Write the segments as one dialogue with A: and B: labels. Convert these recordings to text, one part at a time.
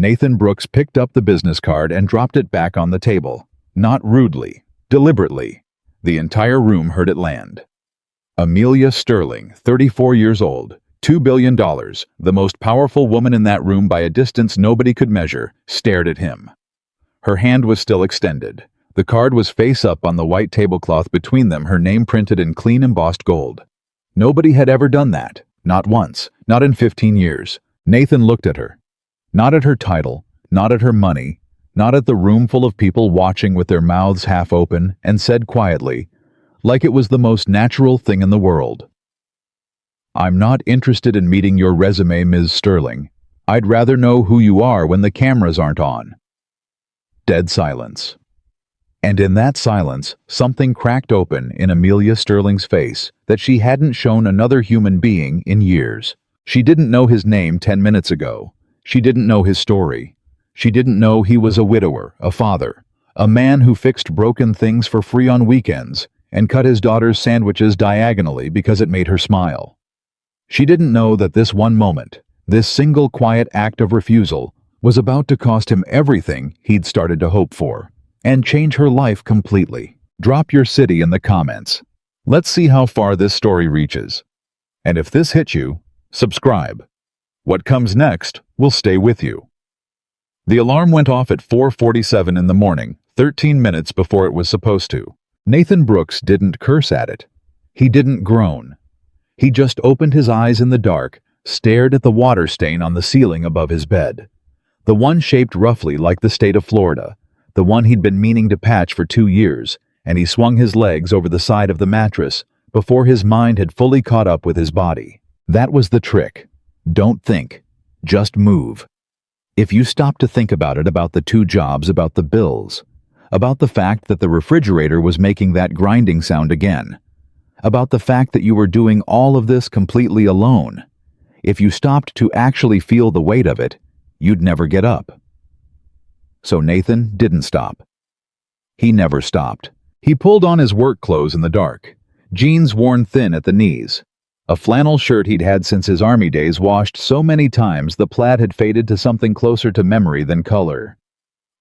A: Nathan Brooks picked up the business card and dropped it back on the table. Not rudely, deliberately. The entire room heard it land. Amelia Sterling, 34 years old, $2 billion, the most powerful woman in that room by a distance nobody could measure, stared at him. Her hand was still extended. The card was face up on the white tablecloth between them, her name printed in clean embossed gold. Nobody had ever done that. Not once. Not in 15 years. Nathan looked at her. Not at her title, not at her money, not at the room full of people watching with their mouths half open, and said quietly, like it was the most natural thing in the world, "I'm not interested in meeting your resume, Ms. Sterling. I'd rather know who you are when the cameras aren't on." Dead silence. And in that silence, something cracked open in Amelia Sterling's face that she hadn't shown another human being in years. She didn't know his name 10 minutes ago. She didn't know his story. She didn't know he was a widower, a father, a man who fixed broken things for free on weekends and cut his daughter's sandwiches diagonally because it made her smile. She didn't know that this one moment, this single quiet act of refusal, was about to cost him everything he'd started to hope for, and change her life completely. Drop your city in the comments. Let's see how far this story reaches. And if this hit you, subscribe. What comes next will stay with you. The alarm went off at 4:47 in the morning, 13 minutes before it was supposed to. Nathan Brooks didn't curse at it. He didn't groan. He just opened his eyes in the dark, stared at the water stain on the ceiling above his bed. The one shaped roughly like the state of Florida, the one he'd been meaning to patch for 2 years, and he swung his legs over the side of the mattress before his mind had fully caught up with his body. That was the trick. Don't think. Just move. If you stop to think about it, about the 2 jobs, about the bills, about the fact that the refrigerator was making that grinding sound again, about the fact that you were doing all of this completely alone, if you stopped to actually feel the weight of it, you'd never get up. So Nathan didn't stop. He never stopped. He pulled on his work clothes in the dark, jeans worn thin at the knees, a flannel shirt he'd had since his army days, washed so many times the plaid had faded to something closer to memory than color.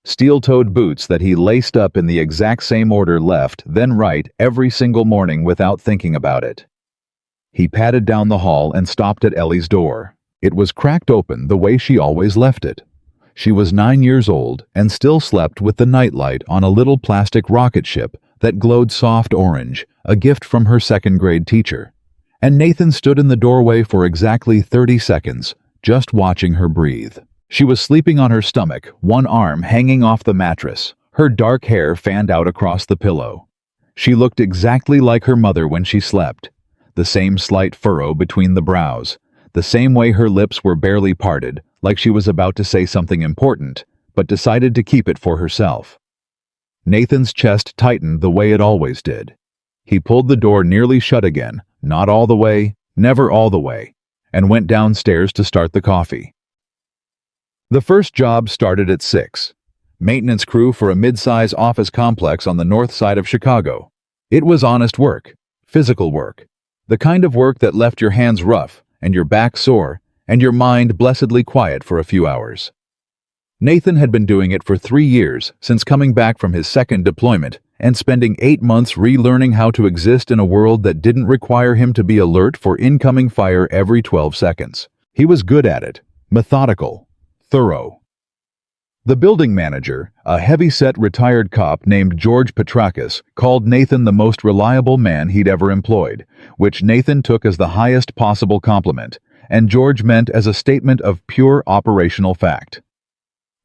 A: Steel-toed boots that he laced up in the exact same order, left, then right, every single morning without thinking about it. He padded down the hall and stopped at Ellie's door. It was cracked open the way she always left it. She was 9 years old and still slept with the nightlight on a little plastic rocket ship that glowed soft orange, a gift from her second-grade teacher. And Nathan stood in the doorway for exactly 30 seconds, just watching her breathe. She was sleeping on her stomach, one arm hanging off the mattress, her dark hair fanned out across the pillow. She looked exactly like her mother when she slept, the same slight furrow between the brows, the same way her lips were barely parted, like she was about to say something important, but decided to keep it for herself. Nathan's chest tightened the way it always did. He pulled the door nearly shut again, not all the way, never all the way, and went downstairs to start the coffee. The first job started at 6. Maintenance crew for a mid-size office complex on the north side of Chicago. It was honest work, physical work, the kind of work that left your hands rough and your back sore and your mind blessedly quiet for a few hours. Nathan had been doing it for 3 years since coming back from his second deployment and spending 8 months relearning how to exist in a world that didn't require him to be alert for incoming fire every 12 seconds. He was good at it, methodical, thorough. The building manager, a heavy-set retired cop named George Petrakis, called Nathan the most reliable man he'd ever employed, which Nathan took as the highest possible compliment, and George meant as a statement of pure operational fact.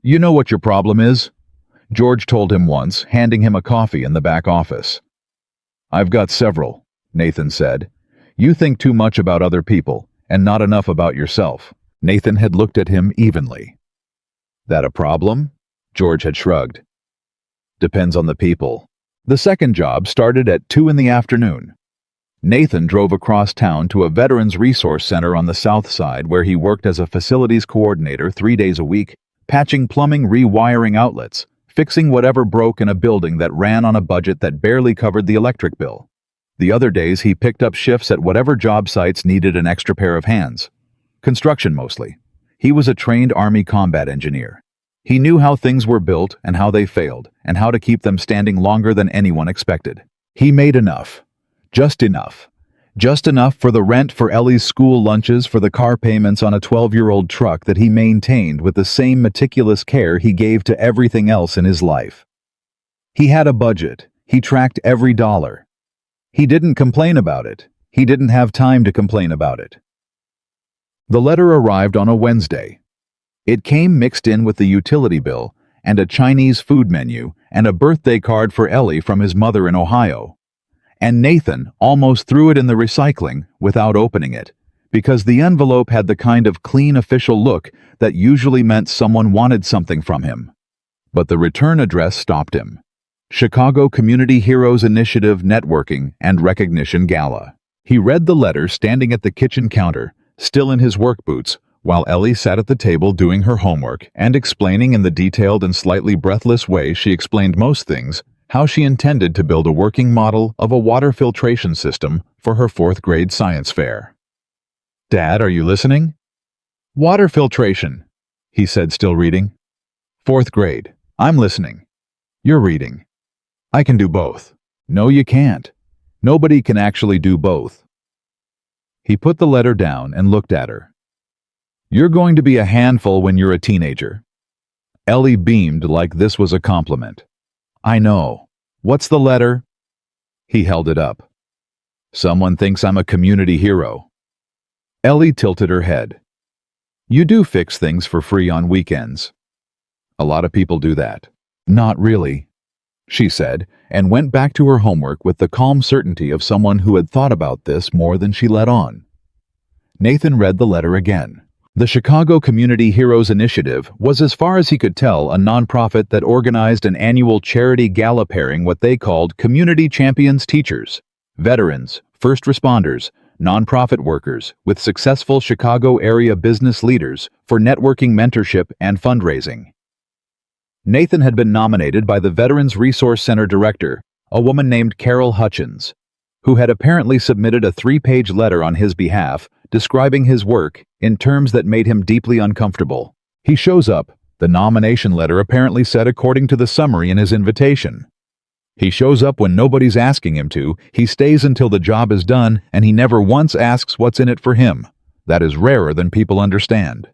A: "You know what your problem is?" George told him once, handing him a coffee in the back office. "I've got several," Nathan said. "You think too much about other people, and not enough about yourself." Nathan had looked at him evenly. "That a problem?" George had shrugged. "Depends on the people." The second job started at 2 in the afternoon. Nathan drove across town to a Veterans Resource Center on the south side where he worked as a facilities coordinator 3 days a week, patching plumbing, rewiring outlets, fixing whatever broke in a building that ran on a budget that barely covered the electric bill. The other days he picked up shifts at whatever job sites needed an extra pair of hands. Construction mostly. He was a trained Army combat engineer. He knew how things were built and how they failed, and how to keep them standing longer than anyone expected. He made enough. Just enough. Just enough for the rent for Ellie's school lunches, for the car payments on a 12-year-old truck that he maintained with the same meticulous care he gave to everything else in his life. He had a budget. He tracked every dollar. He didn't complain about it. He didn't have time to complain about it. The letter arrived on a Wednesday. It came mixed in with the utility bill and a Chinese food menu and a birthday card for Ellie from his mother in Ohio. And Nathan almost threw it in the recycling without opening it, because the envelope had the kind of clean official look that usually meant someone wanted something from him. But the return address stopped him. Chicago Community Heroes Initiative Networking and Recognition Gala. He read the letter standing at the kitchen counter, still in his work boots, while Ellie sat at the table doing her homework and explaining in the detailed and slightly breathless way she explained most things how she intended to build a working model of a water filtration system for her 4th grade science fair. "Dad, are you listening?" "Water filtration," he said, still reading. "4th grade. I'm listening. You're reading. I can do both." "No, you can't. Nobody can actually do both." He put the letter down and looked at her. "You're going to be a handful when you're a teenager." Ellie beamed like this was a compliment. "I know. What's the letter?" He held it up. "Someone thinks I'm a community hero." Ellie tilted her head. "You do fix things for free on weekends." "A lot of people do that." "Not really," she said, and went back to her homework with the calm certainty of someone who had thought about this more than she let on. Nathan read the letter again. The Chicago Community Heroes Initiative was, as far as he could tell, a nonprofit that organized an annual charity gala pairing what they called community champions teachers, veterans, first responders, nonprofit workers with successful Chicago area business leaders for networking, mentorship, and fundraising. Nathan had been nominated by the Veterans Resource Center director, a woman named Carol Hutchins, who had apparently submitted a 3-page letter on his behalf describing his work in terms that made him deeply uncomfortable. He shows up, the nomination letter apparently said according to the summary in his invitation. He shows up when nobody's asking him to, he stays until the job is done, and he never once asks what's in it for him. That is rarer than people understand.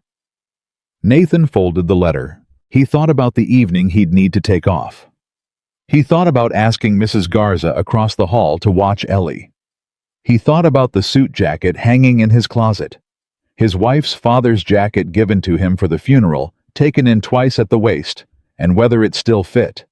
A: Nathan folded the letter. He thought about the evening he'd need to take off. He thought about asking Mrs. Garza across the hall to watch Ellie. He thought about the suit jacket hanging in his closet. His wife's father's jacket given to him for the funeral, taken in twice at the waist, and whether it still fit.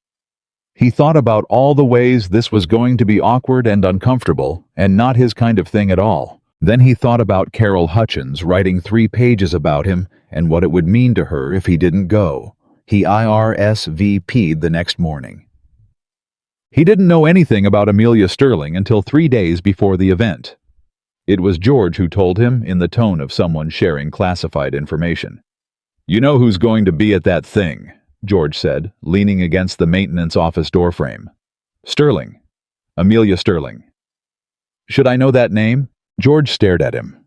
A: He thought about all the ways this was going to be awkward and uncomfortable, and not his kind of thing at all. Then he thought about Carol Hutchins writing 3 pages about him and what it would mean to her if he didn't go. He IRSVP'd the next morning. He didn't know anything about Amelia Sterling until 3 days before the event. It was George who told him in the tone of someone sharing classified information. "You know who's going to be at that thing," George said, leaning against the maintenance office doorframe. "Sterling. Amelia Sterling." "Should I know that name?" George stared at him.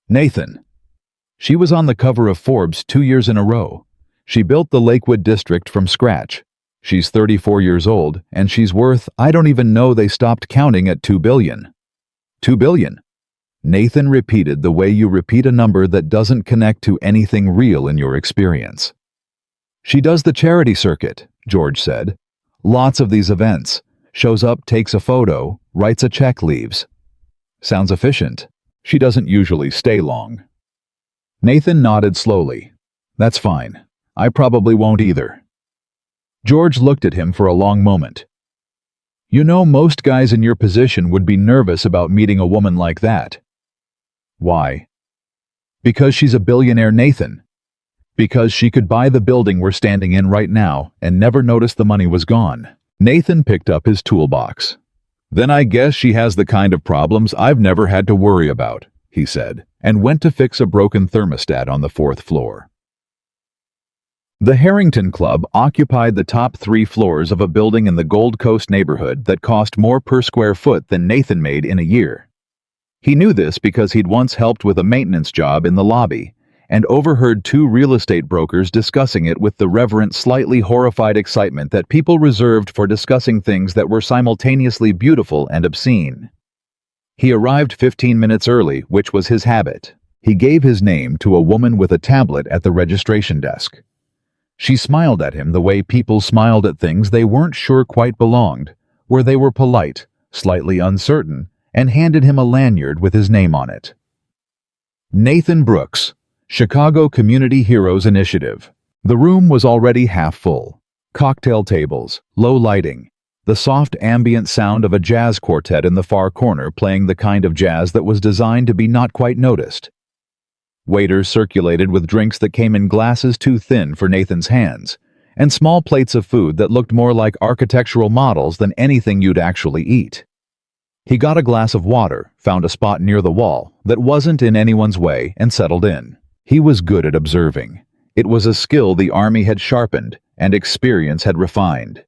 A: "Nathan. She was on the cover of Forbes 2 years in a row. She built the Lakewood district from scratch. She's 34 years old, and she's worth, I don't even know, they stopped counting at $2 billion. $2 billion. Nathan repeated the way you repeat a number that doesn't connect to anything real in your experience. "She does the charity circuit," George said. "Lots of these events. Shows up, takes a photo, writes a check, leaves. Sounds efficient. She doesn't usually stay long." Nathan nodded slowly. "That's fine. I probably won't either." George looked at him for a long moment. "You know, most guys in your position would be nervous about meeting a woman like that." "Why?" "Because she's a billionaire, Nathan. Because she could buy the building we're standing in right now and never notice the money was gone." Nathan picked up his toolbox. "Then I guess she has the kind of problems I've never had to worry about," he said, and went to fix a broken thermostat on the 4th floor. The Harrington Club occupied the top 3 floors of a building in the Gold Coast neighborhood that cost more per square foot than Nathan made in a year. He knew this because he'd once helped with a maintenance job in the lobby, and overheard two real estate brokers discussing it with the reverent, slightly horrified excitement that people reserved for discussing things that were simultaneously beautiful and obscene. He arrived 15 minutes early, which was his habit. He gave his name to a woman with a tablet at the registration desk. She smiled at him the way people smiled at things they weren't sure quite belonged, where they were polite, slightly uncertain, and handed him a lanyard with his name on it. Nathan Brooks, Chicago Community Heroes Initiative. The room was already half full. Cocktail tables, low lighting, the soft ambient sound of a jazz quartet in the far corner playing the kind of jazz that was designed to be not quite noticed. Waiters circulated with drinks that came in glasses too thin for Nathan's hands, and small plates of food that looked more like architectural models than anything you'd actually eat. He got a glass of water, found a spot near the wall that wasn't in anyone's way, and settled in. He was good at observing. It was a skill the Army had sharpened and experience had refined.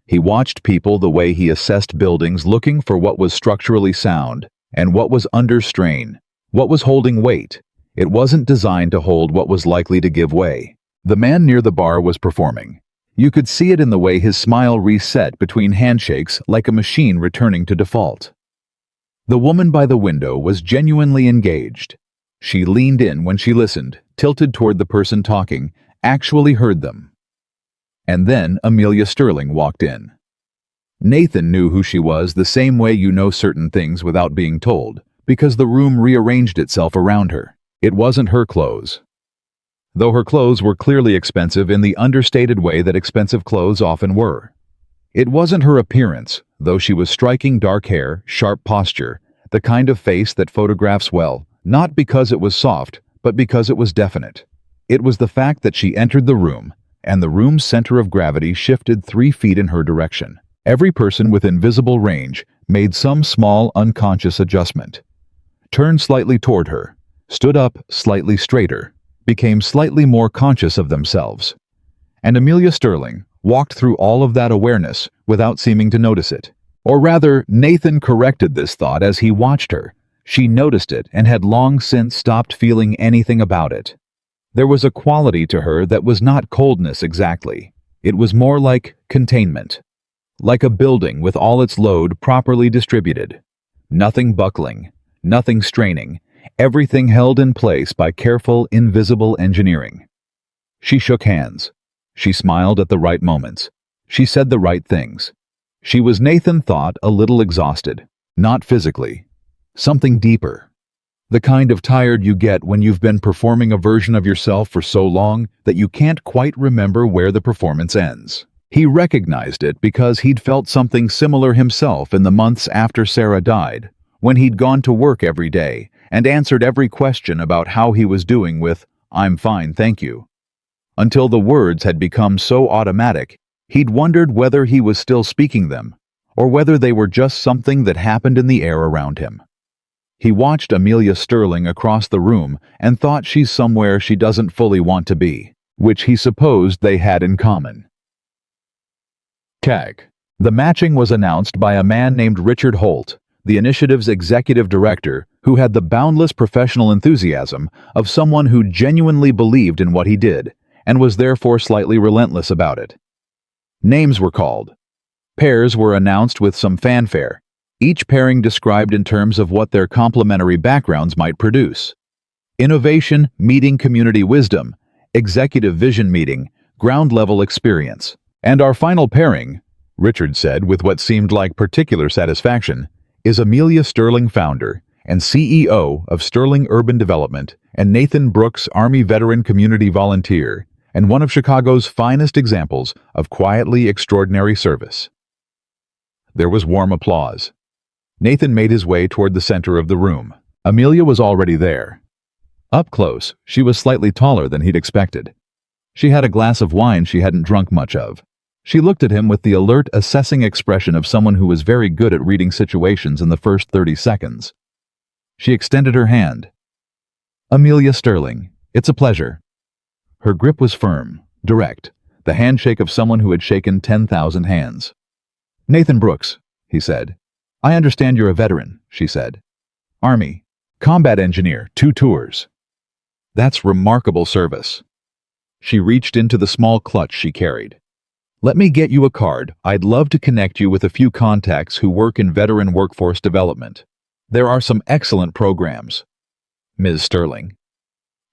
A: He watched people the way he assessed buildings, looking for what was structurally sound and what was under strain, what was holding weight. It wasn't designed to hold what was likely to give way. The man near the bar was performing. You could see it in the way his smile reset between handshakes like a machine returning to default. The woman by the window was genuinely engaged. She leaned in when she listened, tilted toward the person talking, actually heard them. And then Amelia Sterling walked in. Nathan knew who she was the same way you know certain things without being told, because the room rearranged itself around her. It wasn't her clothes. Though her clothes were clearly expensive in the understated way that expensive clothes often were. It wasn't her appearance, though she was striking dark hair, sharp posture, the kind of face that photographs well, not because it was soft, but because it was definite. It was the fact that she entered the room, and the room's center of gravity shifted 3 feet in her direction. Every person within visible range made some small unconscious adjustment. Turned slightly toward her, stood up slightly straighter, became slightly more conscious of themselves. And Amelia Sterling walked through all of that awareness without seeming to notice it. Or rather, Nathan corrected this thought as he watched her. She noticed it and had long since stopped feeling anything about it. There was a quality to her that was not coldness exactly. It was more like containment. Like a building with all its load properly distributed. Nothing buckling, nothing straining, everything held in place by careful, invisible engineering. She shook hands. She smiled at the right moments. She said the right things. She was, Nathan thought, a little exhausted. Not physically. Something deeper. The kind of tired you get when you've been performing a version of yourself for so long that you can't quite remember where the performance ends. He recognized it because he'd felt something similar himself in the months after Sarah died, when he'd gone to work every day and answered every question about how he was doing with, "I'm fine, thank you." Until the words had become so automatic, he'd wondered whether he was still speaking them, or whether they were just something that happened in the air around him. He watched Amelia Sterling across the room and thought she's somewhere she doesn't fully want to be, which he supposed they had in common. CAG. The matching was announced by a man named Richard Holt, the initiative's executive director, who had the boundless professional enthusiasm of someone who genuinely believed in what he did, and was therefore slightly relentless about it. Names were called. Pairs were announced with some fanfare, each pairing described in terms of what their complementary backgrounds might produce. Innovation meeting community wisdom, executive vision meeting, ground-level experience. And our final pairing, Richard said with what seemed like particular satisfaction, is Amelia Sterling, founder and CEO of Sterling Urban Development, and Nathan Brooks, Army veteran community volunteer, and one of Chicago's finest examples of quietly extraordinary service. There was warm applause. Nathan made his way toward the center of the room. Amelia was already there. Up close, she was slightly taller than he'd expected. She had a glass of wine she hadn't drunk much of. She looked at him with the alert, assessing expression of someone who was very good at reading situations in the first 30 seconds. She extended her hand. "Amelia Sterling, it's a pleasure." Her grip was firm, direct, the handshake of someone who had shaken 10,000 hands. "Nathan Brooks," he said. "I understand you're a veteran," she said. "Army. Combat engineer, 2 tours." That's remarkable service. She reached into the small clutch she carried. Let me get you a card. I'd love to connect you with a few contacts who work in veteran workforce development. There are some excellent programs. Ms. Sterling.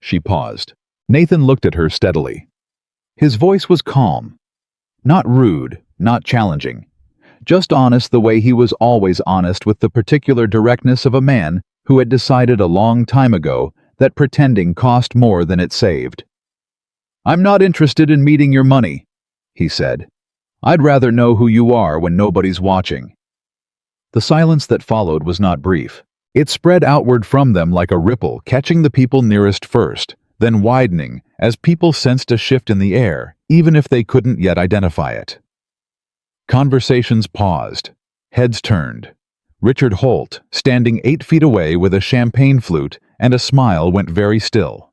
A: She paused. Nathan looked at her steadily. His voice was calm. Not rude, not challenging. Just honest the way he was always honest, with the particular directness of a man who had decided a long time ago that pretending cost more than it saved. I'm not interested in meeting your money, he said. I'd rather know who you are when nobody's watching. The silence that followed was not brief. It spread outward from them like a ripple, catching the people nearest first, then widening as people sensed a shift in the air, even if they couldn't yet identify it. Conversations paused. Heads turned. Richard Holt, standing 8 feet away with a champagne flute and a smile, went very still.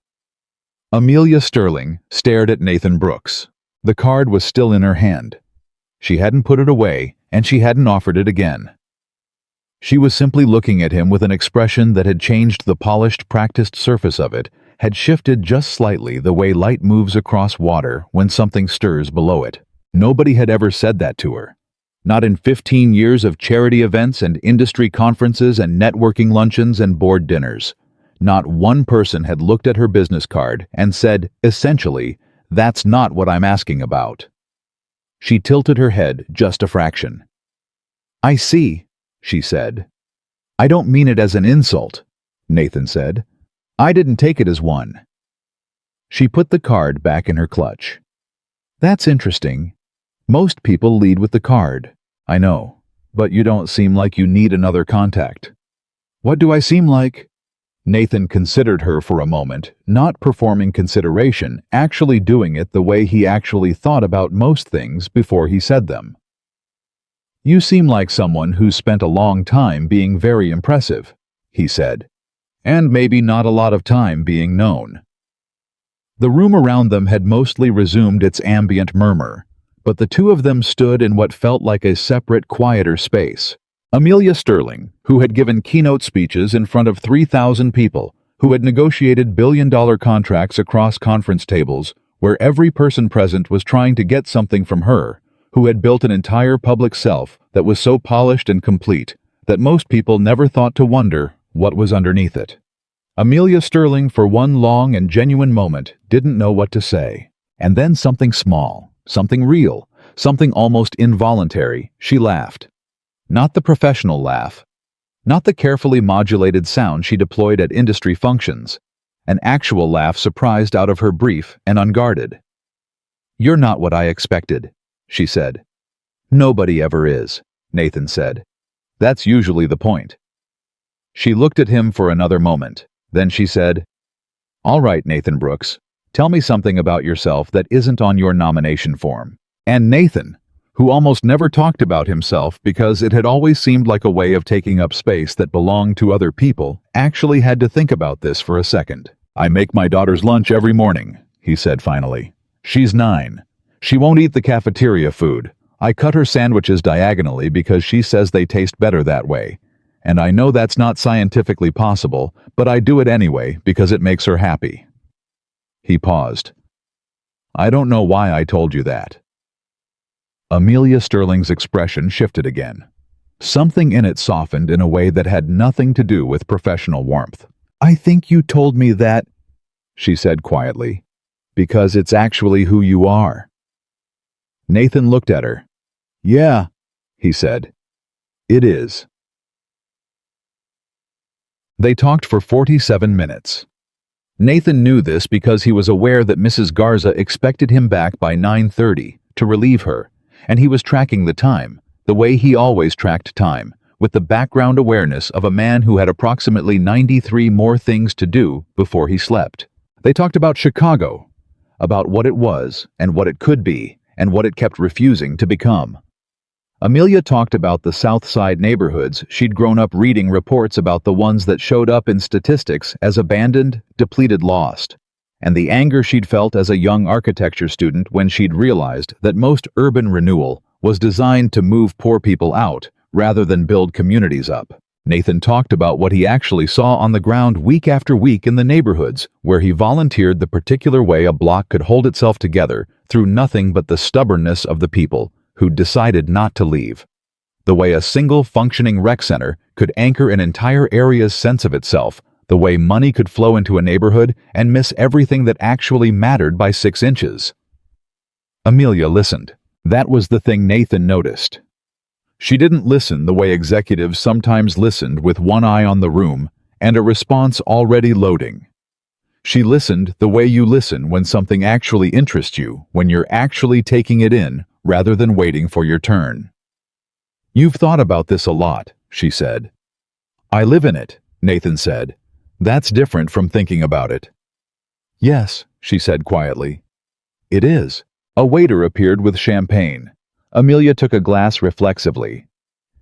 A: Amelia Sterling stared at Nathan Brooks. The card was still in her hand. She hadn't put it away, and she hadn't offered it again. She was simply looking at him with an expression that had changed. The polished, practiced surface of it had shifted just slightly, the way light moves across water when something stirs below it. Nobody had ever said that to her. Not in 15 years of charity events and industry conferences and networking luncheons and board dinners. Not one person had looked at her business card and said, essentially, that's not what I'm asking about. She tilted her head just a fraction. I see, she said. I don't mean it as an insult, Nathan said. I didn't take it as one. She put the card back in her clutch. That's interesting. Most people lead with the card. I know, but you don't seem like you need another contact. What do I seem like? Nathan considered her for a moment, not performing consideration, actually doing it the way he actually thought about most things before he said them. You seem like someone who's spent a long time being very impressive, he said, and maybe not a lot of time being known. The room around them had mostly resumed its ambient murmur, but the two of them stood in what felt like a separate, quieter space. Amelia Sterling, who had given keynote speeches in front of 3,000 people, who had negotiated billion-dollar contracts across conference tables, where every person present was trying to get something from her, who had built an entire public self that was so polished and complete that most people never thought to wonder what was underneath it. Amelia Sterling, for one long and genuine moment, didn't know what to say. And then something small, something real, something almost involuntary, she laughed. Not the professional laugh. Not the carefully modulated sound she deployed at industry functions. An actual laugh surprised out of her, brief and unguarded. You're not what I expected, she said. Nobody ever is, Nathan said. That's usually the point. She looked at him for another moment. Then she said, All right, Nathan Brooks, tell me something about yourself that isn't on your nomination form. And Nathan, who almost never talked about himself because it had always seemed like a way of taking up space that belonged to other people, actually had to think about this for a second. I make my daughter's lunch every morning, he said finally. She's 9. She won't eat the cafeteria food. I cut her sandwiches diagonally because she says they taste better that way. And I know that's not scientifically possible, but I do it anyway because it makes her happy. He paused. I don't know why I told you that. Amelia Sterling's expression shifted again. Something in it softened in a way that had nothing to do with professional warmth. I think you told me that, she said quietly, because it's actually who you are. Nathan looked at her. Yeah, he said. It is. They talked for 47 minutes. Nathan knew this because he was aware that Mrs. Garza expected him back by 9:30 to relieve her, and he was tracking the time, the way he always tracked time, with the background awareness of a man who had approximately 93 more things to do before he slept. They talked about Chicago, about what it was and what it could be and what it kept refusing to become. Amelia talked about the South Side neighborhoods she'd grown up reading, reports about the ones that showed up in statistics as abandoned, depleted, lost, and the anger she'd felt as a young architecture student when she'd realized that most urban renewal was designed to move poor people out rather than build communities up. Nathan talked about what he actually saw on the ground week after week in the neighborhoods where he volunteered the particular way a block could hold itself together through nothing but the stubbornness of the people who decided not to leave. The way a single functioning rec center could anchor an entire area's sense of itself, the way money could flow into a neighborhood and miss everything that actually mattered by 6 inches. Amelia listened. That was the thing Nathan noticed. She didn't listen the way executives sometimes listened, with one eye on the room and a response already loading. She listened the way you listen when something actually interests you, when you're actually taking it in rather than waiting for your turn. "You've thought about this a lot," she said. "I live in it," Nathan said. "That's different from thinking about it." "Yes," she said quietly. "It is." A waiter appeared with champagne. Amelia took a glass reflexively.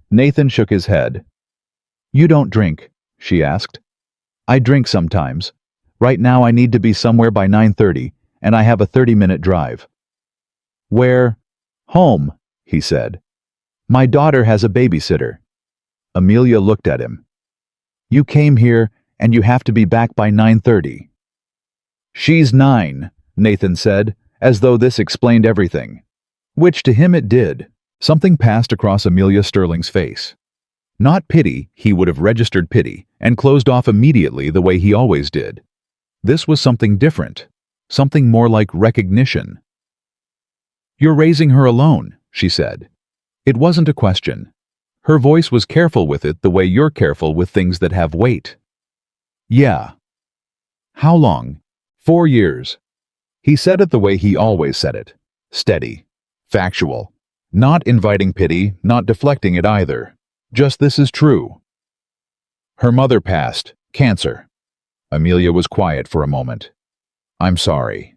A: Nathan shook his head. "You don't drink?" she asked. "I drink sometimes. Right now I need to be somewhere by 9:30, and I have a 30-minute drive." "Where?" "Home," he said. "My daughter has a babysitter." Amelia looked at him. "You came here, and you have to be back by 9:30. "She's 9, Nathan said, as though this explained everything. Which to him it did. Something passed across Amelia Sterling's face. Not pity, he would have registered pity, and closed off immediately the way he always did. This was something different, something more like recognition. "You're raising her alone," she said. It wasn't a question. Her voice was careful with it the way you're careful with things that have weight. "Yeah." "How long?" 4 years. He said it the way he always said it. Steady. Factual. Not inviting pity, not deflecting it either. Just this is true. "Her mother passed. Cancer." Amelia was quiet for a moment. "I'm sorry."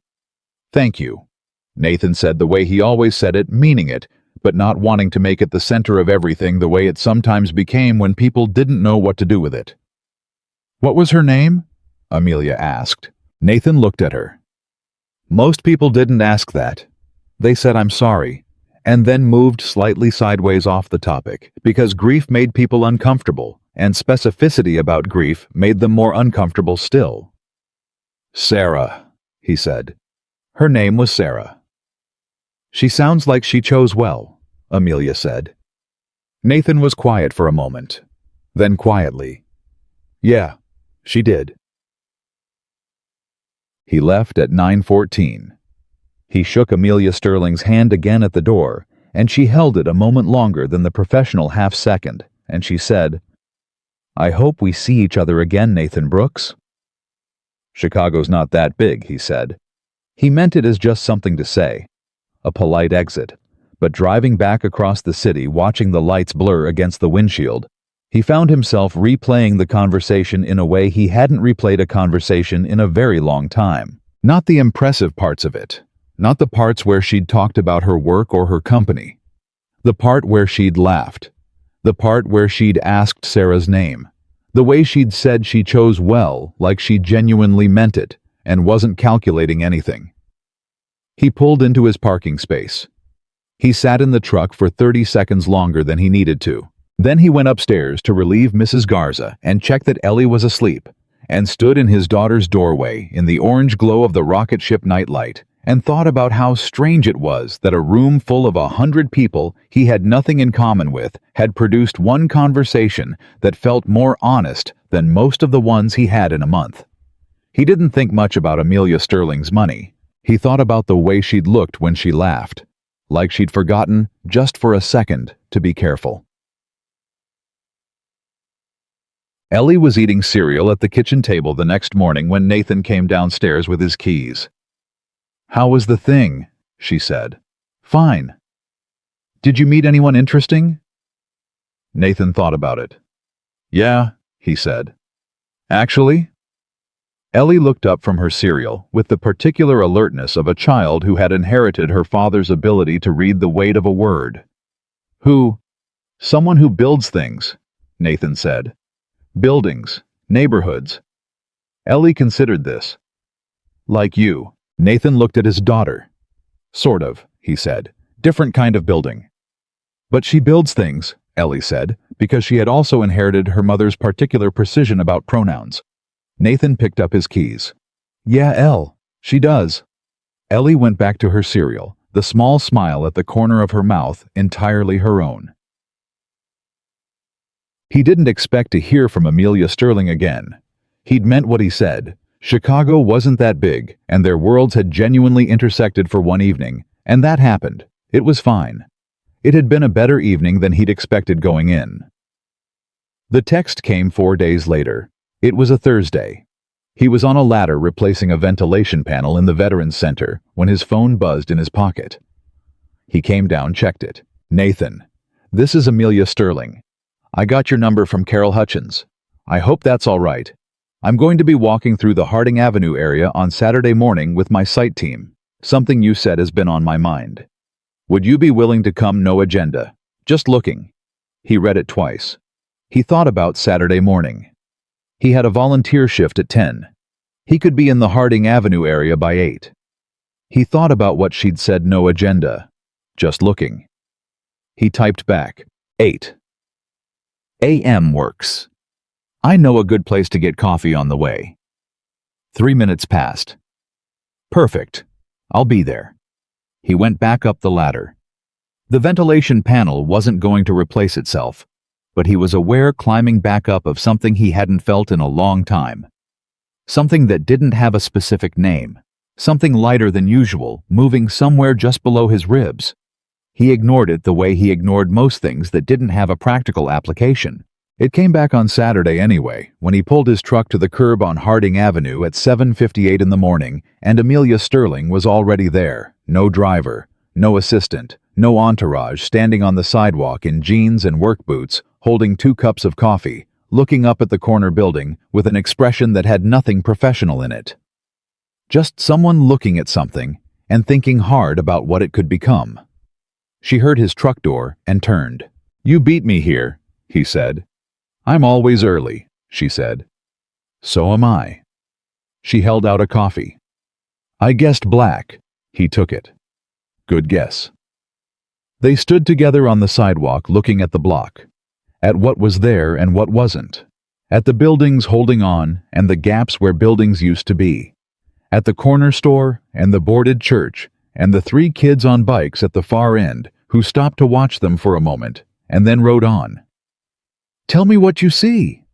A: "Thank you." Nathan said the way he always said it, meaning it, but not wanting to make it the center of everything the way it sometimes became when people didn't know what to do with it. "What was her name?" Amelia asked. Nathan looked at her. Most people didn't ask that. They said "I'm sorry," and then moved slightly sideways off the topic, because grief made people uncomfortable, and specificity about grief made them more uncomfortable still. "Sarah," he said. Her name was Sarah. "She sounds like she chose well," Amelia said. Nathan was quiet for a moment. Then quietly, "Yeah, she did." He left at 9:14. He shook Amelia Sterling's hand again at the door, and she held it a moment longer than the professional half-second, and she said, "I hope we see each other again, Nathan Brooks." "Chicago's not that big," he said. He meant it as just something to say, a polite exit, but driving back across the city, watching the lights blur against the windshield, he found himself replaying the conversation in a way he hadn't replayed a conversation in a very long time. Not the impressive parts of it. Not the parts where she'd talked about her work or her company. The part where she'd laughed. The part where she'd asked Sarah's name. The way she'd said she chose well, like she genuinely meant it, and wasn't calculating anything. He pulled into his parking space. He sat in the truck for 30 seconds longer than he needed to. Then he went upstairs to relieve Mrs. Garza and check that Ellie was asleep, and stood in his daughter's doorway in the orange glow of the rocket ship nightlight, and thought about how strange it was that a room full of 100 people he had nothing in common with had produced one conversation that felt more honest than most of the ones he had in a month. He didn't think much about Amelia Sterling's money. He thought about the way she'd looked when she laughed, like she'd forgotten, just for a second, to be careful. Ellie was eating cereal at the kitchen table the next morning when Nathan came downstairs with his keys. "How was the thing?" she said. "Fine." "Did you meet anyone interesting?" Nathan thought about it. "Yeah," he said. "Actually?" Ellie looked up from her cereal with the particular alertness of a child who had inherited her father's ability to read the weight of a word. "Who?" "Someone who builds things," Nathan said. "Buildings, neighborhoods." Ellie considered this. "Like you." Nathan looked at his daughter. "Sort of," he said. "Different kind of building." "But she builds things, Ellie said, because she had also inherited her mother's particular precision about pronouns. Nathan picked up his keys. Yeah, Elle, she does. Ellie went back to her cereal, the small smile at the corner of her mouth entirely her own. He didn't expect to hear from Amelia Sterling again. He'd meant what he said. Chicago wasn't that big, and their worlds had genuinely intersected for one evening, and that happened. It was fine. It had been a better evening than he'd expected going in. The text came 4 days later. It was a Thursday. He was on a ladder replacing a ventilation panel in the Veterans Center when his phone buzzed in his pocket. He came down, checked it. Nathan, this is Amelia Sterling. I got your number from Carol Hutchins. I hope that's all right. I'm going to be walking through the Harding Avenue area on Saturday morning with my site team. Something you said has been on my mind. Would you be willing to come? No agenda. Just looking. He read it twice. He thought about Saturday morning. He had a volunteer shift at 10. He could be in the Harding Avenue area by 8. He thought about what she'd said, no agenda. Just looking. He typed back, 8 a.m. works. I know a good place to get coffee on the way. 3 minutes passed. Perfect. I'll be there. He went back up the ladder. The ventilation panel wasn't going to replace itself, but he was aware climbing back up of something he hadn't felt in a long time. Something that didn't have a specific name. Something lighter than usual, moving somewhere just below his ribs. He ignored it the way he ignored most things that didn't have a practical application. It came back on Saturday anyway, when he pulled his truck to the curb on Harding Avenue at 7:58 in the morning, and Amelia Sterling was already there. No driver, no assistant, no entourage, standing on the sidewalk in jeans and work boots, holding 2 cups of coffee, looking up at the corner building with an expression that had nothing professional in it. Just someone looking at something and thinking hard about what it could become. She heard his truck door and turned. You beat me here, he said. I'm always early, she said. So am I. She held out a coffee. I guessed black. He took it. Good guess. They stood together on the sidewalk looking at the block, at what was there and what wasn't, at the buildings holding on and the gaps where buildings used to be, at the corner store and the boarded church and the 3 kids on bikes at the far end who stopped to watch them for a moment and then rode on. Tell me what you see,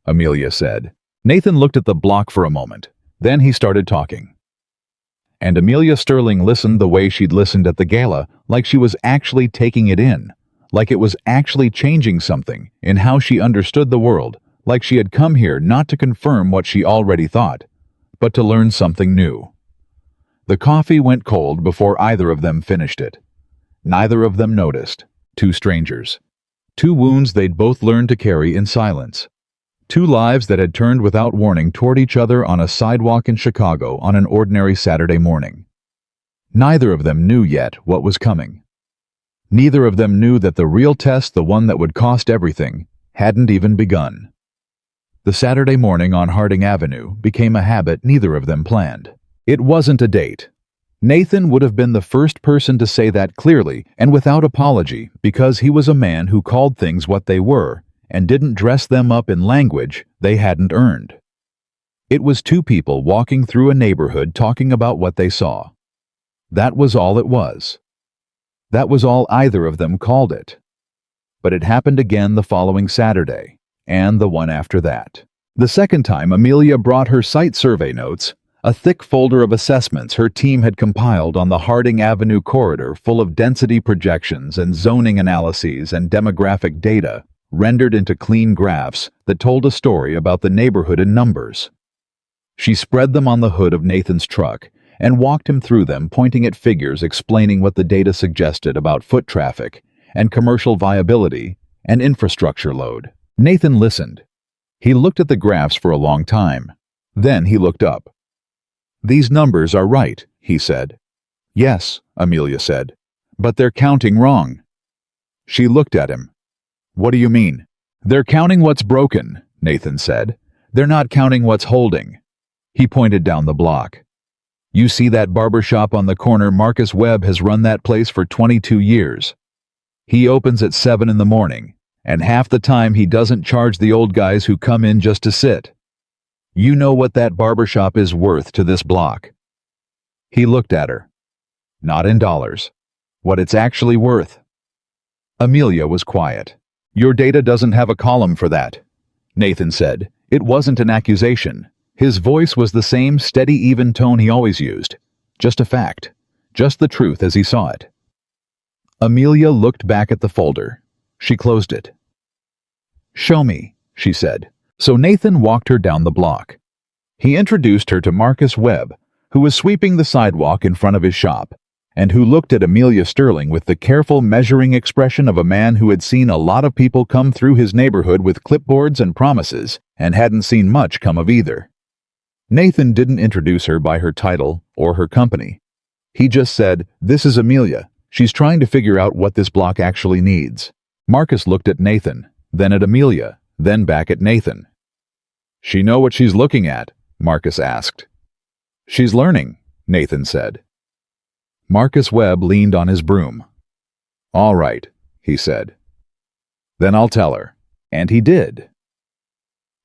A: Amelia said. Nathan looked at the block for a moment. Then he started talking. And Amelia Sterling listened the way she'd listened at the gala, like she was actually taking it in, like it was actually changing something in how she understood the world, like she had come here not to confirm what she already thought, but to learn something new. The coffee went cold before either of them finished it. Neither of them noticed. 2 strangers. 2 wounds they'd both learned to carry in silence. 2 lives that had turned without warning toward each other on a sidewalk in Chicago on an ordinary Saturday morning. Neither of them knew yet what was coming. Neither of them knew that the real test, the one that would cost everything, hadn't even begun. The Saturday morning on Harding Avenue became a habit neither of them planned. It wasn't a date. Nathan would have been the first person to say that clearly and without apology, because he was a man who called things what they were and didn't dress them up in language they hadn't earned. It was 2 people walking through a neighborhood talking about what they saw. That was all it was. That was all either of them called it. But it happened again the following Saturday, and the one after that. The second time Amelia brought her site survey notes, a thick folder of assessments her team had compiled on the Harding Avenue corridor full of density projections and zoning analyses and demographic data, rendered into clean graphs that told a story about the neighborhood in numbers. She spread them on the hood of Nathan's truck and walked him through them, pointing at figures explaining what the data suggested about foot traffic and commercial viability and infrastructure load. Nathan listened. He looked at the graphs for a long time. Then he looked up. These numbers are right, he said. Yes, Amelia said, but they're counting wrong. She looked at him. What do you mean? They're counting what's broken, Nathan said. They're not counting what's holding. He pointed down the block. You see that barber shop on the corner? Marcus Webb has run that place for 22 years. He opens at 7 in the morning, And half the time he doesn't charge the old guys who come in just to sit. You know what that barbershop is worth to this block." He looked at her. "Not in dollars. What it's actually worth." Amelia was quiet. "Your data doesn't have a column for that," Nathan said. It wasn't an accusation. His voice was the same steady, even tone he always used. Just a fact. Just the truth as he saw it. Amelia looked back at the folder. She closed it. "Show me," she said. So Nathan walked her down the block. He introduced her to Marcus Webb, who was sweeping the sidewalk in front of his shop, and who looked at Amelia Sterling with the careful, measuring expression of a man who had seen a lot of people come through his neighborhood with clipboards and promises, and hadn't seen much come of either. Nathan didn't introduce her by her title or her company. He just said, "This is Amelia. She's trying to figure out what this block actually needs." Marcus looked at Nathan, then at Amelia, then back at Nathan. "She know what she's looking at?" Marcus asked. "She's learning," Nathan said. Marcus Webb leaned on his broom. "All right," he said. "Then I'll tell her." And he did.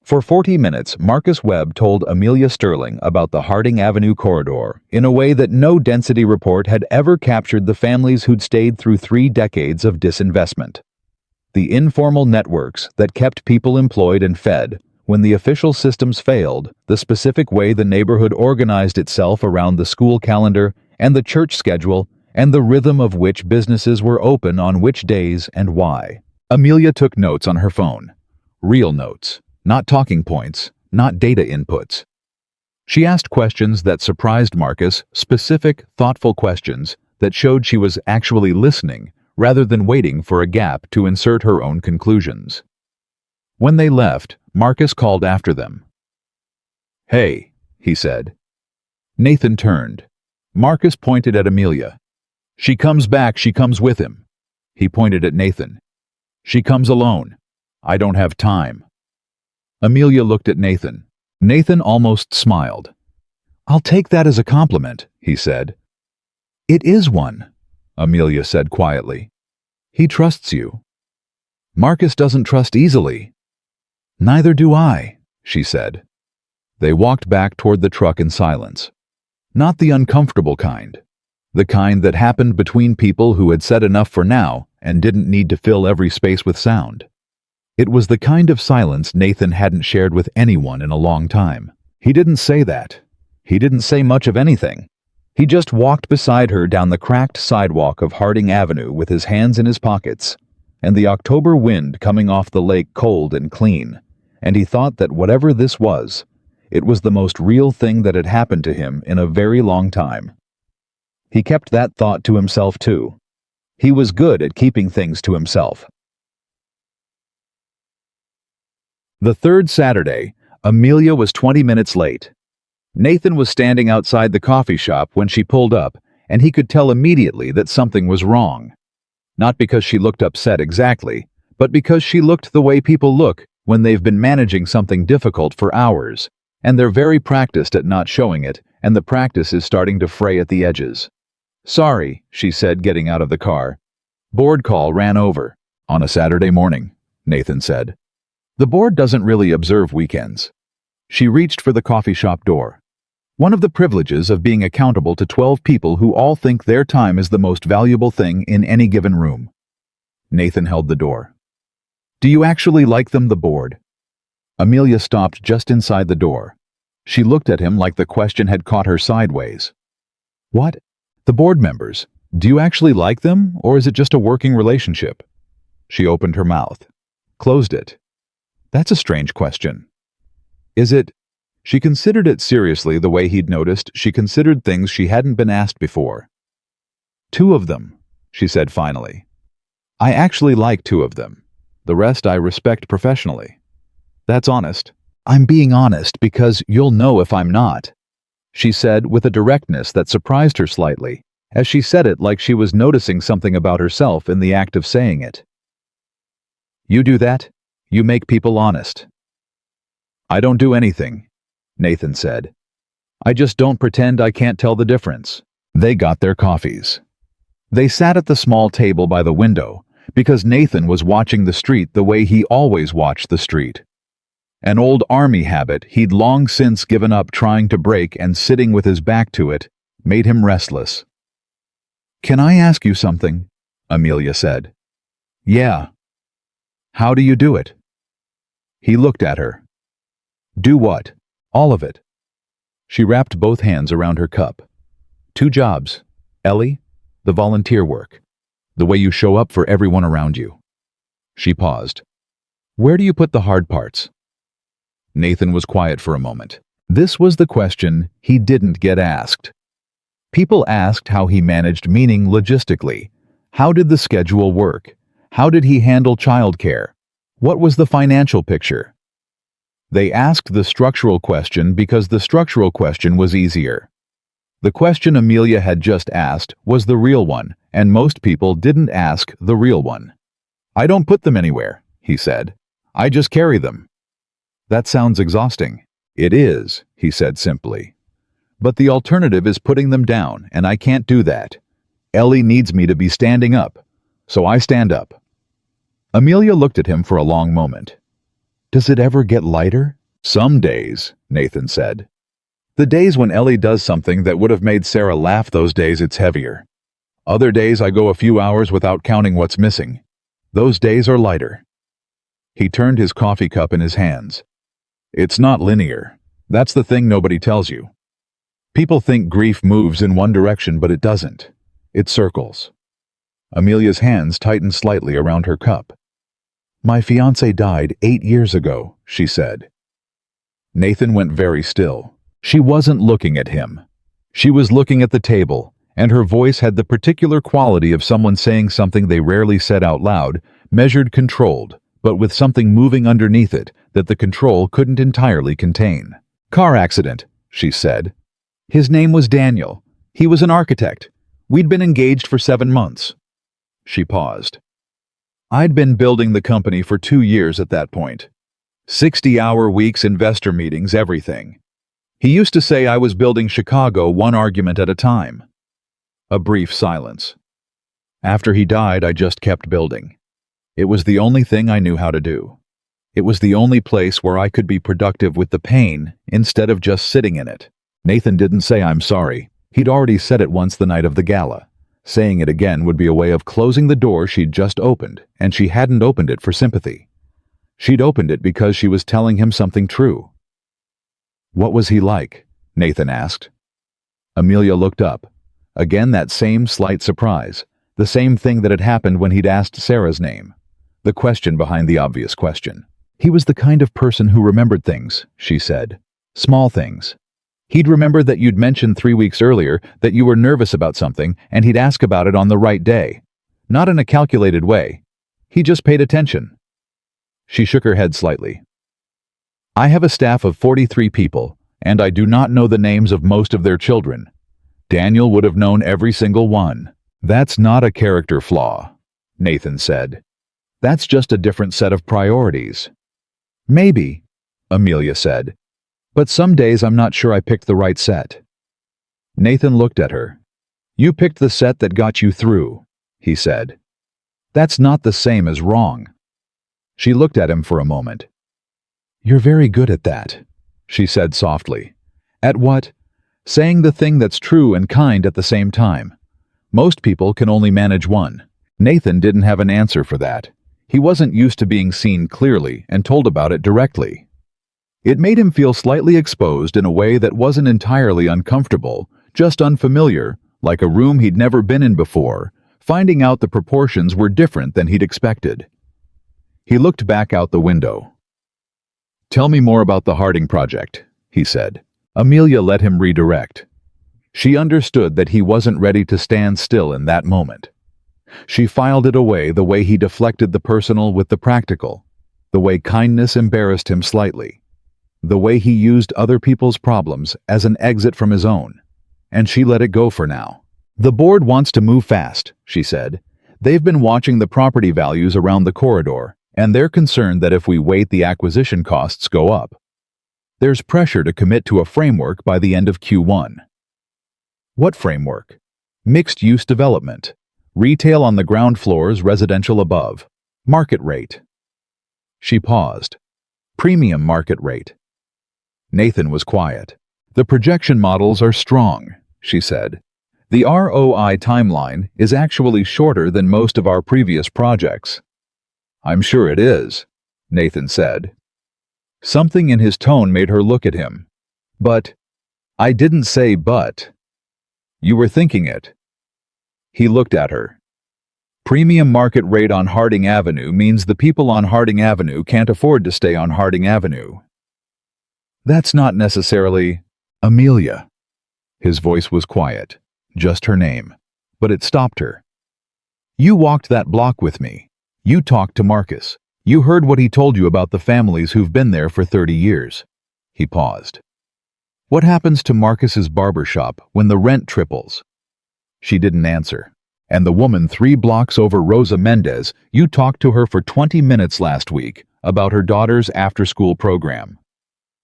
A: For 40 minutes, Marcus Webb told Amelia Sterling about the Harding Avenue corridor in a way that no density report had ever captured the families who'd stayed through 3 decades of disinvestment. The informal networks that kept people employed and fed when the official systems failed, the specific way the neighborhood organized itself around the school calendar and the church schedule, and the rhythm of which businesses were open on which days and why. Amelia took notes on her phone. Real notes. Not talking points, not data inputs. She asked questions that surprised Marcus, specific, thoughtful questions that showed she was actually listening rather than waiting for a gap to insert her own conclusions. When they left, Marcus called after them. "Hey," he said. Nathan turned. Marcus pointed at Amelia. "She comes back, she comes with him." He pointed at Nathan. "She comes alone. I don't have time." Amelia looked at Nathan. Nathan almost smiled. "I'll take that as a compliment," he said. "It is one," Amelia said quietly. "He trusts you." "Marcus doesn't trust easily." "Neither do I," she said. They walked back toward the truck in silence. Not the uncomfortable kind. The kind that happened between people who had said enough for now and didn't need to fill every space with sound. It was the kind of silence Nathan hadn't shared with anyone in a long time. He didn't say that. He didn't say much of anything. He just walked beside her down the cracked sidewalk of Harding Avenue with his hands in his pockets, and the October wind coming off the lake cold and clean, and he thought that whatever this was, it was the most real thing that had happened to him in a very long time. He kept that thought to himself too. He was good at keeping things to himself. The third Saturday, Amelia was 20 minutes late. Nathan was standing outside the coffee shop when she pulled up, and he could tell immediately that something was wrong. Not because she looked upset exactly, but because she looked the way people look when they've been managing something difficult for hours, and they're very practiced at not showing it, and the practice is starting to fray at the edges. "Sorry," she said, getting out of the car. "Board call ran over." "On a Saturday morning," Nathan said. "The board doesn't really observe weekends." She reached for the coffee shop door. One of the privileges of being accountable to 12 people who all think their time is the most valuable thing in any given room. Nathan held the door. "Do you actually like them, the board?" Amelia stopped just inside the door. She looked at him like the question had caught her sideways. "What? The board members. Do you actually like them, or is it just a working relationship?" She opened her mouth. Closed it. "That's a strange question." "Is it?" She considered it seriously the way he'd noticed she considered things she hadn't been asked before. "2 of them," she said finally. "I actually like 2 of them. The rest I respect professionally." "That's honest." "I'm being honest because you'll know if I'm not," she said with a directness that surprised her slightly, as she said it like she was noticing something about herself in the act of saying it. "You do that? You make people honest." "I don't do anything," Nathan said. "I just don't pretend I can't tell the difference." They got their coffees. They sat at the small table by the window, because Nathan was watching the street the way he always watched the street. An old army habit he'd long since given up trying to break, and sitting with his back to it made him restless. "Can I ask you something?" Amelia said. "Yeah." "How do you do it?" He looked at her. "Do what?" "All of it." She wrapped both hands around her cup. "2 jobs. Ellie, the volunteer work. The way you show up for everyone around you." She paused. "Where do you put the hard parts?" Nathan was quiet for a moment. This was the question he didn't get asked. People asked how he managed meaning logistically. How did the schedule work? How did he handle childcare? What was the financial picture? They asked the structural question because the structural question was easier. The question Amelia had just asked was the real one, and most people didn't ask the real one. "I don't put them anywhere," he said. "I just carry them." "That sounds exhausting." "It is," he said simply. "But the alternative is putting them down, and I can't do that. Ellie needs me to be standing up, so I stand up." Amelia looked at him for a long moment. "Does it ever get lighter?" "Some days," Nathan said. "The days when Ellie does something that would have made Sarah laugh, those days it's heavier. Other days I go a few hours without counting what's missing. Those days are lighter." He turned his coffee cup in his hands. "It's not linear. That's the thing nobody tells you. People think grief moves in one direction, but it doesn't. It circles." Amelia's hands tightened slightly around her cup. "My fiancé died 8 years ago," she said. Nathan went very still. She wasn't looking at him. She was looking at the table, and her voice had the particular quality of someone saying something they rarely said out loud, measured, controlled, but with something moving underneath it that the control couldn't entirely contain. "Car accident," she said. "His name was Daniel. He was an architect. We'd been engaged for 7 months." She paused. "I'd been building the company for 2 years at that point. 60-hour weeks, investor meetings, everything. He used to say I was building Chicago one argument at a time." A brief silence. "After he died, I just kept building. It was the only thing I knew how to do. It was the only place where I could be productive with the pain instead of just sitting in it." Nathan didn't say "I'm sorry." He'd already said it once the night of the gala. Saying it again would be a way of closing the door she'd just opened, and she hadn't opened it for sympathy. She'd opened it because she was telling him something true. "What was he like?" Nathan asked. Amelia looked up. Again that same slight surprise, the same thing that had happened when he'd asked Sarah's name. The question behind the obvious question. "He was the kind of person who remembered things," she said. "Small things. He'd remember that you'd mentioned 3 weeks earlier that you were nervous about something, and he'd ask about it on the right day. Not in a calculated way. He just paid attention." She shook her head slightly. "I have a staff of 43 people, and I do not know the names of most of their children. Daniel would have known every single one." "That's not a character flaw," Nathan said. "That's just a different set of priorities." "Maybe," Amelia said. "But some days I'm not sure I picked the right set." Nathan looked at her. "You picked the set that got you through," he said. "That's not the same as wrong." She looked at him for a moment. "You're very good at that," she said softly. "At what? Saying the thing that's true and kind at the same time. Most people can only manage one." Nathan didn't have an answer for that. He wasn't used to being seen clearly and told about it directly. It made him feel slightly exposed in a way that wasn't entirely uncomfortable, just unfamiliar, like a room he'd never been in before, finding out the proportions were different than he'd expected. He looked back out the window. "Tell me more about the Harding project," he said. Amelia let him redirect. She understood that he wasn't ready to stand still in that moment. She filed it away the way he deflected the personal with the practical, the way kindness embarrassed him slightly, the way he used other people's problems as an exit from his own, and she let it go for now. "The board wants to move fast," she said. "They've been watching the property values around the corridor, and they're concerned that if we wait, the acquisition costs go up. There's pressure to commit to a framework by the end of Q1. "What framework?" "Mixed-use development. Retail on the ground floors, residential above. Market rate. She paused. Premium market rate. Nathan was quiet. The projection models are strong, she said. The ROI timeline is actually shorter than most of our previous projects. I'm sure it is, Nathan said. Something in his tone made her look at him. But, I didn't say but. You were thinking it. He looked at her. Premium market rate on Harding Avenue means the people on Harding Avenue can't afford to stay on Harding Avenue. That's not necessarily Amelia. His voice was quiet, just her name, but it stopped her. You walked that block with me. You talked to Marcus. You heard what he told you about the families who've been there for 30 years. He paused. What happens to Marcus's barber shop when the rent triples? She didn't answer. And the woman 3 blocks over, Rosa Mendez, you talked to her for 20 minutes last week about her daughter's after-school program.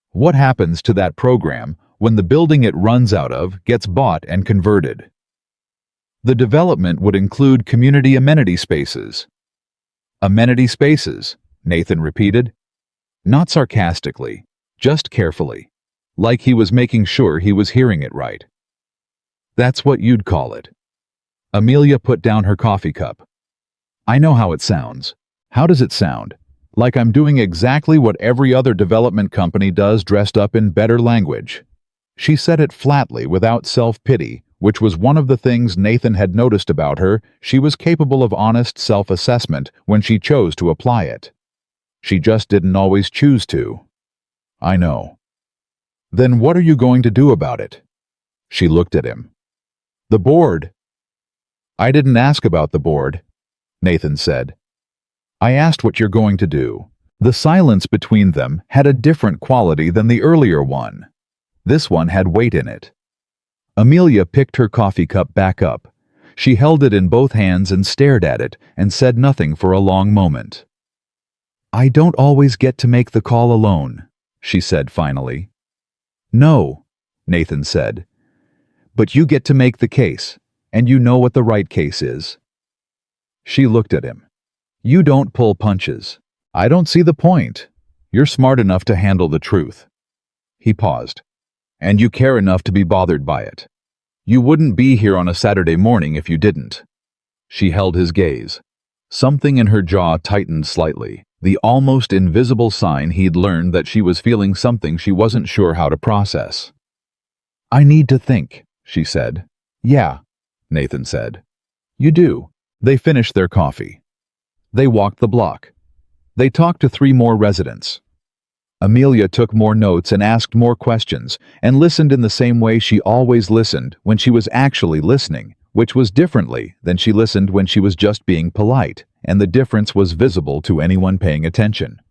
A: What happens to that program when the building it runs out of gets bought and converted? The development would include community amenity spaces. Amenity spaces, Nathan repeated. Not sarcastically, just carefully, like he was making sure he was hearing it right. That's what you'd call it. Amelia put down her coffee cup. I know how it sounds. How does it sound? Like I'm doing exactly what every other development company does, dressed up in better language. She said it flatly, without self-pity, which was one of the things Nathan had noticed about her. She was capable of honest self-assessment when she chose to apply it. She just didn't always choose to. I know. Then what are you going to do about it? She looked at him. The board. I didn't ask about the board, Nathan said. I asked what you're going to do. The silence between them had a different quality than the earlier one. This one had weight in it. Amelia picked her coffee cup back up. She held it in both hands and stared at it and said nothing for a long moment. I don't always get to make the call alone, she said finally. No, Nathan said. But you get to make the case, and you know what the right case is. She looked at him. You don't pull punches. I don't see the point. You're smart enough to handle the truth. He paused. And you care enough to be bothered by it. You wouldn't be here on a Saturday morning if you didn't. She held his gaze. Something in her jaw tightened slightly, the almost invisible sign he'd learned that she was feeling something she wasn't sure how to process. I need to think, she said. Yeah, Nathan said. You do. They finished their coffee. They walked the block. They talked to 3 more residents. Amelia took more notes and asked more questions and listened in the same way she always listened when she was actually listening, which was differently than she listened when she was just being polite, and the difference was visible to anyone paying attention.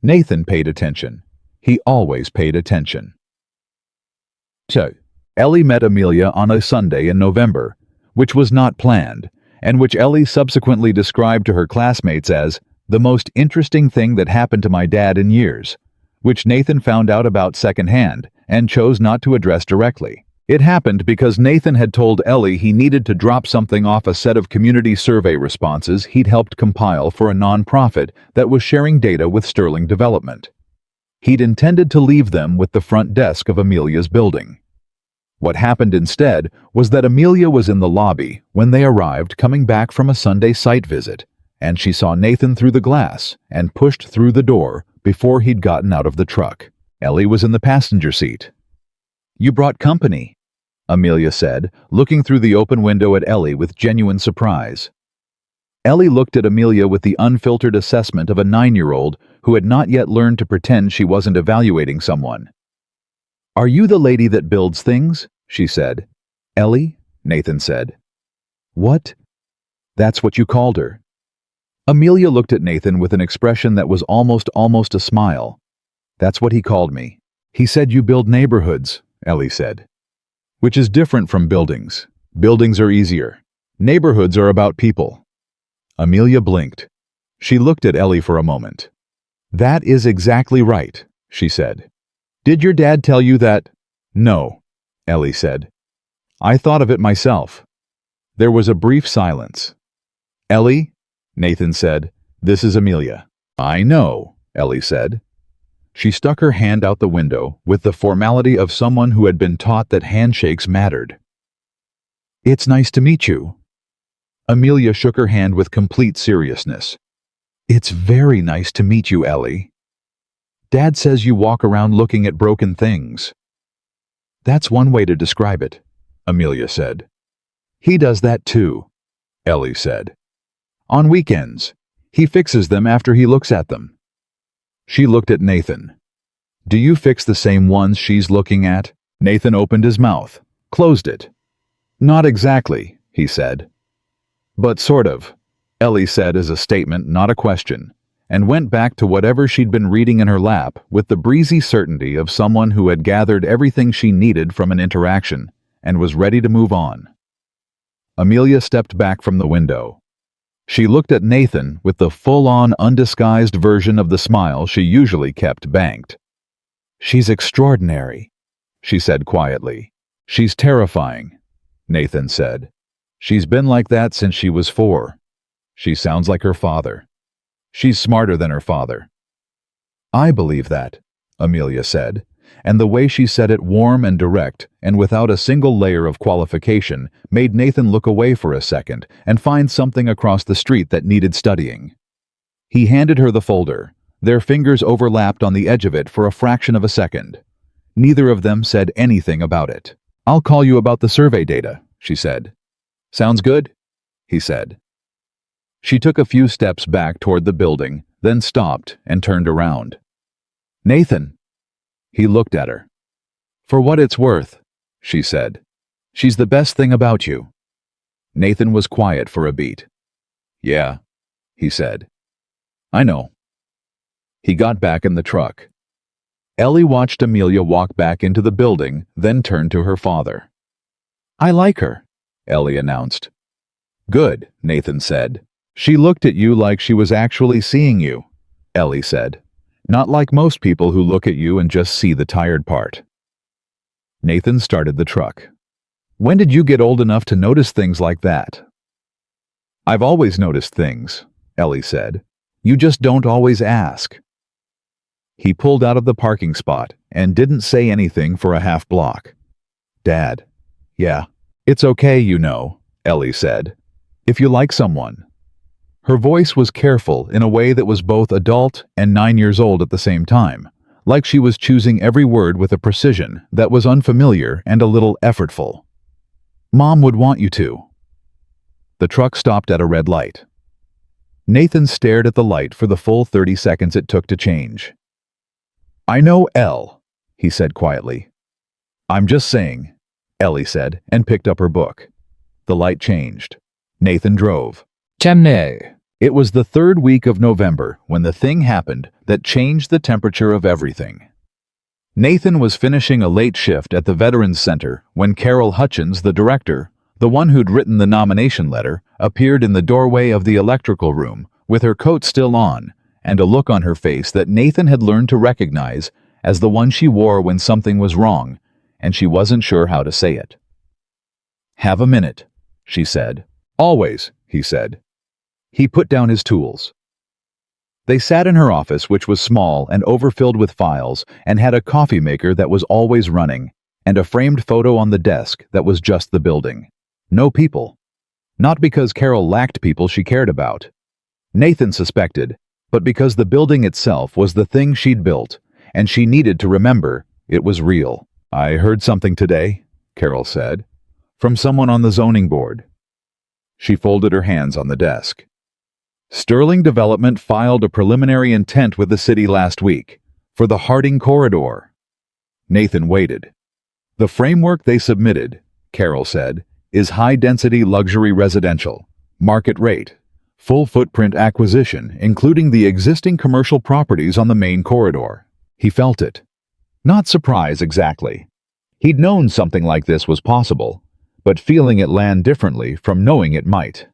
A: Nathan paid attention. He always paid attention. So, Ellie met Amelia on a Sunday in November, which was not planned, and which Ellie subsequently described to her classmates as the most interesting thing that happened to my dad in years, which Nathan found out about secondhand and chose not to address directly. It happened because Nathan had told Ellie he needed to drop something off a set of community survey responses he'd helped compile for a nonprofit that was sharing data with Sterling Development. He'd intended to leave them with the front desk of Amelia's building. What happened instead was that Amelia was in the lobby when they arrived, coming back from a Sunday site visit, and she saw Nathan through the glass and pushed through the door before he'd gotten out of the truck. Ellie was in the passenger seat. You brought company, Amelia said, looking through the open window at Ellie with genuine surprise. Ellie looked at Amelia with the unfiltered assessment of a 9-year-old who had not yet learned to pretend she wasn't evaluating someone. Are you the lady that builds things? She said. Ellie? Nathan said. What? That's what you called her. Amelia looked at Nathan with an expression that was almost a smile. That's what he called me. He said you build neighborhoods, Ellie said. Which is different from buildings. Buildings are easier. Neighborhoods are about people. Amelia blinked. She looked at Ellie for a moment. That is exactly right, she said. Did your dad tell you that? No, Ellie said. I thought of it myself. There was a brief silence. Ellie, Nathan said, this is Amelia. I know, Ellie said. She stuck her hand out the window with the formality of someone who had been taught that handshakes mattered. It's nice to meet you. Amelia shook her hand with complete seriousness. It's very nice to meet you, Ellie. Dad says you walk around looking at broken things. That's one way to describe it, Amelia said. He does that too, Ellie said. On weekends, he fixes them after he looks at them. She looked at Nathan. Do you fix the same ones she's looking at? Nathan opened his mouth, closed it. Not exactly, he said. But sort of, Ellie said as a statement, not a question, and went back to whatever she'd been reading in her lap with the breezy certainty of someone who had gathered everything she needed from an interaction and was ready to move on. Amelia stepped back from the window. She looked at Nathan with the full-on, undisguised version of the smile she usually kept banked. She's extraordinary, she said quietly. She's terrifying, Nathan said. She's been like that since she was 4. She sounds like her father. She's smarter than her father. I believe that, Amelia said, and the way she said it, warm and direct and without a single layer of qualification, made Nathan look away for a second and find something across the street that needed studying. He handed her the folder. Their fingers overlapped on the edge of it for a fraction of a second. Neither of them said anything about it. I'll call you about the survey data, she said. Sounds good? He said. She took a few steps back toward the building, then stopped and turned around. Nathan. He looked at her. For what it's worth, she said. She's the best thing about you. Nathan was quiet for a beat. Yeah, he said. I know. He got back in the truck. Ellie watched Amelia walk back into the building, then turned to her father. I like her, Ellie announced. Good, Nathan said. She looked at you like she was actually seeing you, Ellie said. Not like most people who look at you and just see the tired part. Nathan started the truck. When did you get old enough to notice things like that? I've always noticed things, Ellie said. You just don't always ask. He pulled out of the parking spot and didn't say anything for a half block. Dad. Yeah. It's okay, you know, Ellie said. If you like someone. Her voice was careful in a way that was both adult and 9 years old at the same time, like she was choosing every word with a precision that was unfamiliar and a little effortful. Mom would want you to. The truck stopped at a red light. Nathan stared at the light for the full 30 seconds it took to change. I know Elle, he said quietly. I'm just saying, Ellie said, and picked up her book. The light changed. Nathan drove. Chimney. It was the 3rd week of November when the thing happened that changed the temperature of everything. Nathan was finishing a late shift at the Veterans Center when Carol Hutchins, the director, the one who'd written the nomination letter, appeared in the doorway of the electrical room with her coat still on and a look on her face that Nathan had learned to recognize as the one she wore when something was wrong, and she wasn't sure how to say it. Have a minute, she said. Always, he said. He put down his tools. They sat in her office, which was small and overfilled with files, and had a coffee maker that was always running, and a framed photo on the desk that was just the building. No people. Not because Carol lacked people she cared about. Nathan suspected, but because the building itself was the thing she'd built, and she needed to remember it was real. I heard something today, Carol said, from someone on the zoning board. She folded her hands on the desk. Sterling Development filed a preliminary intent with the city last week for the Harding Corridor. Nathan waited. The framework they submitted, Carol said, is high-density luxury residential, market rate, full footprint acquisition, including the existing commercial properties on the main corridor. He felt it. Not surprise exactly. He'd known something like this was possible, but feeling it land differently from knowing it might.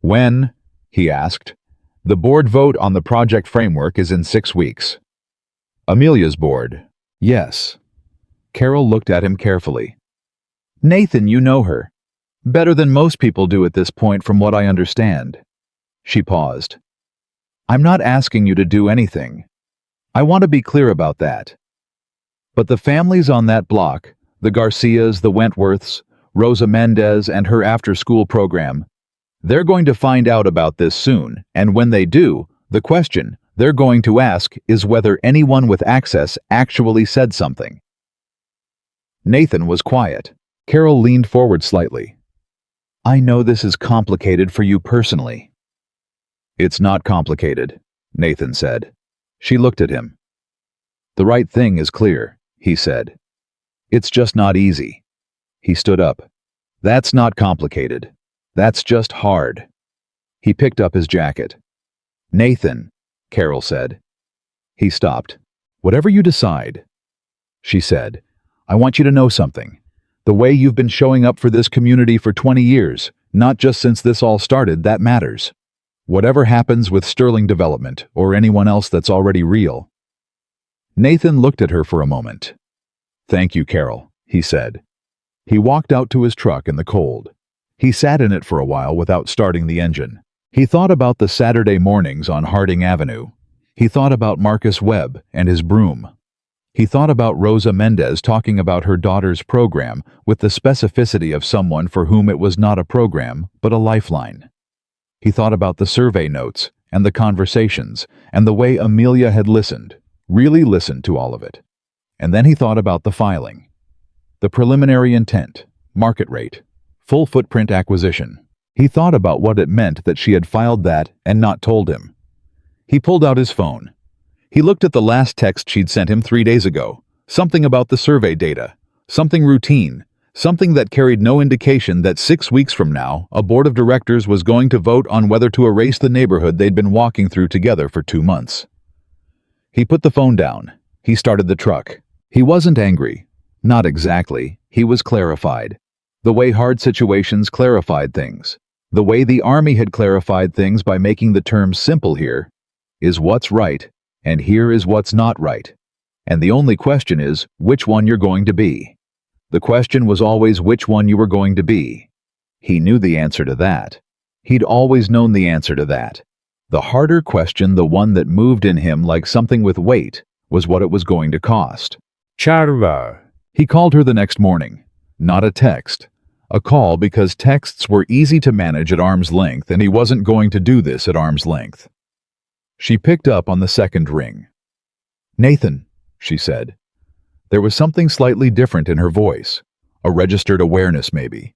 A: When, he asked, the board vote on the project framework is in 6 weeks. Amelia's board. Yes. Carol looked at him carefully. Nathan, you know her. Better than most people do at this point from what I understand. She paused. I'm not asking you to do anything. I want to be clear about that. But the families on that block, the Garcias, the Wentworths, Rosa Mendez and her after-school program, they're going to find out about this soon, and when they do, the question they're going to ask is whether anyone with access actually said something. Nathan was quiet. Carol leaned forward slightly. I know this is complicated for you personally. It's not complicated, Nathan said. She looked at him. The right thing is clear, he said. It's just not easy. He stood up. That's not complicated. That's just hard. He picked up his jacket. Nathan, Carol said. He stopped. Whatever you decide, she said. I want you to know something. The way you've been showing up for this community for 20 years, not just since this all started, that matters. Whatever happens with Sterling Development or anyone else that's already real. Nathan looked at her for a moment. Thank you, Carol, he said. He walked out to his truck in the cold. He sat in it for a while without starting the engine. He thought about the Saturday mornings on Harding Avenue. He thought about Marcus Webb and his broom. He thought about Rosa Mendez talking about her daughter's program with the specificity of someone for whom it was not a program, but a lifeline. He thought about the survey notes and the conversations and the way Amelia had listened, really listened to all of it. And then he thought about the filing. The preliminary intent, market rate, full footprint acquisition. He thought about what it meant that she had filed that and not told him. He pulled out his phone. He looked at the last text she'd sent him 3 days ago, something about the survey data, something routine, something that carried no indication that 6 weeks from now, a board of directors was going to vote on whether to erase the neighborhood they'd been walking through together for 2 months. He put the phone down. He started the truck. He wasn't angry. Not exactly. He was clarified. The way hard situations clarified things. The way the Army had clarified things by making the terms simple here is what's right, and here is what's not right. And the only question is which one you're going to be. The question was always which one you were going to be. He knew the answer to that. He'd always known the answer to that. The harder question, the one that moved in him like something with weight, was what it was going to cost.
B: Charva.
A: He called her the next morning. Not a text. A call because texts were easy to manage at arm's length, and he wasn't going to do this at arm's length. She picked up on the second ring. Nathan, she said. There was something slightly different in her voice. A registered awareness, maybe.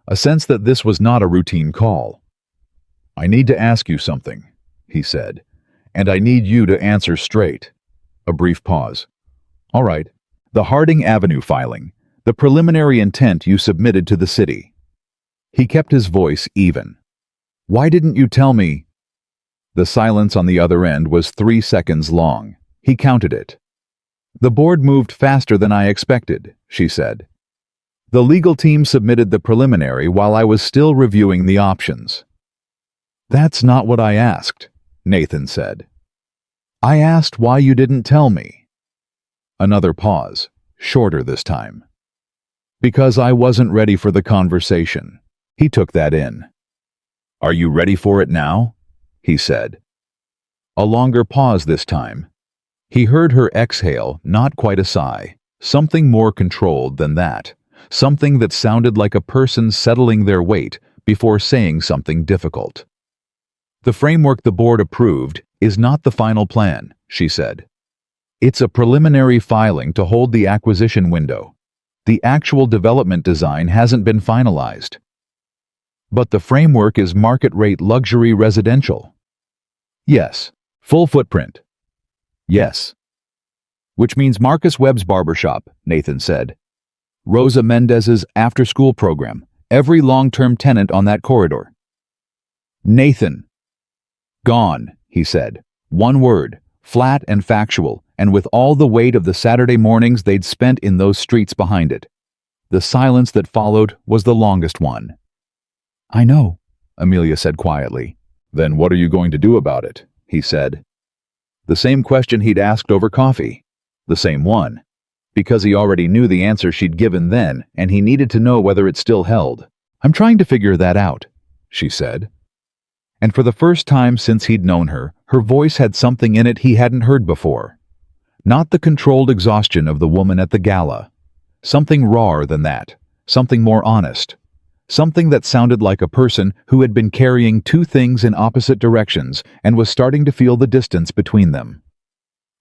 A: A sense that this was not a routine call. I need to ask you something, he said, and I need you to answer straight. A brief pause. All right. The Harding Avenue filing. The preliminary intent you submitted to the city. He kept his voice even. Why didn't you tell me? The silence on the other end was 3 seconds long. He counted it. The board moved faster than I expected, she said. The legal team submitted the preliminary while I was still reviewing the options. That's not what I asked, Nathan said. I asked why you didn't tell me. Another pause, shorter this time. Because I wasn't ready for the conversation. He took that in. Are you ready for it now? He said. A longer pause this time. He heard her exhale, not quite a sigh, something more controlled than that, something that sounded like a person settling their weight before saying something difficult. The framework the board approved is not the final plan, she said. It's a preliminary filing to hold the acquisition window. The actual development design hasn't been finalized. But the framework is market-rate luxury residential. Yes. Full footprint. Yes. Which means Marcus Webb's barbershop, Nathan said. Rosa Mendez's after-school program. Every long-term tenant on that corridor. Nathan. Gone, he said. One word, flat and factual, and with all the weight of the Saturday mornings they'd spent in those streets behind it. The silence that followed was the longest one. I know, Amelia said quietly. Then what are you going to do about it? He said. The same question he'd asked over coffee. The same one. Because he already knew the answer she'd given then, and he needed to know whether it still held. I'm trying to figure that out, she said. And for the first time since he'd known her, her voice had something in it he hadn't heard before. Not the controlled exhaustion of the woman at the gala. Something rawer than that. Something more honest. Something that sounded like a person who had been carrying two things in opposite directions and was starting to feel the distance between them.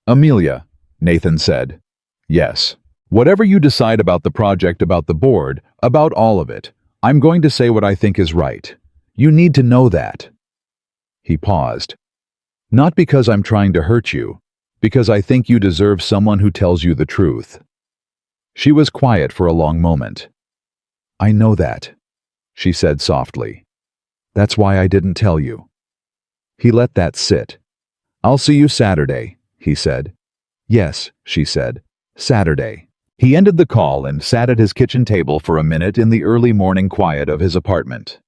A: "Amelia," Nathan said. "Yes. Whatever you decide about the project, about the board, about all of it, I'm going to say what I think is right. You need to know that." He paused. "Not because I'm trying to hurt you, because I think you deserve someone who tells you the truth." She was quiet for a long moment. "I know that," she said softly. "That's why I didn't tell you." He let that sit. "I'll see you Saturday," he said. "Yes," she said. "Saturday." He ended the call and sat at his kitchen table for a minute in the early morning quiet of his apartment.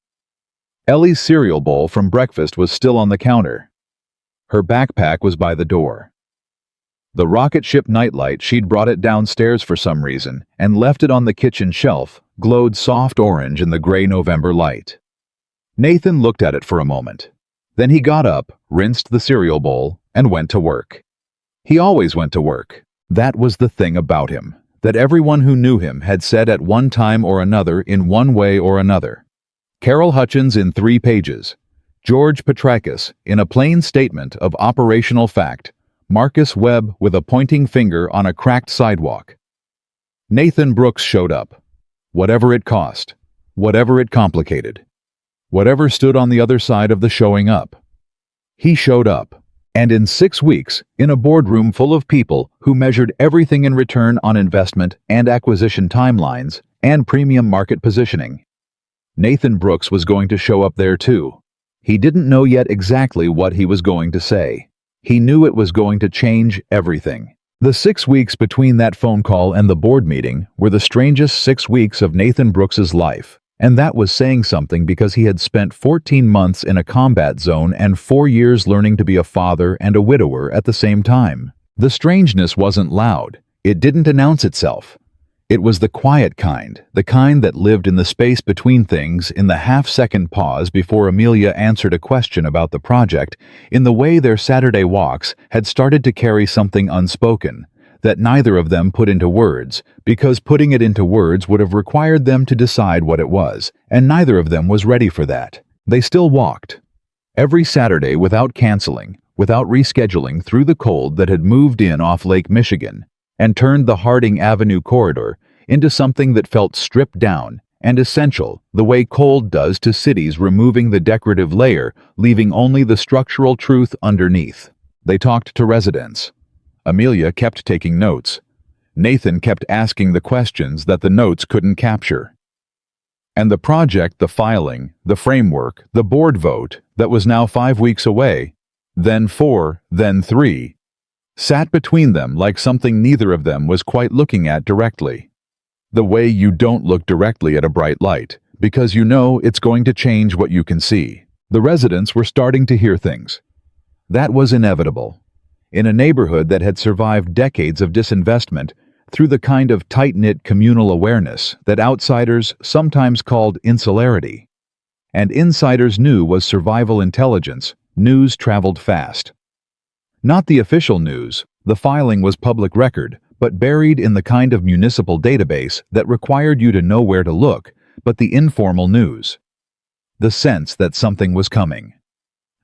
A: Ellie's cereal bowl from breakfast was still on the counter. Her backpack was by the door. The rocket ship nightlight, she'd brought it downstairs for some reason and left it on the kitchen shelf, glowed soft orange in the gray November light. Nathan looked at it for a moment. Then he got up, rinsed the cereal bowl, and went to work. He always went to work. That was the thing about him that everyone who knew him had said at one time or another in one way or another. Carol Hutchins in 3 pages. George Petrakis in a plain statement of operational fact. Marcus Webb with a pointing finger on a cracked sidewalk. Nathan Brooks showed up. Whatever it cost. Whatever it complicated. Whatever stood on the other side of the showing up. He showed up. And in 6 weeks, in a boardroom full of people who measured everything in return on investment and acquisition timelines and premium market positioning, Nathan Brooks was going to show up there too. He didn't know yet exactly what he was going to say. He knew it was going to change everything. The 6 weeks between that phone call and the board meeting were the strangest 6 weeks of Nathan Brooks's life. And that was saying something because he had spent 14 months in a combat zone and 4 years learning to be a father and a widower at the same time. The strangeness wasn't loud. It didn't announce itself. It was the quiet kind, the kind that lived in the space between things, in the half-second pause before Amelia answered a question about the project, in the way their Saturday walks had started to carry something unspoken, that neither of them put into words, because putting it into words would have required them to decide what it was, and neither of them was ready for that. They still walked. Every Saturday without canceling, without rescheduling, through the cold that had moved in off Lake Michigan, and turned the Harding Avenue corridor into something that felt stripped down and essential, the way cold does to cities, removing the decorative layer, leaving only the structural truth underneath. They talked to residents. Amelia kept taking notes. Nathan kept asking the questions that the notes couldn't capture. And the project, the filing, the framework, the board vote that was now 5 weeks away, then 4, then 3, sat between them like something neither of them was quite looking at directly. The way you don't look directly at a bright light, because you know it's going to change what you can see. The residents were starting to hear things. That was inevitable. In a neighborhood that had survived decades of disinvestment through the kind of tight-knit communal awareness that outsiders sometimes called insularity. And insiders knew was survival intelligence, news traveled fast. Not the official news, the filing was public record, but buried in the kind of municipal database that required you to know where to look, but the informal news. The sense that something was coming.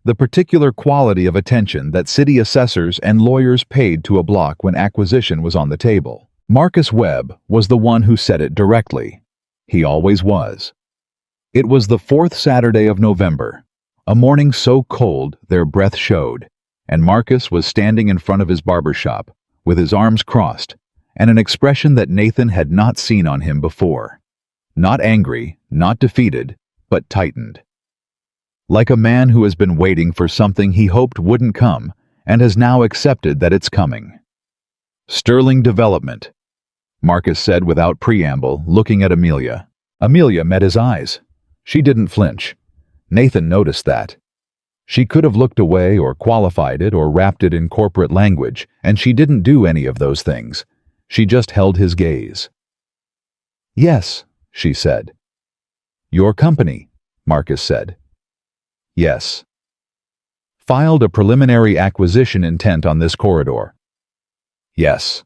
A: The particular quality of attention that city assessors and lawyers paid to a block when acquisition was on the table. Marcus Webb was the one who said it directly. He always was. It was the 4th Saturday of November, a morning so cold their breath showed, and Marcus was standing in front of his barber shop, with his arms crossed, and an expression that Nathan had not seen on him before. Not angry, not defeated, but tightened. Like a man who has been waiting for something he hoped wouldn't come, and has now accepted that it's coming. Sterling development, Marcus said without preamble, looking at Amelia. Amelia met his eyes. She didn't flinch. Nathan noticed that. She could have looked away or qualified it or wrapped it in corporate language, and she didn't do any of those things. She just held his gaze. "Yes," she said. "Your company," Marcus said. "Yes." Filed a preliminary acquisition intent on this corridor. Yes.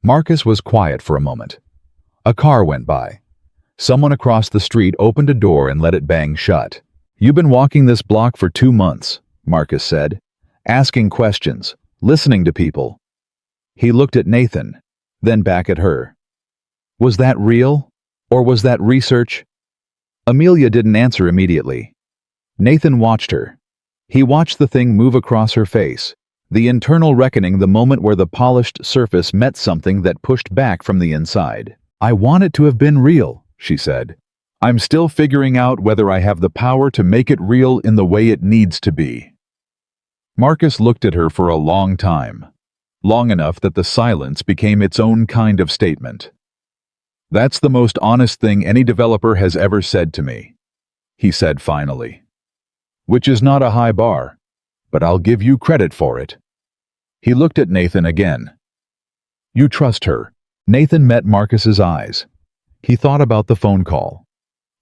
A: Marcus was quiet for a moment. A car went by. Someone across the street opened a door and let it bang shut. You've been walking this block for 2 months, Marcus said, asking questions, listening to people. He looked at Nathan, then back at her. Was that real? Or was that research? Amelia didn't answer immediately. Nathan watched her. He watched the thing move across her face, the internal reckoning, the moment where the polished surface met something that pushed back from the inside. I want it to have been real, she said. I'm still figuring out whether I have the power to make it real in the way it needs to be. Marcus looked at her for a long time, long enough that the silence became its own kind of statement. That's the most honest thing any developer has ever said to me, he said finally. Which is not a high bar, but I'll give you credit for it. He looked at Nathan again. You trust her. Nathan met Marcus's eyes. He thought about the phone call.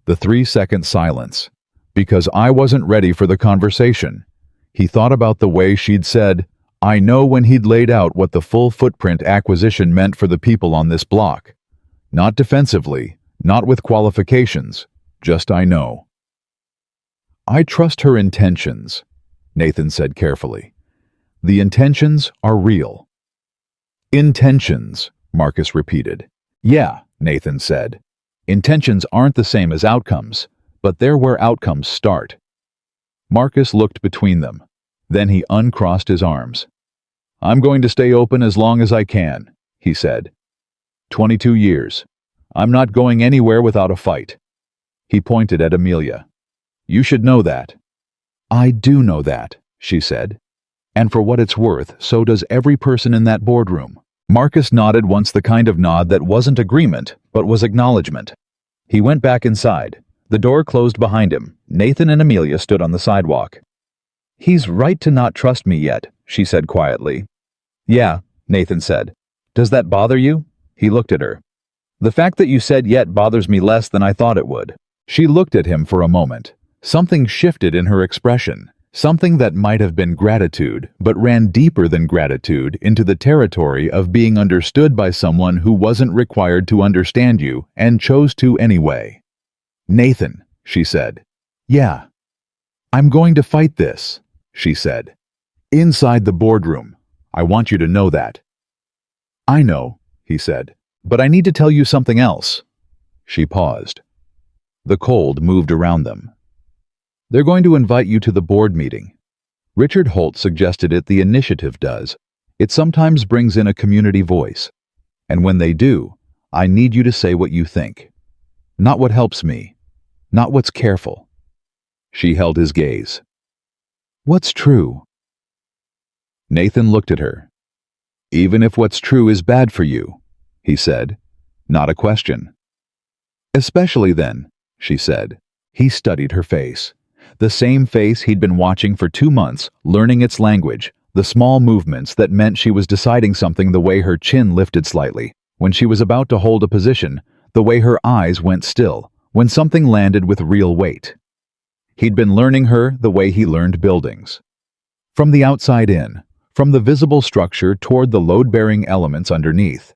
A: The 3-second silence. Because I wasn't ready for the conversation. He thought about the way she'd said, I know, when he'd laid out what the full footprint acquisition meant for the people on this block. Not defensively, not with qualifications, just I know. I trust her intentions, Nathan said carefully. The intentions are real. Intentions, Marcus repeated. Yeah, Nathan said. Intentions aren't the same as outcomes, but they're where outcomes start. Marcus looked between them. Then he uncrossed his arms. I'm going to stay open as long as I can, he said. 22 years. I'm not going anywhere without a fight. He pointed at Amelia. You should know that. I do know that, she said. And for what it's worth, so does every person in that boardroom. Marcus nodded once, the kind of nod that wasn't agreement, but was acknowledgement. He went back inside. The door closed behind him. Nathan and Amelia stood on the sidewalk. He's right to not trust me yet, she said quietly. Yeah, Nathan said. Does that bother you? He looked at her. The fact that you said yet bothers me less than I thought it would. She looked at him for a moment. Something shifted in her expression. Something that might have been gratitude, but ran deeper than gratitude into the territory of being understood by someone who wasn't required to understand you and chose to anyway. Nathan, she said. Yeah. I'm going to fight this, she said. Inside the boardroom. I want you to know that. I know, he said, but I need to tell you something else. She paused. The cold moved around them. They're going to invite you to the board meeting. Richard Holt suggested it. The initiative does. It sometimes brings in a community voice. And when they do, I need you to say what you think. Not what helps me. Not what's careful. She held his gaze. What's true? Nathan looked at her. Even if what's true is bad for you, he said. Not a question. Especially then, she said. He studied her face. The same face he'd been watching for 2 months, learning its language, the small movements that meant she was deciding something, the way her chin lifted slightly when she was about to hold a position, the way her eyes went still when something landed with real weight. He'd been learning her the way he learned buildings. From the outside in, from the visible structure toward the load-bearing elements underneath.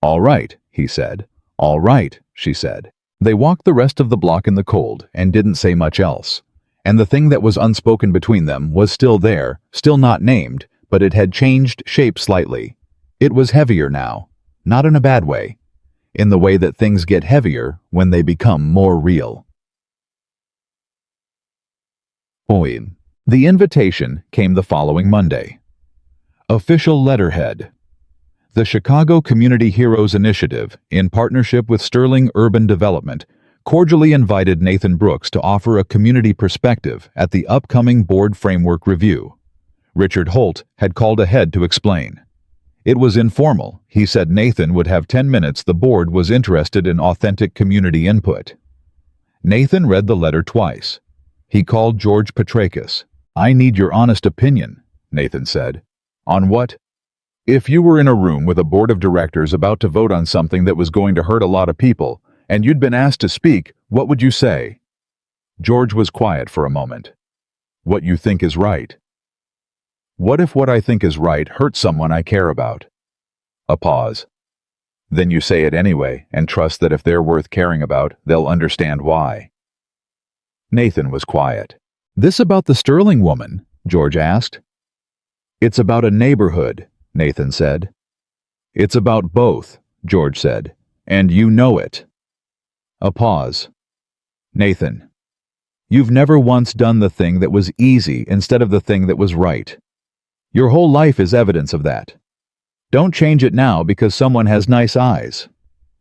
A: All right, he said. All right, she said. They walked the rest of the block in the cold and didn't say much else. And the thing that was unspoken between them was still there, still not named, but it had changed shape slightly. It was heavier now, not in a bad way, in the way that things get heavier when they become more real. The invitation came the following Monday. Official letterhead. The Chicago Community Heroes Initiative, in partnership with Sterling Urban Development, cordially invited Nathan Brooks to offer a community perspective at the upcoming board framework review. Richard Holt had called ahead to explain. It was informal. He said Nathan would have 10 minutes. The board was interested in authentic community input. Nathan read the letter twice. He called George Petrakis. I need your honest opinion, Nathan said. On what? If you were in a room with a board of directors about to vote on something that was going to hurt a lot of people, and you'd been asked to speak, what would you say? George was quiet for a moment. What you think is right. What if what I think is right hurts someone I care about? A pause. Then you say it anyway and trust that if they're worth caring about, they'll understand why. Nathan was quiet. This about the Sterling woman? George asked. It's about a neighborhood, Nathan said. It's about both, George said, and you know it. A pause. Nathan, you've never once done the thing that was easy instead of the thing that was right. Your whole life is evidence of that. Don't change it now because someone has nice eyes.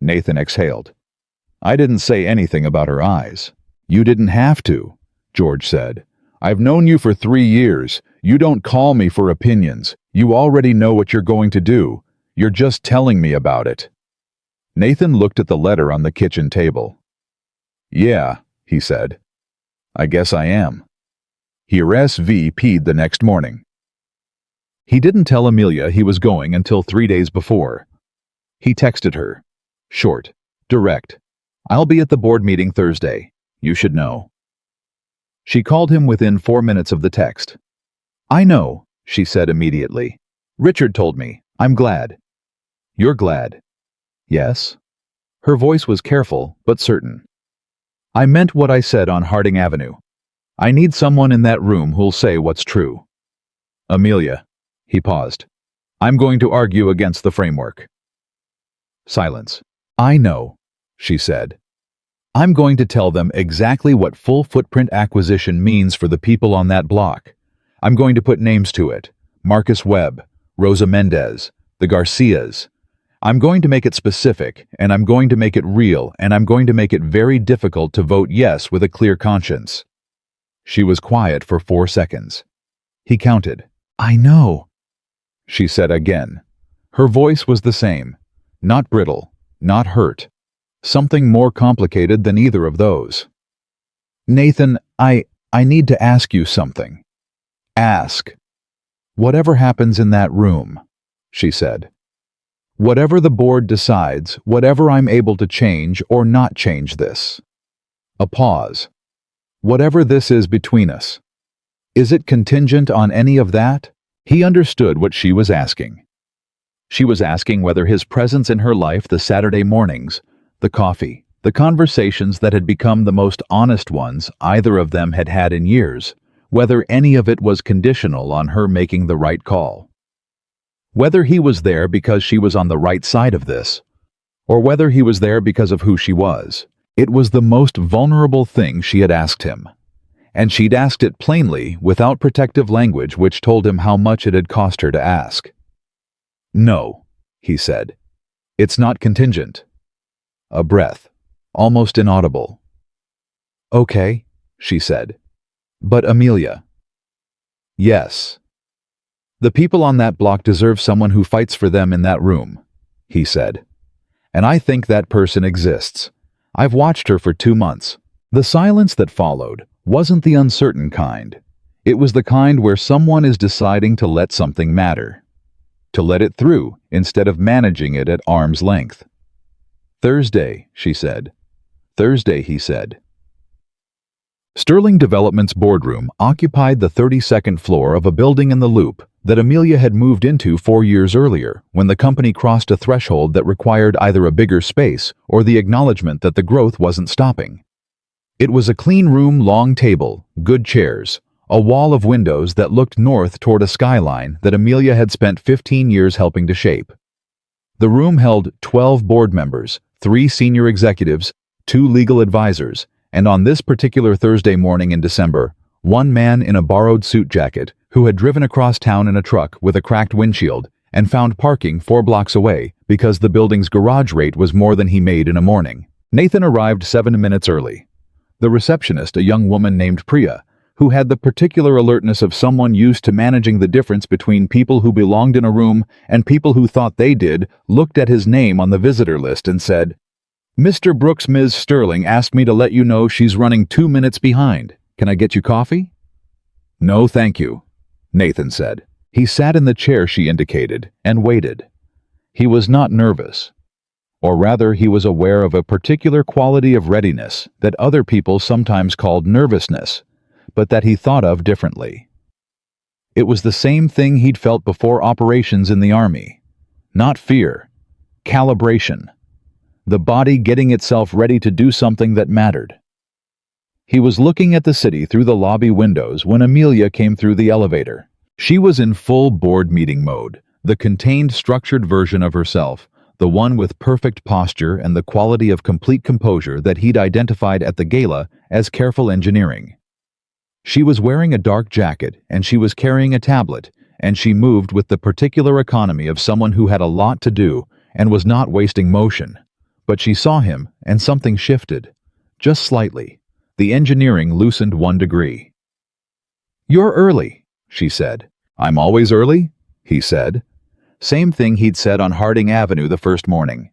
A: Nathan exhaled. I didn't say anything about her eyes. You didn't have to, George said. I've known you for 3 years. You don't call me for opinions. You already know what you're going to do. You're just telling me about it. Nathan looked at the letter on the kitchen table. Yeah, he said. I guess I am. He RSVP'd the next morning. He didn't tell Amelia he was going until 3 days before. He texted her. Short, direct. I'll be at the board meeting Thursday. You should know. She called him within 4 minutes of the text. I know, she said immediately. Richard told me. I'm glad. You're glad. Yes? Her voice was careful, but certain. I meant what I said on Harding Avenue. I need someone in that room who'll say what's true. Amelia. He paused. I'm going to argue against the framework. Silence. I know, she said. I'm going to tell them exactly what full footprint acquisition means for the people on that block. I'm going to put names to it. Marcus Webb, Rosa Mendez, the Garcias. I'm going to make it specific, and I'm going to make it real, and I'm going to make it very difficult to vote yes with a clear conscience. She was quiet for 4 seconds. He counted. I know, she said again. Her voice was the same. Not brittle, not hurt. Something more complicated than either of those. Nathan, I need to ask you something. Ask. Whatever happens in that room, she said. Whatever the board decides, whatever I'm able to change or not change this. A pause. Whatever this is between us. Is it contingent on any of that? He understood what she was asking. She was asking whether his presence in her life the Saturday mornings, the coffee, the conversations that had become the most honest ones either of them had had in years, whether any of it was conditional on her making the right call. Whether he was there because she was on the right side of this, or whether he was there because of who she was, it was the most vulnerable thing she had asked him. And she'd asked it plainly, without protective language which told him how much it had cost her to ask. No, he said. It's not contingent. A breath, almost inaudible. Okay, she said. But Amelia. Yes. The people on that block deserve someone who fights for them in that room, he said. And I think that person exists. I've watched her for 2 months. The silence that followed wasn't the uncertain kind. It was the kind where someone is deciding to let something matter. To let it through instead of managing it at arm's length. Thursday, she said. Thursday, he said. Sterling Development's boardroom occupied the 32nd floor of a building in the Loop that Amelia had moved into 4 years earlier when the company crossed a threshold that required either a bigger space or the acknowledgement that the growth wasn't stopping. It was a clean room, long table, good chairs, a wall of windows that looked north toward a skyline that Amelia had spent 15 years helping to shape. The room held 12 board members, 3 senior executives, 2 legal advisors, and on this particular Thursday morning in December, 1 man in a borrowed suit jacket who had driven across town in a truck with a cracked windshield and found parking 4 blocks away because the building's garage rate was more than he made in a morning. Nathan arrived 7 minutes early. The receptionist, a young woman named Priya, who had the particular alertness of someone used to managing the difference between people who belonged in a room and people who thought they did, looked at his name on the visitor list and said, Mr. Brooks, Ms. Sterling asked me to let you know she's running 2 minutes behind. Can I get you coffee? No, thank you, Nathan said. He sat in the chair she indicated and waited. He was not nervous. Or rather, he was aware of a particular quality of readiness that other people sometimes called nervousness, but that he thought of differently. It was the same thing he'd felt before operations in the army. Not fear, calibration. The body getting itself ready to do something that mattered. He was looking at the city through the lobby windows when Amelia came through the elevator. She was in full board meeting mode, the contained, structured version of herself, the one with perfect posture and the quality of complete composure that he'd identified at the gala as careful engineering. She was wearing a dark jacket, and she was carrying a tablet, and she moved with the particular economy of someone who had a lot to do and was not wasting motion. But she saw him, and something shifted. Just slightly. The engineering loosened 1 degree. "You're early," she said. "I'm always early," he said. Same thing he'd said on Harding Avenue the first morning.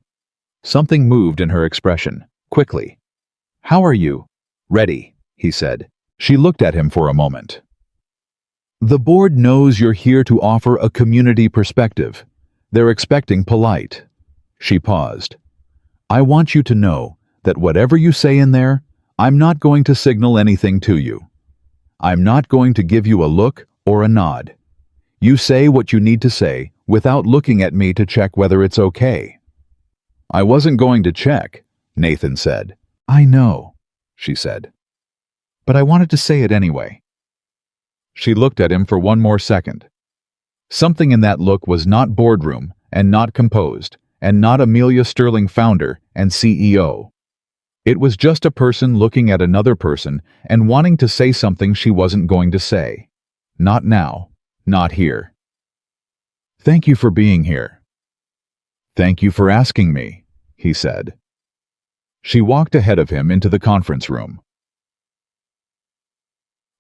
A: Something moved in her expression, quickly. "How are you?" "Ready," he said. She looked at him for a moment. "The board knows you're here to offer a community perspective. They're expecting polite." She paused. "I want you to know that whatever you say in there, I'm not going to signal anything to you. I'm not going to give you a look or a nod. You say what you need to say without looking at me to check whether it's okay." "I wasn't going to check," Nathan said. "I know," she said. "But I wanted to say it anyway." She looked at him for one more second. Something in that look was not boardroom and not composed and not Amelia Sterling, founder and CEO. It was just a person looking at another person and wanting to say something she wasn't going to say. Not now. Not here. "Thank you for being here." "Thank you for asking me," he said. She walked ahead of him into the conference room.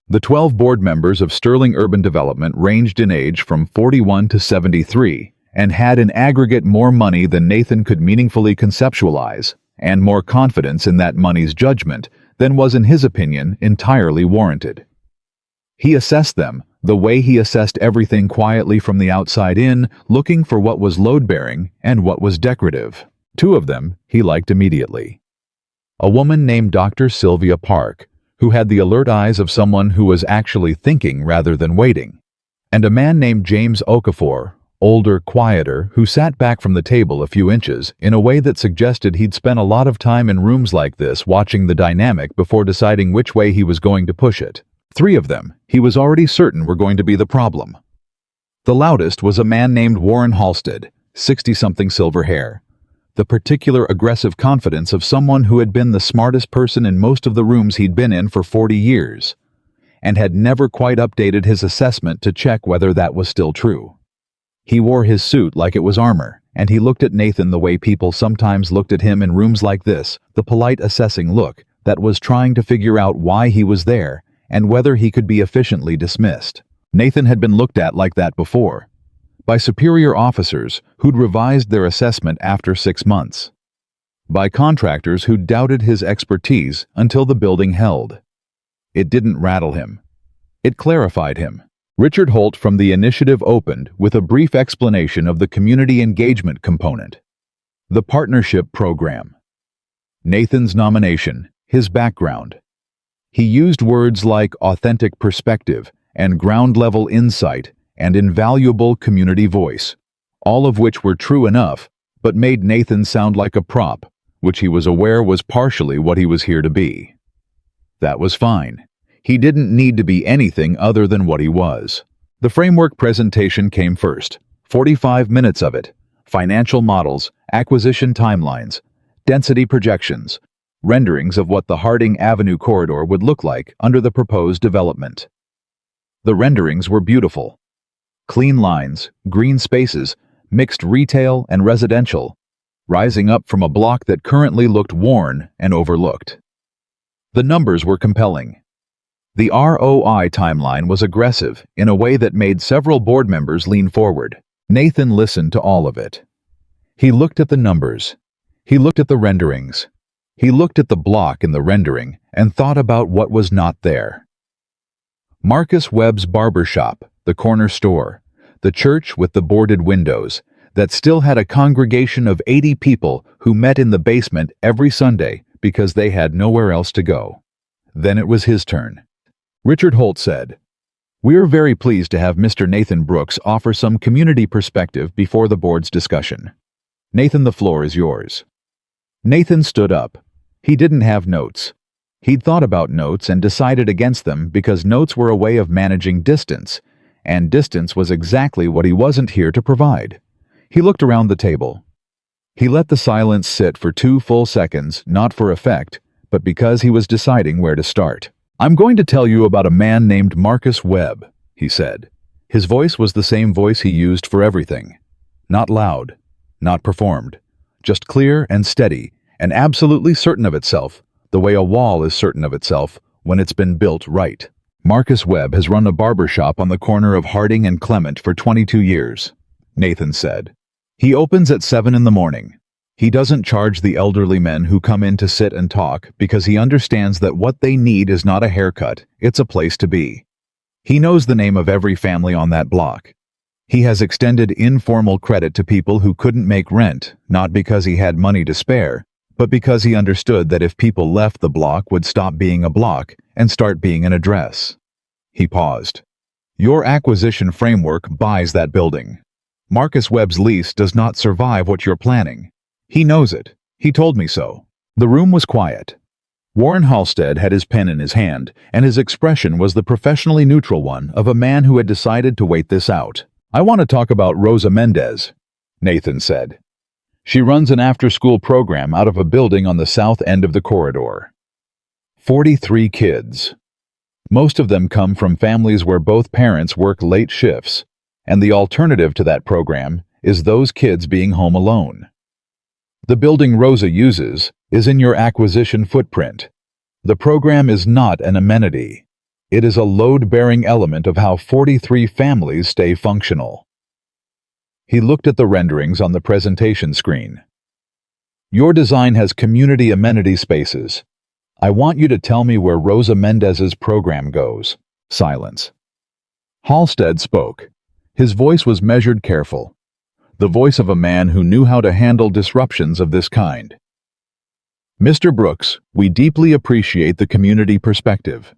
A: The 12 board members of Sterling Urban Development ranged in age from 41 to 73 and had in aggregate more money than Nathan could meaningfully conceptualize, and more confidence in that money's judgment than was, in his opinion, entirely warranted. He assessed them the way he assessed everything, quietly from the outside in, looking for what was load-bearing and what was decorative. 2 of them he liked immediately. A woman named Dr. Sylvia Park, who had the alert eyes of someone who was actually thinking rather than waiting, and a man named James Okafor, older, quieter, who sat back from the table a few inches in a way that suggested he'd spent a lot of time in rooms like this watching the dynamic before deciding which way he was going to push it. 3 of them he was already certain were going to be the problem. The loudest was a man named Warren Halstead, 60-something, silver hair. The particular aggressive confidence of someone who had been the smartest person in most of the rooms he'd been in for 40 years, and had never quite updated his assessment to check whether that was still true. He wore his suit like it was armor, and he looked at Nathan the way people sometimes looked at him in rooms like this, the polite, assessing look that was trying to figure out why he was there and whether he could be efficiently dismissed. Nathan had been looked at like that before, by superior officers who'd revised their assessment after 6 months, by contractors who doubted his expertise until the building held. It didn't rattle him. It clarified him. Richard Holt from the initiative opened with a brief explanation of the community engagement component, the partnership program, Nathan's nomination, his background. He used words like authentic perspective and ground-level insight and invaluable community voice, all of which were true enough, but made Nathan sound like a prop, which he was aware was partially what he was here to be. That was fine. He didn't need to be anything other than what he was. The framework presentation came first, 45 minutes of it, financial models, acquisition timelines, density projections, renderings of what the Harding Avenue corridor would look like under the proposed development. The renderings were beautiful. Clean lines, green spaces, mixed retail and residential, rising up from a block that currently looked worn and overlooked. The numbers were compelling. The ROI timeline was aggressive in a way that made several board members lean forward. Nathan listened to all of it. He looked at the numbers. He looked at the renderings. He looked at the block in the rendering and thought about what was not there. Marcus Webb's barber shop, the corner store, the church with the boarded windows, that still had a congregation of 80 people who met in the basement every Sunday because they had nowhere else to go. Then it was his turn. Richard Holt said, "We're very pleased to have Mr. Nathan Brooks offer some community perspective before the board's discussion. Nathan, the floor is yours." Nathan stood up. He didn't have notes. He'd thought about notes and decided against them because notes were a way of managing distance, and distance was exactly what he wasn't here to provide. He looked around the table. He let the silence sit for 2 full seconds, not for effect, but because he was deciding where to start. "I'm going to tell you about a man named Marcus Webb," he said. His voice was the same voice he used for everything. Not loud, not performed, just clear and steady, and absolutely certain of itself, the way a wall is certain of itself when it's been built right. "Marcus Webb has run a barber shop on the corner of Harding and Clement for 22 years, Nathan said. "He opens at 7 in the morning. He doesn't charge the elderly men who come in to sit and talk because he understands that what they need is not a haircut, it's a place to be. He knows the name of every family on that block. He has extended informal credit to people who couldn't make rent, not because he had money to spare, but because he understood that if people left, the block would stop being a block and start being an address." He paused. "Your acquisition framework buys that building. Marcus Webb's lease does not survive what you're planning. He knows it. He told me so." The room was quiet. Warren Halstead had his pen in his hand, and his expression was the professionally neutral one of a man who had decided to wait this out. "I want to talk about Rosa Mendez," Nathan said. "She runs an after-school program out of a building on the south end of the corridor. 43 kids. Most of them come from families where both parents work late shifts, and the alternative to that program is those kids being home alone. The building Rosa uses is in your acquisition footprint. The program is not an amenity. It is a load-bearing element of how 43 families stay functional." He looked at the renderings on the presentation screen. "Your design has community amenity spaces. I want you to tell me where Rosa Mendez's program goes." Silence. Halstead spoke. His voice was measured, careful. The voice of a man who knew how to handle disruptions of this kind. "Mr. Brooks, we deeply appreciate the community perspective.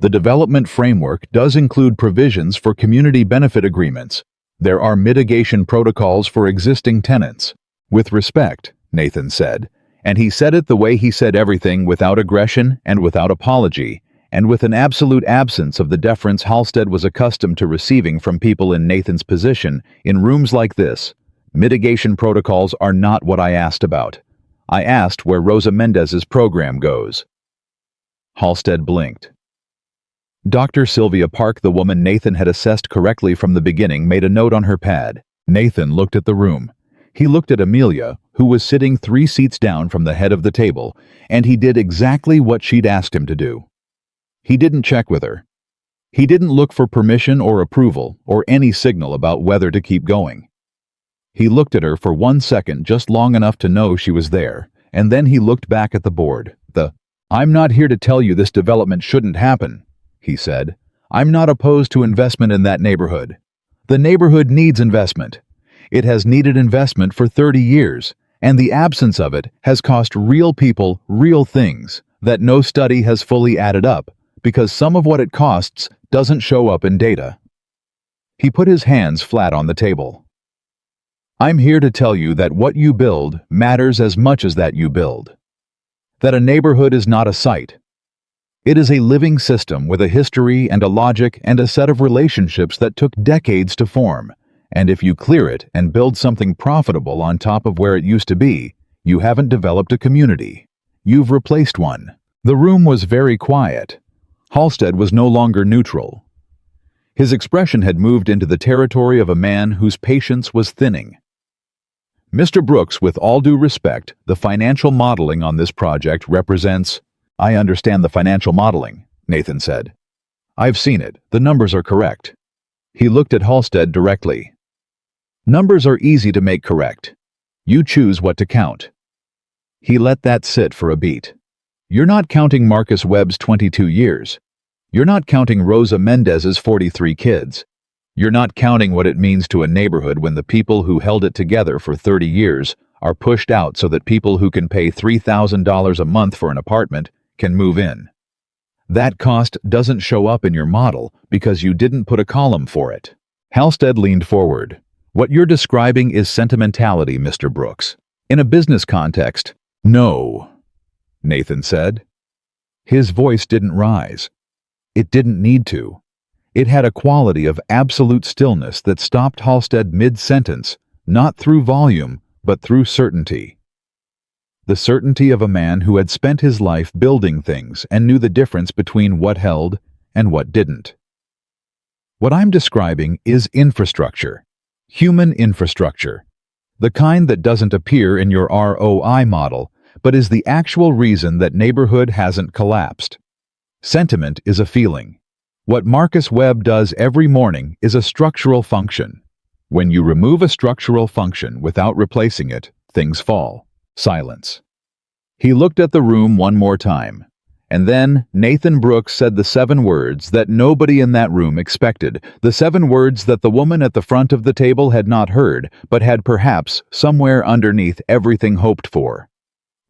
A: The development framework does include provisions for community benefit agreements. There are mitigation protocols for existing tenants. With respect," Nathan said, and he said it the way he said everything, without aggression and without apology, and with an absolute absence of the deference Halstead was accustomed to receiving from people in Nathan's position in rooms like this. "Mitigation protocols are not what I asked about. I asked where Rosa Mendez's program goes." Halstead blinked. Dr. Sylvia Park, the woman Nathan had assessed correctly from the beginning, made a note on her pad. Nathan looked at the room. He looked at Amelia, who was sitting 3 seats down from the head of the table, and he did exactly what she'd asked him to do. He didn't check with her. He didn't look for permission or approval or any signal about whether to keep going. He looked at her for 1 second, just long enough to know she was there, and then he looked back at the board. "I'm not here to tell you this development shouldn't happen," he said. "I'm not opposed to investment in that neighborhood. The neighborhood needs investment. It has needed investment for 30 years, and the absence of it has cost real people real things that no study has fully added up, because some of what it costs doesn't show up in data." He put his hands flat on the table. "I'm here to tell you that what you build matters as much as that you build. That a neighborhood is not a site. It is a living system with a history and a logic and a set of relationships that took decades to form, and if you clear it and build something profitable on top of where it used to be, you haven't developed a community. You've replaced one." The room was very quiet. Halstead was no longer neutral. His expression had moved into the territory of a man whose patience was thinning. "Mr. Brooks, with all due respect, the financial modeling on this project represents—" "I understand the financial modeling," Nathan said. "I've seen it. The numbers are correct." He looked at Halstead directly. "Numbers are easy to make correct. You choose what to count." He let that sit for a beat. "You're not counting Marcus Webb's 22 years. You're not counting Rosa Mendez's 43 kids. You're not counting what it means to a neighborhood when the people who held it together for 30 years are pushed out so that people who can pay $3,000 a month for an apartment can move in. That cost doesn't show up in your model because you didn't put a column for it. Halstead leaned forward. What you're describing is sentimentality, Mr. Brooks. In a business context, no, Nathan said. His voice didn't rise. It didn't need to. It had a quality of absolute stillness that stopped Halstead mid-sentence, not through volume, but through certainty. The certainty of a man who had spent his life building things and knew the difference between what held and what didn't. What I'm describing is infrastructure, human infrastructure, the kind that doesn't appear in your ROI model, but is the actual reason that neighborhood hasn't collapsed. Sentiment is a feeling. What Marcus Webb does every morning is a structural function. When you remove a structural function without replacing it, things fall. Silence. He looked at the room one more time, and then Nathan Brooks said the 7 words that nobody in that room expected, the 7 words that the woman at the front of the table had not heard, but had perhaps somewhere underneath everything hoped for.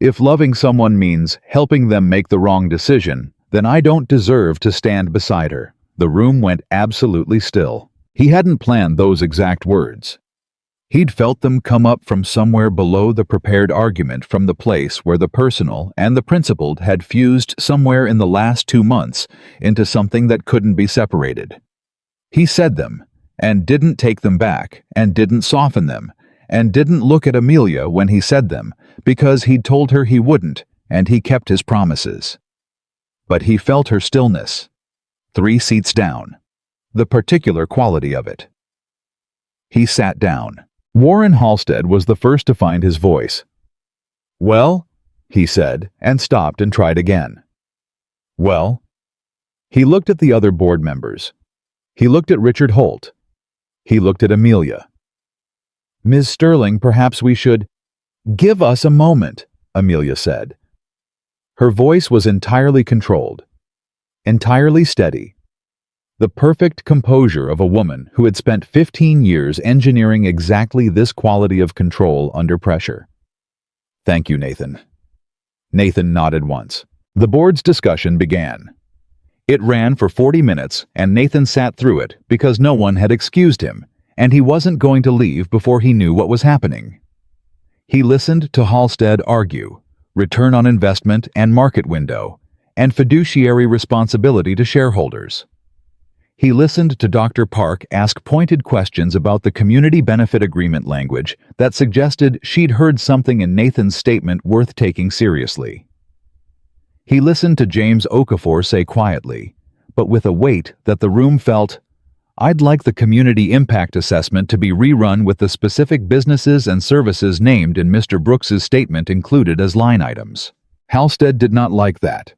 A: If loving someone means helping them make the wrong decision, then I don't deserve to stand beside her. The room went absolutely still. He hadn't planned those exact words. He'd felt them come up from somewhere below the prepared argument from the place where the personal and the principled had fused somewhere in the last 2 months into something that couldn't be separated. He said them, and didn't take them back, and didn't soften them, and didn't look at Amelia when he said them, because he'd told her he wouldn't, and he kept his promises. But he felt her stillness, 3 seats down, the particular quality of it. He sat down. Warren Halstead was the first to find his voice. "Well," he said, and stopped and tried again. "Well?" He looked at the other board members. He looked at Richard Holt. He looked at Amelia. "Ms. Sterling, perhaps we should—" "Give us a moment," Amelia said. Her voice was entirely controlled, entirely steady. The perfect composure of a woman who had spent 15 years engineering exactly this quality of control under pressure. "Thank you, Nathan." Nathan nodded once. The board's discussion began. It ran for 40 minutes, and Nathan sat through it because no one had excused him, and he wasn't going to leave before he knew what was happening. He listened to Halstead argue return on investment and market window, and fiduciary responsibility to shareholders. He listened to Dr. Park ask pointed questions about the community benefit agreement language that suggested she'd heard something in Nathan's statement worth taking seriously. He listened to James Okafor say quietly, but with a weight that the room felt, "I'd like the community impact assessment to be rerun with the specific businesses and services named in Mr. Brooks's statement included as line items." Halstead did not like that.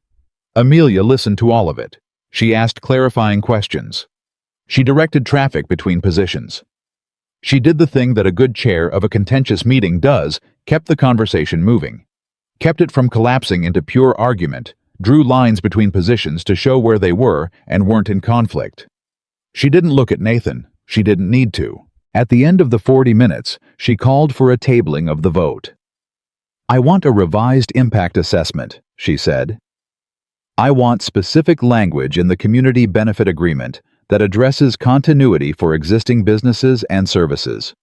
A: Amelia listened to all of it. She asked clarifying questions. She directed traffic between positions. She did the thing that a good chair of a contentious meeting does, kept the conversation moving, kept it from collapsing into pure argument, drew lines between positions to show where they were and weren't in conflict. She didn't look at Nathan. She didn't need to. At the end of the 40 minutes, she called for a tabling of the vote. "I want a revised impact assessment," she said. "I want specific language in the community benefit agreement that addresses continuity for existing businesses and services.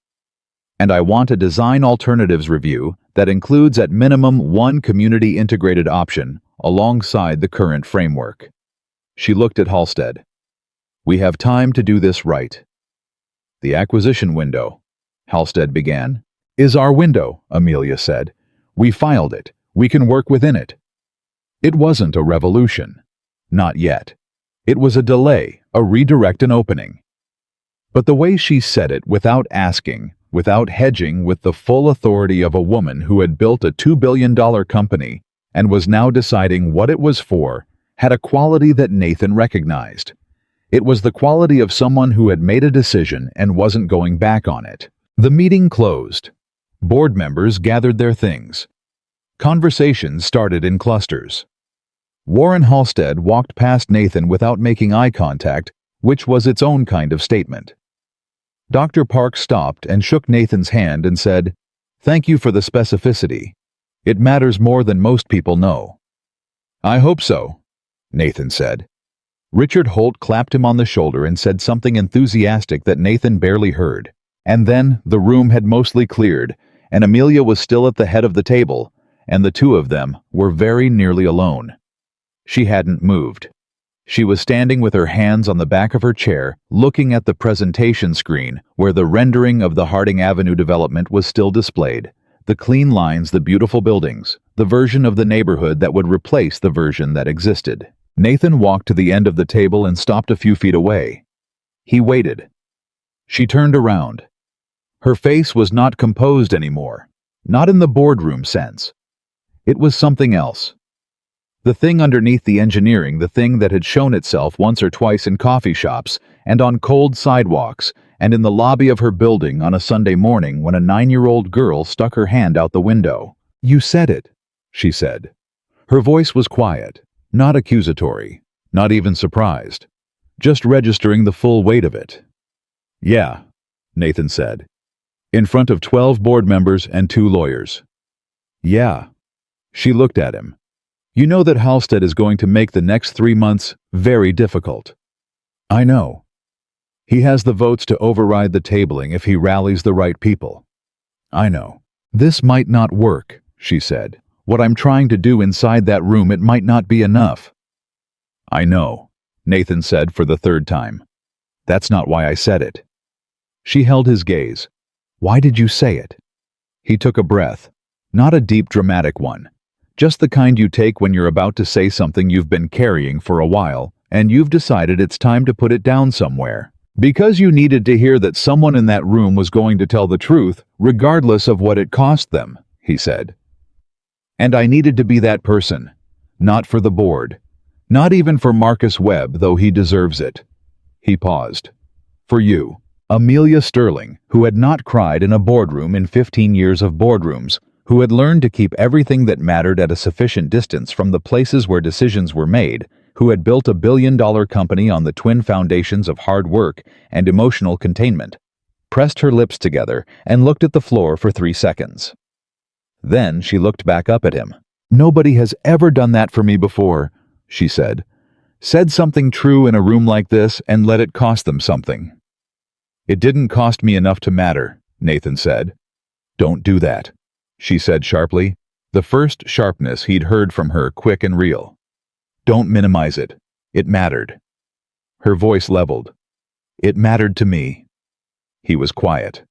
A: And I want a design alternatives review that includes at minimum 1 community integrated option alongside the current framework." She looked at Halstead. "We have time to do this right." "The acquisition window," Halstead began. "Is our window," Amelia said. "We filed it. We can work within it." It wasn't a revolution. Not yet. It was a delay, a redirect and opening. But the way she said it without asking, without hedging with the full authority of a woman who had built a $2 billion company and was now deciding what it was for, had a quality that Nathan recognized. It was the quality of someone who had made a decision and wasn't going back on it. The meeting closed. Board members gathered their things. Conversations started in clusters. Warren Halstead walked past Nathan without making eye contact, which was its own kind of statement. Dr. Park stopped and shook Nathan's hand and said, "Thank you for the specificity. It matters more than most people know." "I hope so." Nathan said. Richard Holt clapped him on the shoulder and said something enthusiastic that Nathan barely heard. And then the room had mostly cleared, and Amelia was still at the head of the table, and the two of them were very nearly alone. She hadn't moved. She was standing with her hands on the back of her chair, looking at the presentation screen where the rendering of the Harding Avenue development was still displayed. The clean lines, the beautiful buildings, the version of the neighborhood that would replace the version that existed. Nathan walked to the end of the table and stopped a few feet away. He waited. She turned around. Her face was not composed anymore, not in the boardroom sense. It was something else. The thing underneath the engineering, the thing that had shown itself once or twice in coffee shops and on cold sidewalks and in the lobby of her building on a Sunday morning when a 9-year-old girl stuck her hand out the window. "You said it," she said. Her voice was quiet, not accusatory, not even surprised, just registering the full weight of it. "Yeah," Nathan said, in front of 12 board members and 2 lawyers. "Yeah." She looked at him. "You know that Halstead is going to make the next 3 months very difficult." "I know. He has the votes to override the tabling if he rallies the right people." "I know." "This might not work," she said. "What I'm trying to do inside that room, it might not be enough." "I know," Nathan said for the 3rd time. "That's not why I said it." She held his gaze. "Why did you say it?" He took a breath. Not a deep, dramatic one. Just the kind you take when you're about to say something you've been carrying for a while, and you've decided it's time to put it down somewhere. Because you needed to hear that someone in that room was going to tell the truth, regardless of what it cost them, he said. "And I needed to be that person. Not for the board. Not even for Marcus Webb, though he deserves it." He paused. "For you, Amelia Sterling, who had not cried in a boardroom in 15 years of boardrooms, who had learned to keep everything that mattered at a sufficient distance from the places where decisions were made, who had built a billion-dollar company on the twin foundations of hard work and emotional containment, pressed her lips together and looked at the floor for 3 seconds. Then she looked back up at him. "Nobody has ever done that for me before," she said. "Said something true in a room like this and let it cost them something." "It didn't cost me enough to matter," Nathan said. "Don't do that," she said sharply, the first sharpness he'd heard from her, quick and real. "Don't minimize it. It mattered." Her voice leveled. "It mattered to me." He was quiet.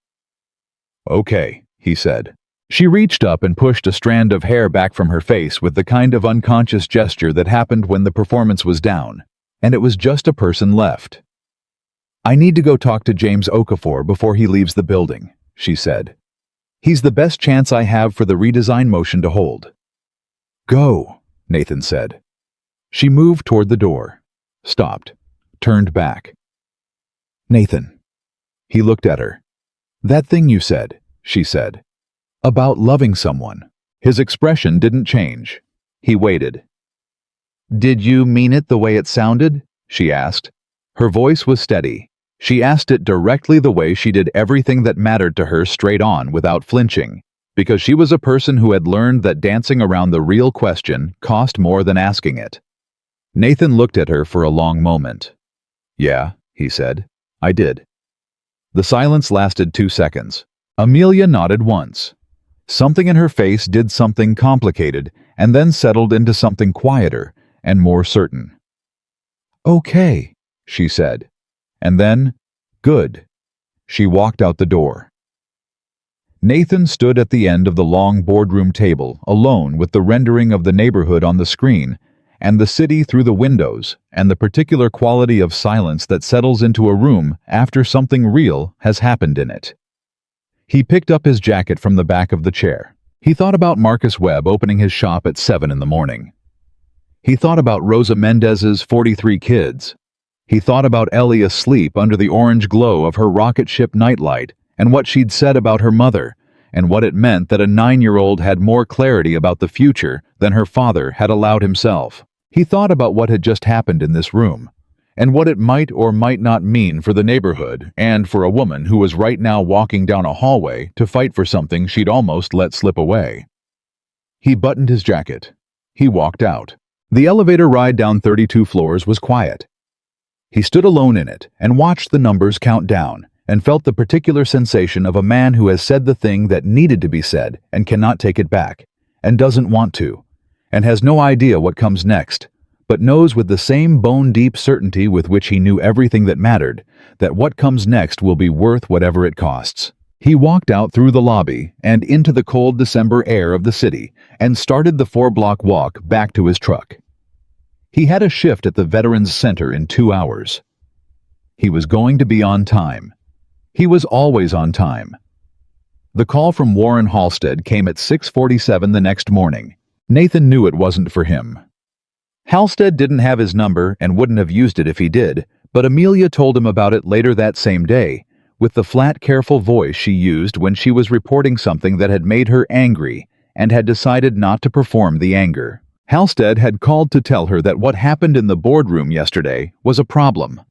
A: "Okay," he said. She reached up and pushed a strand of hair back from her face with the kind of unconscious gesture that happened when the performance was down, and it was just a person left. "I need to go talk to James Okafor before he leaves the building," she said. "He's the best chance I have for the redesign motion to hold." "Go," Nathan said. She moved toward the door, stopped, turned back. "Nathan." He looked at her. "That thing you said," she said. "About loving someone." His expression didn't change. He waited. "Did you mean it the way it sounded?" she asked. Her voice was steady. She asked it directly the way she did everything that mattered to her, straight on, without flinching, because she was a person who had learned that dancing around the real question cost more than asking it. Nathan looked at her for a long moment. "Yeah," he said. "I did." The silence lasted 2 seconds. Amelia nodded once. Something in her face did something complicated and then settled into something quieter and more certain. "Okay," she said. And then, "Good." She walked out the door. Nathan stood at the end of the long boardroom table, alone with the rendering of the neighborhood on the screen, and the city through the windows, and the particular quality of silence that settles into a room after something real has happened in it. He picked up his jacket from the back of the chair. He thought about Marcus Webb opening his shop at 7 in the morning. He thought about Rosa Mendez's 43 kids. He thought about Ellie asleep under the orange glow of her rocket ship nightlight and what she'd said about her mother, and what it meant that a 9-year-old had more clarity about the future than her father had allowed himself. He thought about what had just happened in this room, and what it might or might not mean for the neighborhood and for a woman who was right now walking down a hallway to fight for something she'd almost let slip away. He buttoned his jacket. He walked out. The elevator ride down 32 floors was quiet. He stood alone in it and watched the numbers count down and felt the particular sensation of a man who has said the thing that needed to be said and cannot take it back, and doesn't want to, and has no idea what comes next, but knows with the same bone-deep certainty with which he knew everything that mattered, that what comes next will be worth whatever it costs. He walked out through the lobby and into the cold December air of the city and started the 4-block walk back to his truck. He had a shift at the Veterans Center in 2 hours. He was going to be on time. He was always on time. The call from Warren Halstead came at 6:47 the next morning. Nathan knew it wasn't for him. Halstead didn't have his number and wouldn't have used it if he did, but Amelia told him about it later that same day, with the flat, careful voice she used when she was reporting something that had made her angry and had decided not to perform the anger. Halstead had called to tell her that what happened in the boardroom yesterday was a problem.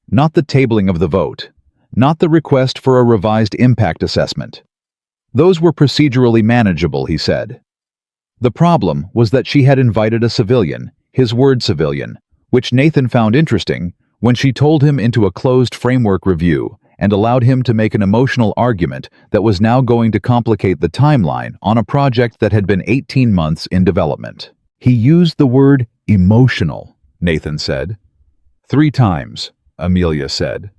A: Not the tabling of the vote. Not the request for a revised impact assessment. Those were procedurally manageable, he said. The problem was that she had invited a civilian, his word civilian, which Nathan found interesting when she told him into a closed framework review and allowed him to make an emotional argument that was now going to complicate the timeline on a project that had been 18 months in development. He used the word emotional, Nathan said. 3 times, Amelia said.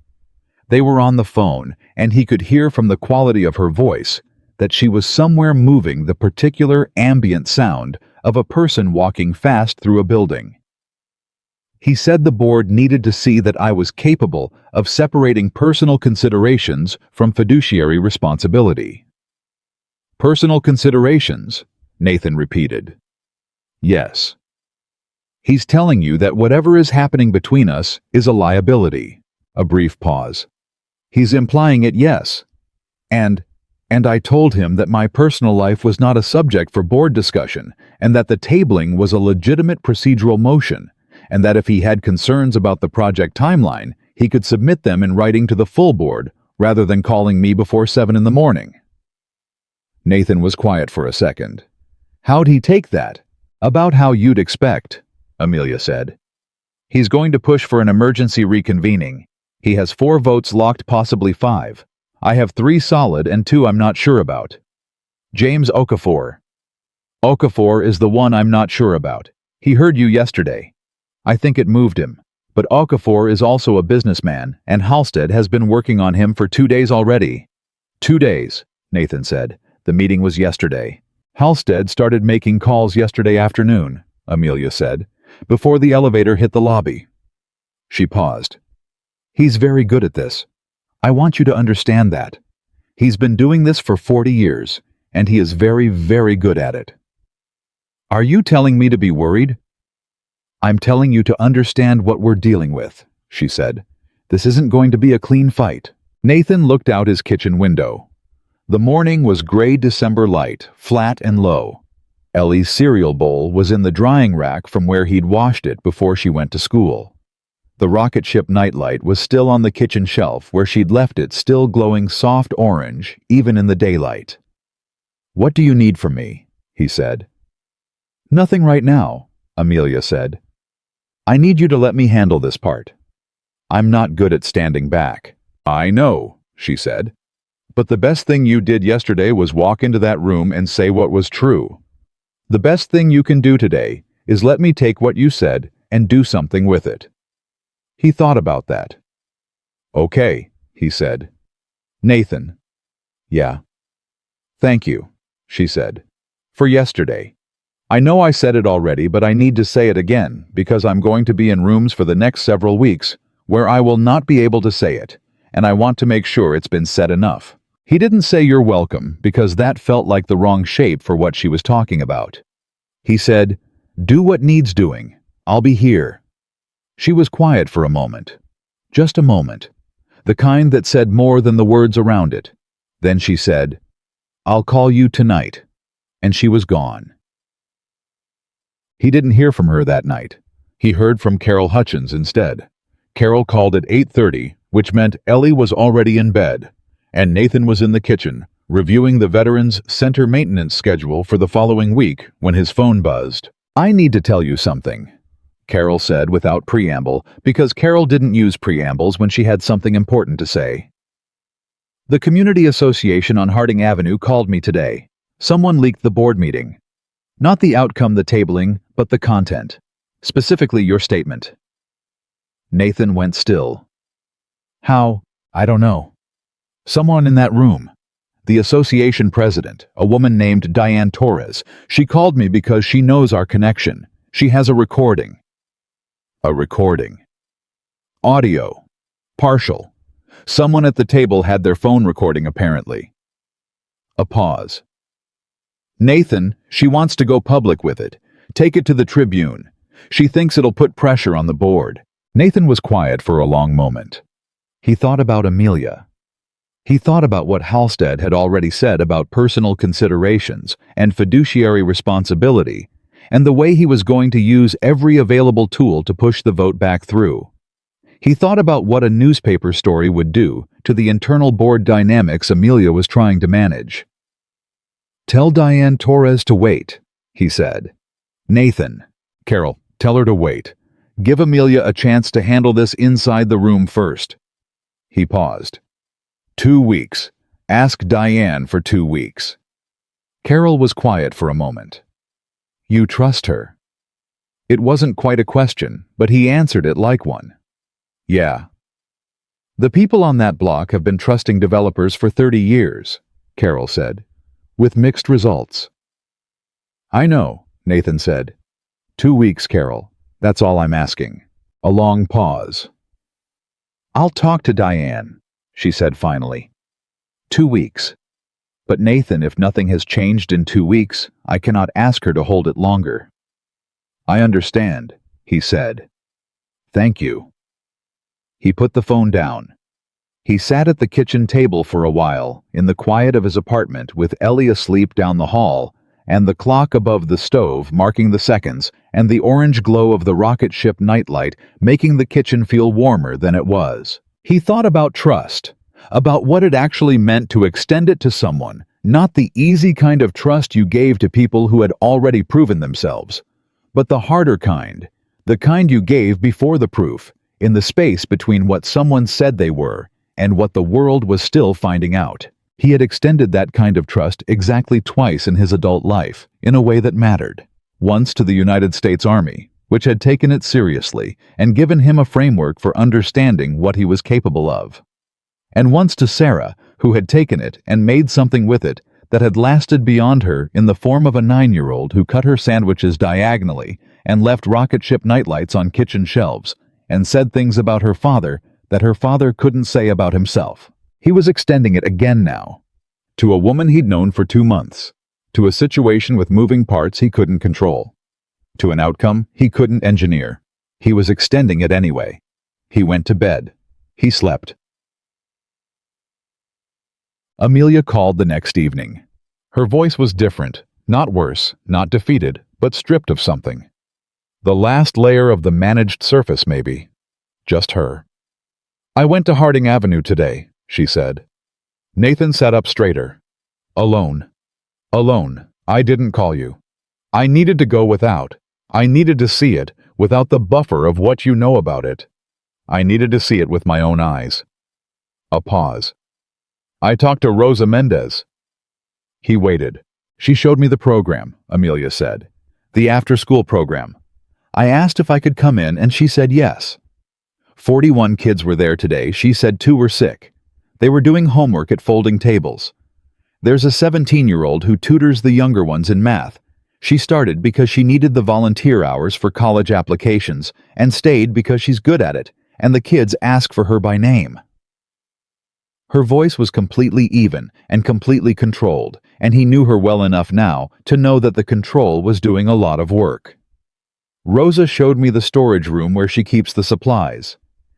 A: They were on the phone, and he could hear from the quality of her voice that she was somewhere moving the particular ambient sound of a person walking fast through a building. He said the board needed to see that I was capable of separating personal considerations from fiduciary responsibility. Personal considerations, Nathan repeated. Yes. He's telling you that whatever is happening between us is a liability. A brief pause. He's implying it, yes. And I told him that my personal life was not a subject for board discussion, and that the tabling was a legitimate procedural motion, and that if he had concerns about the project timeline, he could submit them in writing to the full board rather than calling me before 7 in the morning. Nathan was quiet for a second. How'd he take that? About how you'd expect, Amelia said. He's going to push for an emergency reconvening. He has 4 votes locked, possibly 5. I have 3 solid and 2 I'm not sure about. James Okafor. Okafor is the one I'm not sure about. He heard you yesterday. I think it moved him. But Okafor is also a businessman, and Halstead has been working on him for 2 days already. 2 days, Nathan said. The meeting was yesterday. Halstead started making calls yesterday afternoon, Amelia said, before the elevator hit the lobby. She paused. He's very good at this. I want you to understand that. He's been doing this for 40 years, and he is very, very good at it. Are you telling me to be worried? I'm telling you to understand what we're dealing with, she said. This isn't going to be a clean fight. Nathan looked out his kitchen window. The morning was gray December light, flat and low. Ellie's cereal bowl was in the drying rack from where he'd washed it before she went to school. The rocket ship nightlight was still on the kitchen shelf where she'd left it, still glowing soft orange, even in the daylight. What do you need from me? He said. Nothing right now, Amelia said. I need you to let me handle this part. I'm not good at standing back. I know, she said. But the best thing you did yesterday was walk into that room and say what was true. The best thing you can do today is let me take what you said and do something with it. He thought about that. Okay, he said. Nathan. Yeah. Thank you, she said. For yesterday. I know I said it already, but I need to say it again because I'm going to be in rooms for the next several weeks where I will not be able to say it, and I want to make sure it's been said enough. He didn't say you're welcome because that felt like the wrong shape for what she was talking about. He said, do what needs doing. I'll be here. She was quiet for a moment. Just a moment. The kind that said more than the words around it. Then she said, I'll call you tonight. And she was gone. He didn't hear from her that night. He heard from Carol Hutchins instead. Carol called at 8:30, which meant Ellie was already in bed, and Nathan was in the kitchen, reviewing the Veterans Center maintenance schedule for the following week when his phone buzzed. I need to tell you something, Carol said without preamble, because Carol didn't use preambles when she had something important to say. The community association on Harding Avenue called me today. Someone leaked the board meeting. Not the outcome, the tabling, but the content. Specifically your statement. Nathan went still. How? I don't know. Someone in that room. The association president, a woman named Diane Torres. She called me because she knows our connection. She has a recording. A recording. Audio. Partial. Someone at the table had their phone recording apparently. A pause. Nathan, she wants to go public with it. Take it to the Tribune. She thinks it'll put pressure on the board. Nathan was quiet for a long moment. He thought about Amelia. He thought about what Halstead had already said about personal considerations and fiduciary responsibility, and the way he was going to use every available tool to push the vote back through. He thought about what a newspaper story would do to the internal board dynamics Amelia was trying to manage. Tell Diane Torres to wait, he said. Nathan, Carol, tell her to wait. Give Amelia a chance to handle this inside the room first. He paused. 2 weeks. Ask Diane for 2 weeks. Carol was quiet for a moment. You trust her? It wasn't quite a question, but he answered it like one. Yeah. The people on that block have been trusting developers for 30 years, Carol said, with mixed results. I know, Nathan said. 2 weeks, Carol. That's all I'm asking. A long pause. I'll talk to Diane, she said finally. 2 weeks. But Nathan, if nothing has changed in 2 weeks, I cannot ask her to hold it longer. I understand, he said. Thank you. He put the phone down. He sat at the kitchen table for a while, in the quiet of his apartment with Ellie asleep down the hall, and the clock above the stove marking the seconds, and the orange glow of the rocket ship nightlight making the kitchen feel warmer than it was. He thought about trust, about what it actually meant to extend it to someone, not the easy kind of trust you gave to people who had already proven themselves, but the harder kind, the kind you gave before the proof, in the space between what someone said they were and what the world was still finding out. He had extended that kind of trust exactly twice in his adult life, in a way that mattered. Once to the United States Army, which had taken it seriously and given him a framework for understanding what he was capable of. And once to Sarah, who had taken it and made something with it that had lasted beyond her in the form of a 9-year-old who cut her sandwiches diagonally and left rocket ship nightlights on kitchen shelves and said things about her father that her father couldn't say about himself. He was extending it again now. To a woman he'd known for 2 months. To a situation with moving parts he couldn't control. To an outcome he couldn't engineer. He was extending it anyway. He went to bed. He slept. Amelia called the next evening. Her voice was different, not worse, not defeated, but stripped of something. The last layer of the managed surface, maybe. Just her. I went to Harding Avenue today, she said. Nathan sat up straighter. Alone. Alone. I didn't call you. I needed to go without. I needed to see it without the buffer of what you know about it. I needed to see it with my own eyes. A pause. I talked to Rosa Mendez. He waited. She showed me the program, Amelia said. The after-school program. I asked if I could come in and she said yes. 41 kids were there today. She said 2 were sick. They were doing homework at folding tables. There's a 17-year-old who tutors the younger ones in math. She started because she needed the volunteer hours for college applications and stayed because she's good at it, and the kids ask for her by name. Her voice was completely even and completely controlled, and he knew her well enough now to know that the control was doing a lot of work. Rosa showed me the storage room where she keeps the supplies.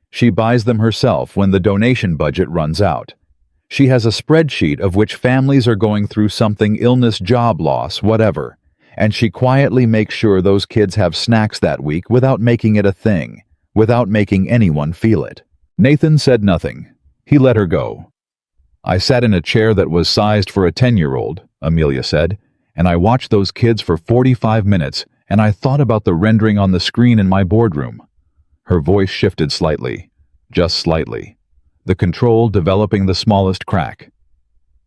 A: She buys them herself when the donation budget runs out. She has a spreadsheet of which families are going through something, illness, job loss, whatever, and she quietly makes sure those kids have snacks that week without making it a thing, without making anyone feel it. Nathan said nothing. He let her go. I sat in a chair that was sized for a 10-year-old, Amelia said, and I watched those kids for 45 minutes And I thought about the rendering on the screen in my boardroom. Her voice shifted slightly, just slightly, the control developing the smallest crack.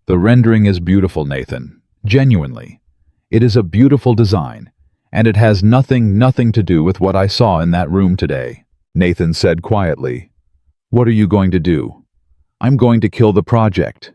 A: The rendering is beautiful, Nathan. Genuinely. It is a beautiful design, and it has nothing to do with what I saw in that room today. Nathan said quietly. What are you going to do? I'm going to kill the project,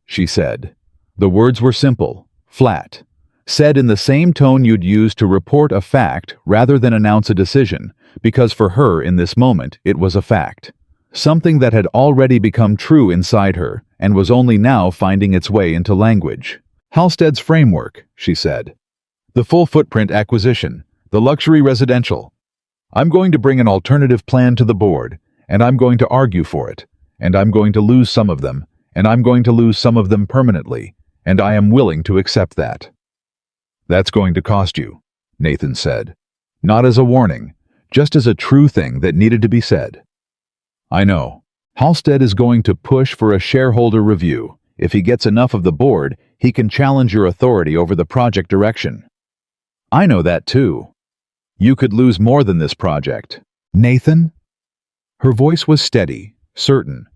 A: she said. The words were simple, flat, said in the same tone you'd use to report a fact rather than announce a decision, because for her in this moment it was a fact. Something that had already become true inside her and was only now finding its way into language. Halstead's framework, she said. The full footprint acquisition, the luxury residential. I'm going to bring an alternative plan to the board, and I'm going to argue for it, and I'm going to lose some of them, and I'm going to lose some of them permanently, and I am willing to accept that. That's going to cost you, Nathan said. Not as a warning, just as a true thing that needed to be said. I know. Halstead is going to push for a shareholder review. If he gets enough of the board, he can challenge your authority over the project direction. I know that too. You could lose more than this project. Nathan? Her voice was steady, certain.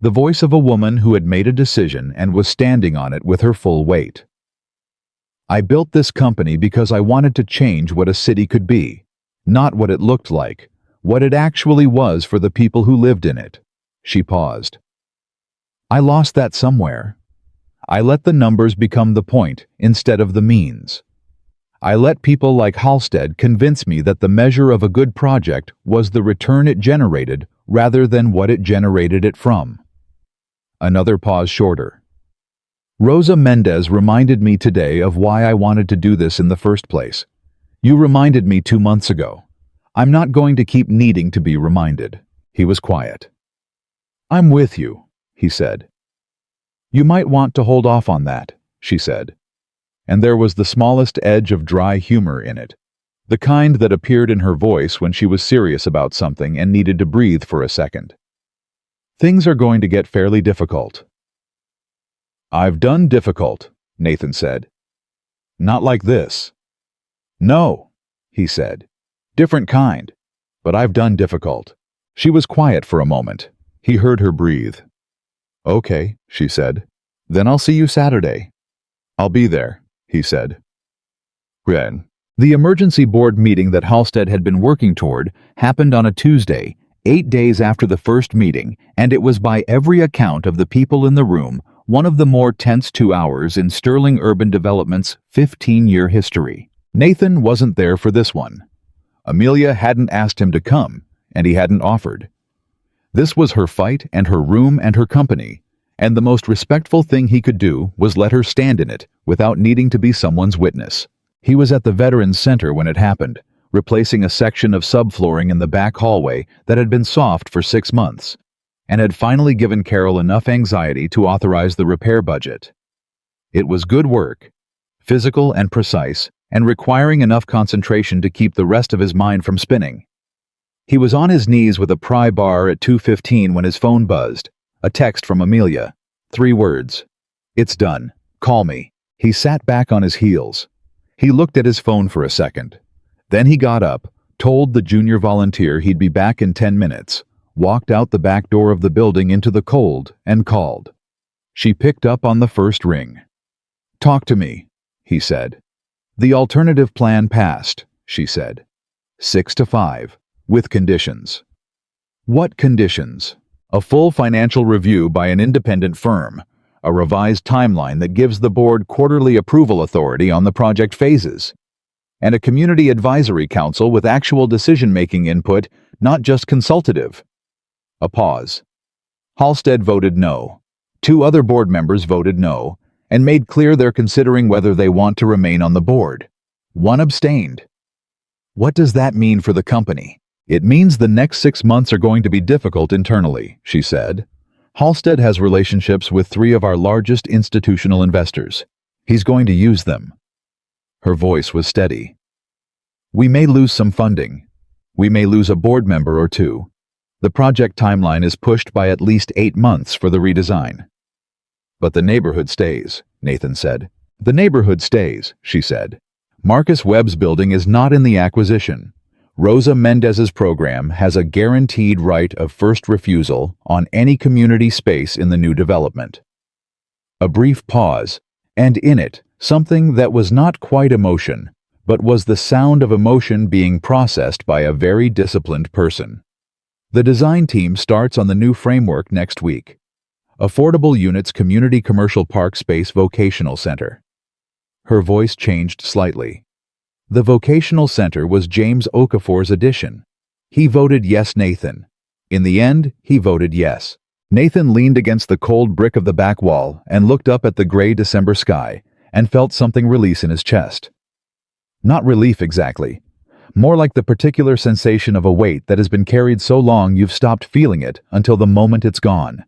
A: The voice of a woman who had made a decision and was standing on it with her full weight. I built this company because I wanted to change what a city could be, not what it looked like, what it actually was for the people who lived in it. She paused. I lost that somewhere. I let the numbers become the point instead of the means. I let people like Halstead convince me that the measure of a good project was the return it generated rather than what it generated it from. Another pause shorter. Rosa Mendez reminded me today of why I wanted to do this in the first place. You reminded me 2 months ago. I'm not going to keep needing to be reminded. He was quiet. I'm with you, he said. You might want to hold off on that, she said. And there was the smallest edge of dry humor in it, the kind that appeared in her voice when she was serious about something and needed to breathe for a second. Things are going to get fairly difficult. I've done difficult, Nathan said. Not like this. No, he said. Different kind. But I've done difficult. She was quiet for a moment. He heard her breathe. Okay, she said. Then I'll see you Saturday. I'll be there, he said. Then, the emergency board meeting that Halstead had been working toward happened on a Tuesday, 8 days after the first meeting, and it was by every account of the people in the room one of the more tense 2 hours in Sterling Urban Development's 15-year history. Nathan wasn't there for this one. Amelia hadn't asked him to come, and he hadn't offered. This was her fight and her room and her company, and the most respectful thing he could do was let her stand in it without needing to be someone's witness. He was at the Veterans Center when it happened, replacing a section of subflooring in the back hallway that had been soft for 6 months, and had finally given Carol enough anxiety to authorize the repair budget. It was good work, physical and precise, and requiring enough concentration to keep the rest of his mind from spinning. He was on his knees with a pry bar at 2:15 when his phone buzzed. A text from Amelia. 3 words. It's done. Call me. He sat back on his heels. He looked at his phone for a second. Then he got up, told the junior volunteer he'd be back in 10 minutes, walked out the back door of the building into the cold, and called. She picked up on the first ring. Talk to me, he said. The alternative plan passed, she said. 6 to 5, with conditions. What conditions? A full financial review by an independent firm, a revised timeline that gives the board quarterly approval authority on the project phases, and a community advisory council with actual decision-making input, not just consultative. A pause. Halstead voted no. 2 other board members voted no, and made clear they're considering whether they want to remain on the board. 1 abstained. What does that mean for the company? It means the next 6 months are going to be difficult internally, she said. Halstead has relationships with 3 of our largest institutional investors. He's going to use them. Her voice was steady. We may lose some funding. We may lose a board member or 2. The project timeline is pushed by at least 8 months for the redesign. But the neighborhood stays, Nathan said. The neighborhood stays, she said. Marcus Webb's building is not in the acquisition. Rosa Mendez's program has a guaranteed right of first refusal on any community space in the new development. A brief pause, and in it, something that was not quite emotion, but was the sound of emotion being processed by a very disciplined person. The design team starts on the new framework next week. Affordable Units Community Commercial Park Space Vocational Center. Her voice changed slightly. The vocational center was James Okafor's addition. He voted yes, Nathan. In the end, he voted yes. Nathan leaned against the cold brick of the back wall and looked up at the gray December sky and felt something release in his chest. Not relief exactly. More like the particular sensation of a weight that has been carried so long you've stopped feeling it until the moment it's gone.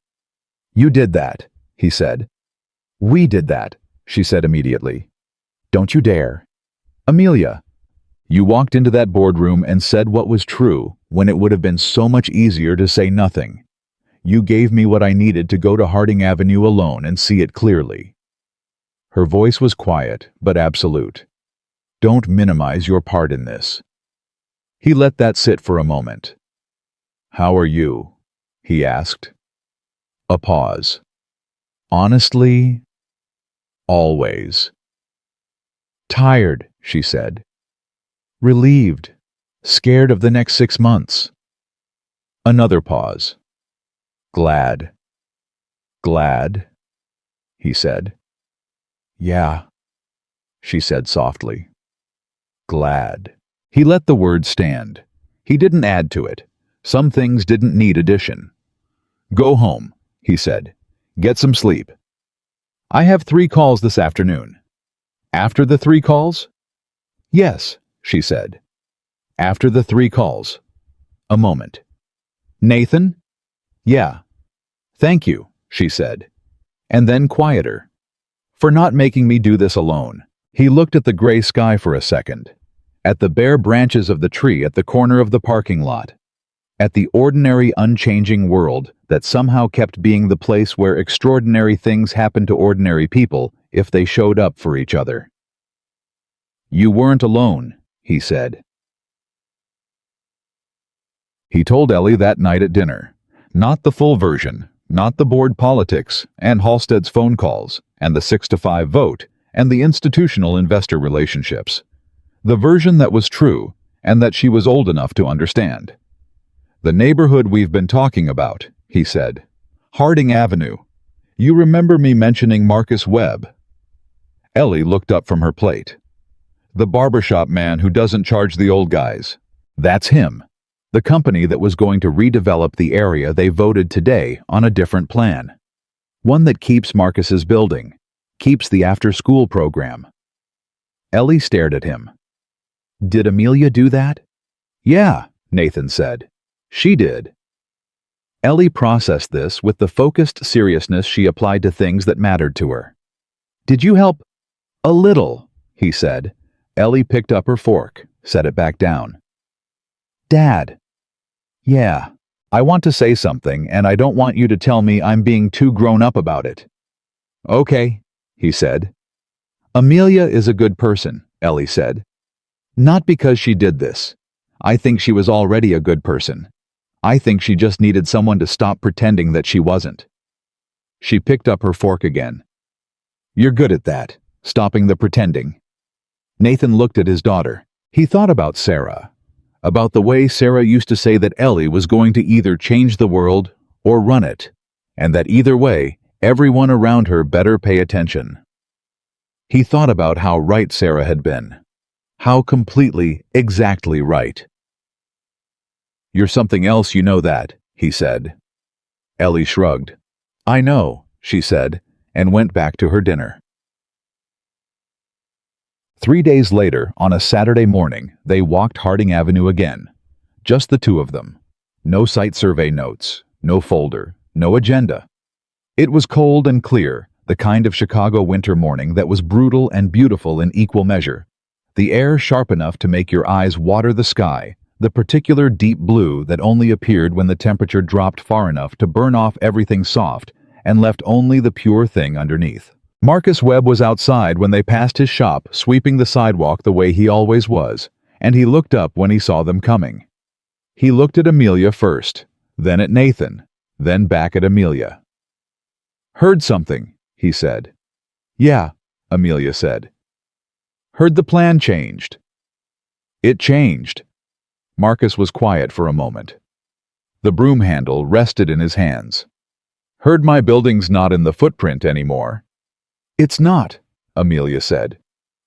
A: You did that, he said. We did that, she said immediately. Don't you dare. Amelia, you walked into that boardroom and said what was true when it would have been so much easier to say nothing. You gave me what I needed to go to Harding Avenue alone and see it clearly. Her voice was quiet, but absolute. Don't minimize your part in this. He let that sit for a moment. How are you? He asked. A pause. Honestly, always. Tired, she said. Relieved. Scared of the next 6 months. Another pause. Glad. Glad, he said. Yeah, she said softly. Glad. He let the word stand. He didn't add to it. Some things didn't need addition. Go home, he said. Get some sleep. I have 3 calls this afternoon. After the 3 calls? Yes, she said. After the 3 calls. A moment. Nathan? Yeah. Thank you, she said. And then quieter. For not making me do this alone. He looked at the gray sky for a second. At the bare branches of the tree at the corner of the parking lot. At the ordinary, unchanging world that somehow kept being the place where extraordinary things happened to ordinary people if they showed up for each other. You weren't alone, he said. He told Ellie that night at dinner. Not the full version, not the board politics, and Halstead's phone calls, and the 6-5 vote, and the institutional investor relationships. The version that was true, and that she was old enough to understand. The neighborhood we've been talking about, he said. Harding Avenue. You remember me mentioning Marcus Webb? Ellie looked up from her plate. The barbershop man who doesn't charge the old guys. That's him. The company that was going to redevelop the area they voted today on a different plan. One that keeps Marcus's building. Keeps the after-school program. Ellie stared at him. Did Amelia do that? Yeah, Nathan said. She did. Ellie processed this with the focused seriousness she applied to things that mattered to her. Did you help? A little, he said. Ellie picked up her fork, set it back down. Dad. Yeah, I want to say something, and I don't want you to tell me I'm being too grown up about it. Okay, he said. Amelia is a good person, Ellie said. Not because she did this. I think she was already a good person. I think she just needed someone to stop pretending that she wasn't. She picked up her fork again. You're good at that, stopping the pretending. Nathan looked at his daughter. He thought about Sarah. About the way Sarah used to say that Ellie was going to either change the world or run it, and that either way, everyone around her better pay attention. He thought about how right Sarah had been. How completely, exactly right. You're something else, you know that, he said. Ellie shrugged. I know, she said, and went back to her dinner. 3 days later, on a Saturday morning, they walked Harding Avenue again. Just the 2 of them. No site survey notes, no folder, no agenda. It was cold and clear, the kind of Chicago winter morning that was brutal and beautiful in equal measure. The air sharp enough to make your eyes water the sky, the particular deep blue that only appeared when the temperature dropped far enough to burn off everything soft and left only the pure thing underneath. Marcus Webb was outside when they passed his shop, sweeping the sidewalk the way he always was, and he looked up when he saw them coming. He looked at Amelia first, then at Nathan, then back at Amelia. "Heard something," he said. "Yeah," Amelia said. "Heard the plan changed." "It changed." Marcus was quiet for a moment. The broom handle rested in his hands. "Heard my building's not in the footprint anymore." "It's not," Amelia said.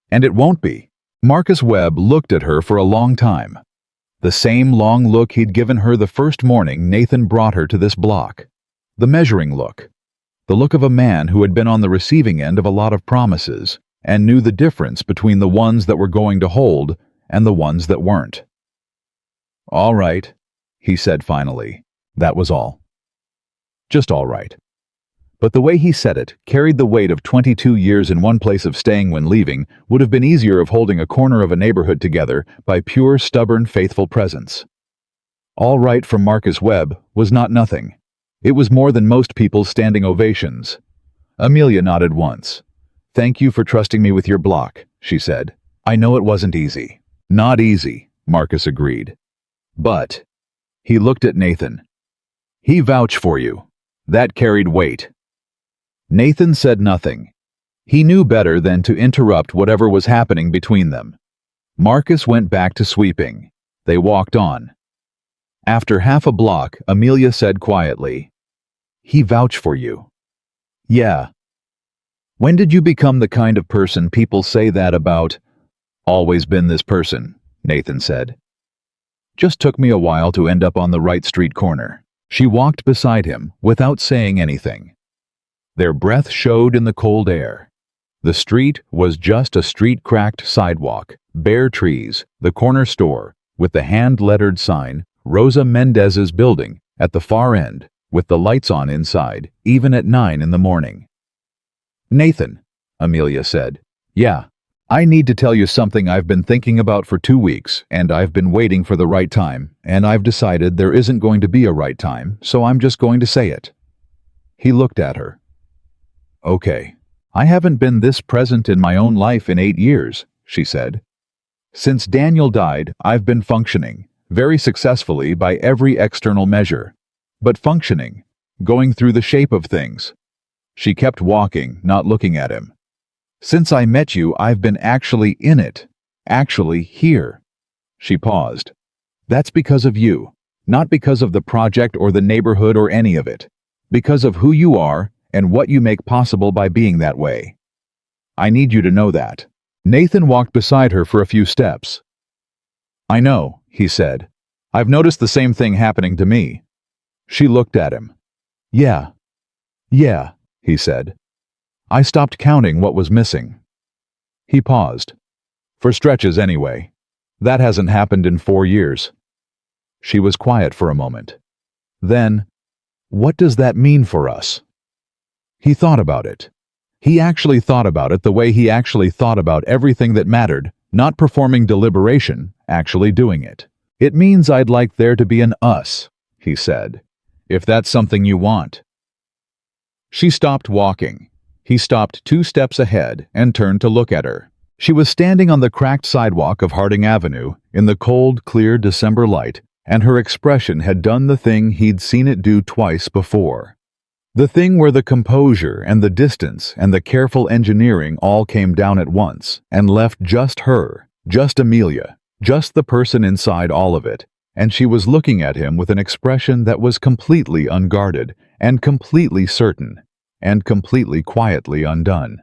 A: "And it won't be." Marcus Webb looked at her for a long time. The same long look he'd given her the first morning Nathan brought her to this block. The measuring look. The look of a man who had been on the receiving end of a lot of promises and knew the difference between the ones that were going to hold and the ones that weren't. "All right," he said finally. That was all. Just all right. But the way he said it carried the weight of 22 years in one place of staying when leaving would have been easier of holding a corner of a neighborhood together by pure, stubborn, faithful presence. All right from Marcus Webb was not nothing. It was more than most people's standing ovations. Amelia nodded once. "Thank you for trusting me with your block," she said. "I know it wasn't easy." "Not easy," Marcus agreed. "But," he looked at Nathan, "he vouched for you. That carried weight." Nathan said nothing. He knew better than to interrupt whatever was happening between them. Marcus went back to sweeping. They walked on. After half a block, Amelia said quietly, "He vouched for you." "Yeah." "When did you become the kind of person people say that about?" "Always been this person," Nathan said. "Just took me a while to end up on the right street corner." She walked beside him without saying anything. Their breath showed in the cold air. The street was just a street-cracked sidewalk, bare trees, the corner store, with the hand-lettered sign, Rosa Mendez's building, at the far end, with the lights on inside, even at 9 in the morning. "Nathan," Amelia said. "Yeah, I need to tell you something I've been thinking about for 2 weeks, and I've been waiting for the right time, and I've decided there isn't going to be a right time, so I'm just going to say it." He looked at her. "Okay. I haven't been this present in my own life in 8 years, she said. "Since Daniel died, I've been functioning, very successfully by every external measure. But functioning, going through the shape of things." She kept walking, not looking at him. "Since I met you, I've been actually in it, actually here." She paused. "That's because of you, not because of the project or the neighborhood or any of it. Because of who you are and what you make possible by being that way. I need you to know that." Nathan walked beside her for a few steps. "I know," he said. "I've noticed the same thing happening to me." She looked at him. Yeah, he said. "I stopped counting what was missing." He paused. "For stretches anyway. That hasn't happened in 4 years." She was quiet for a moment. Then, "What does that mean for us?" He thought about it. He actually thought about it the way he actually thought about everything that mattered, not performing deliberation, actually doing it. "It means I'd like there to be an us," he said, "if that's something you want." She stopped walking. He stopped 2 steps ahead and turned to look at her. She was standing on the cracked sidewalk of Harding Avenue in the cold, clear December light, and her expression had done the thing he'd seen it do twice before. The thing where the composure and the distance and the careful engineering all came down at once and left just her, just Amelia, just the person inside all of it, and she was looking at him with an expression that was completely unguarded and completely certain and completely quietly undone.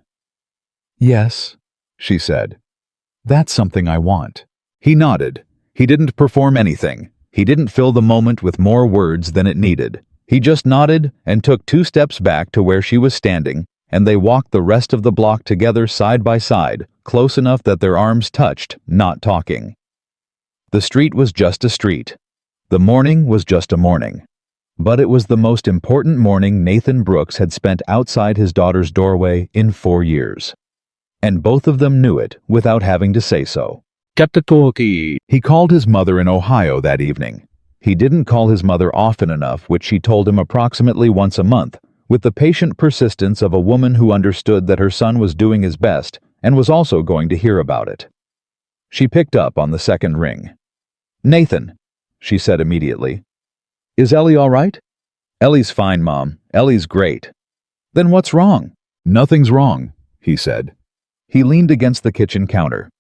A: "Yes," she said. "That's something I want." He nodded. He didn't perform anything. He didn't fill the moment with more words than it needed. He just nodded and took 2 steps back to where she was standing, and they walked the rest of the block together side by side, close enough that their arms touched, not talking. The street was just a street. The morning was just a morning. But it was the most important morning Nathan Brooks had spent outside his daughter's doorway in 4 years. And both of them knew it without having to say so. He called his mother in Ohio that evening. He didn't call his mother often enough, which she told him approximately once a month, with the patient persistence of a woman who understood that her son was doing his best and was also going to hear about it. She picked up on the second ring. "Nathan," she said immediately. "Is Ellie all right?" "Ellie's fine, Mom. Ellie's great." "Then what's wrong?" "Nothing's wrong," he said. He leaned against the kitchen counter.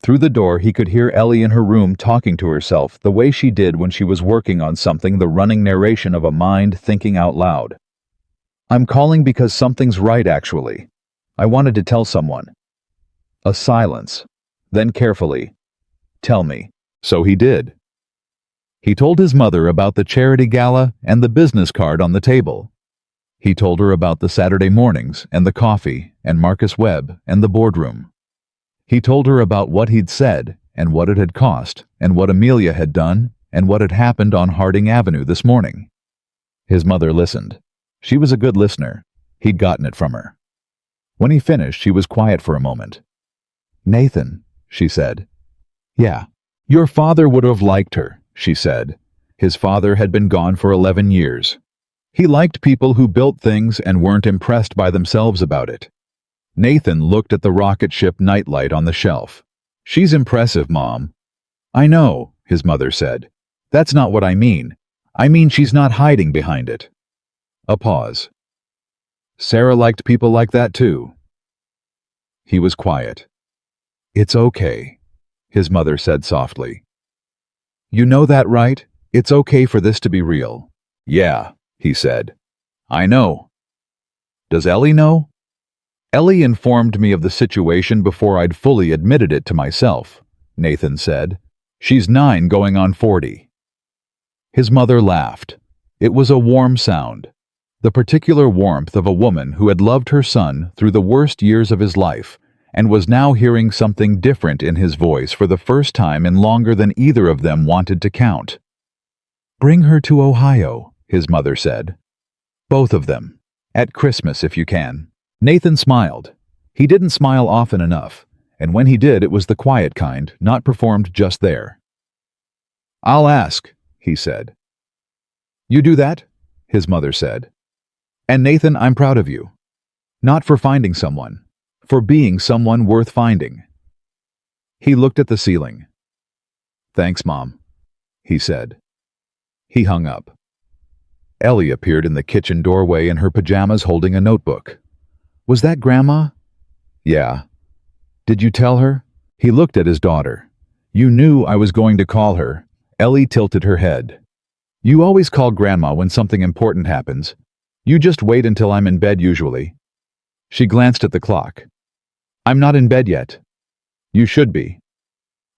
A: Through the door he could hear Ellie in her room talking to herself the way she did when she was working on something, the running narration of a mind thinking out loud. "I'm calling because something's right, actually. I wanted to tell someone." A silence. Then carefully, "Tell me." So he did. He told his mother about the charity gala and the business card on the table. He told her about the Saturday mornings and the coffee and Marcus Webb and the boardroom. He told her about what he'd said and what it had cost and what Amelia had done and what had happened on Harding Avenue this morning. His mother listened. She was a good listener. He'd gotten it from her. When he finished, she was quiet for a moment. "Nathan," she said. "Yeah. Your father would have liked her," she said. His father had been gone for 11 years. He liked people who built things and weren't impressed by themselves about it. Nathan looked at the rocket ship nightlight on the shelf. "She's impressive, Mom." "I know," his mother said. "That's not what I mean. I mean she's not hiding behind it." A pause. "Sarah liked people like that too." He was quiet. "It's okay," his mother said softly. "You know that, right? It's okay for this to be real." "Yeah," he said. "I know." "Does Ellie know?" "Ellie informed me of the situation before I'd fully admitted it to myself," Nathan said. "She's 9 going on 40. His mother laughed. It was a warm sound, the particular warmth of a woman who had loved her son through the worst years of his life and was now hearing something different in his voice for the first time in longer than either of them wanted to count. "Bring her to Ohio," his mother said. "Both of them. At Christmas if you can." Nathan smiled. He didn't smile often enough, and when he did it was the quiet kind, not performed just there. "I'll ask," he said. "You do that?" his mother said. "And Nathan, I'm proud of you. Not for finding someone, for being someone worth finding." He looked at the ceiling. "Thanks, Mom," he said. He hung up. Ellie appeared in the kitchen doorway in her pajamas holding a notebook. "Was that Grandma?" "Yeah." "Did you tell her?" He looked at his daughter. "You knew I was going to call her." Ellie tilted her head. "You always call Grandma when something important happens. You just wait until I'm in bed usually." She glanced at the clock. "I'm not in bed yet." "You should be."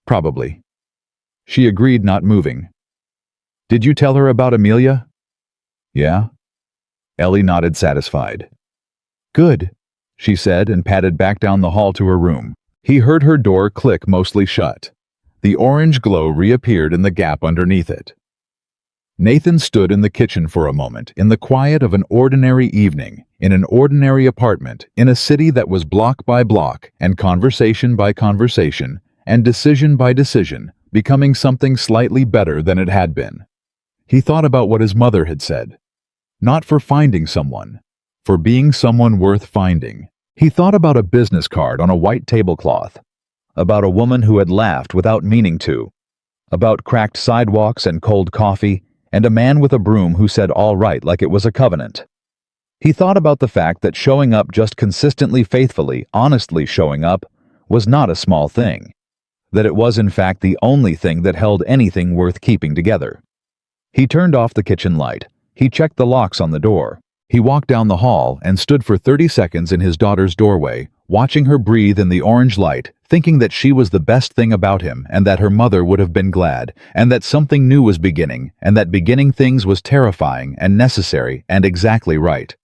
A: "Probably." She agreed, not moving. "Did you tell her about Amelia?" "Yeah." Ellie nodded, satisfied. "Good," she said and padded back down the hall to her room. He heard her door click, mostly shut. The orange glow reappeared in the gap underneath it. Nathan stood in the kitchen for a moment, in the quiet of an ordinary evening, in an ordinary apartment, in a city that was block by block, and conversation by conversation, and decision by decision, becoming something slightly better than it had been. He thought about what his mother had said. Not for finding someone, for being someone worth finding. He thought about a business card on a white tablecloth, about a woman who had laughed without meaning to, about cracked sidewalks and cold coffee, and a man with a broom who said all right like it was a covenant. He thought about the fact that showing up just consistently, faithfully, honestly showing up was not a small thing, that it was in fact the only thing that held anything worth keeping together. He turned off the kitchen light. He checked the locks on the door. He walked down the hall and stood for 30 seconds in his daughter's doorway, watching her breathe in the orange light, thinking that she was the best thing about him and that her mother would have been glad, and that something new was beginning, and that beginning things was terrifying and necessary and exactly right.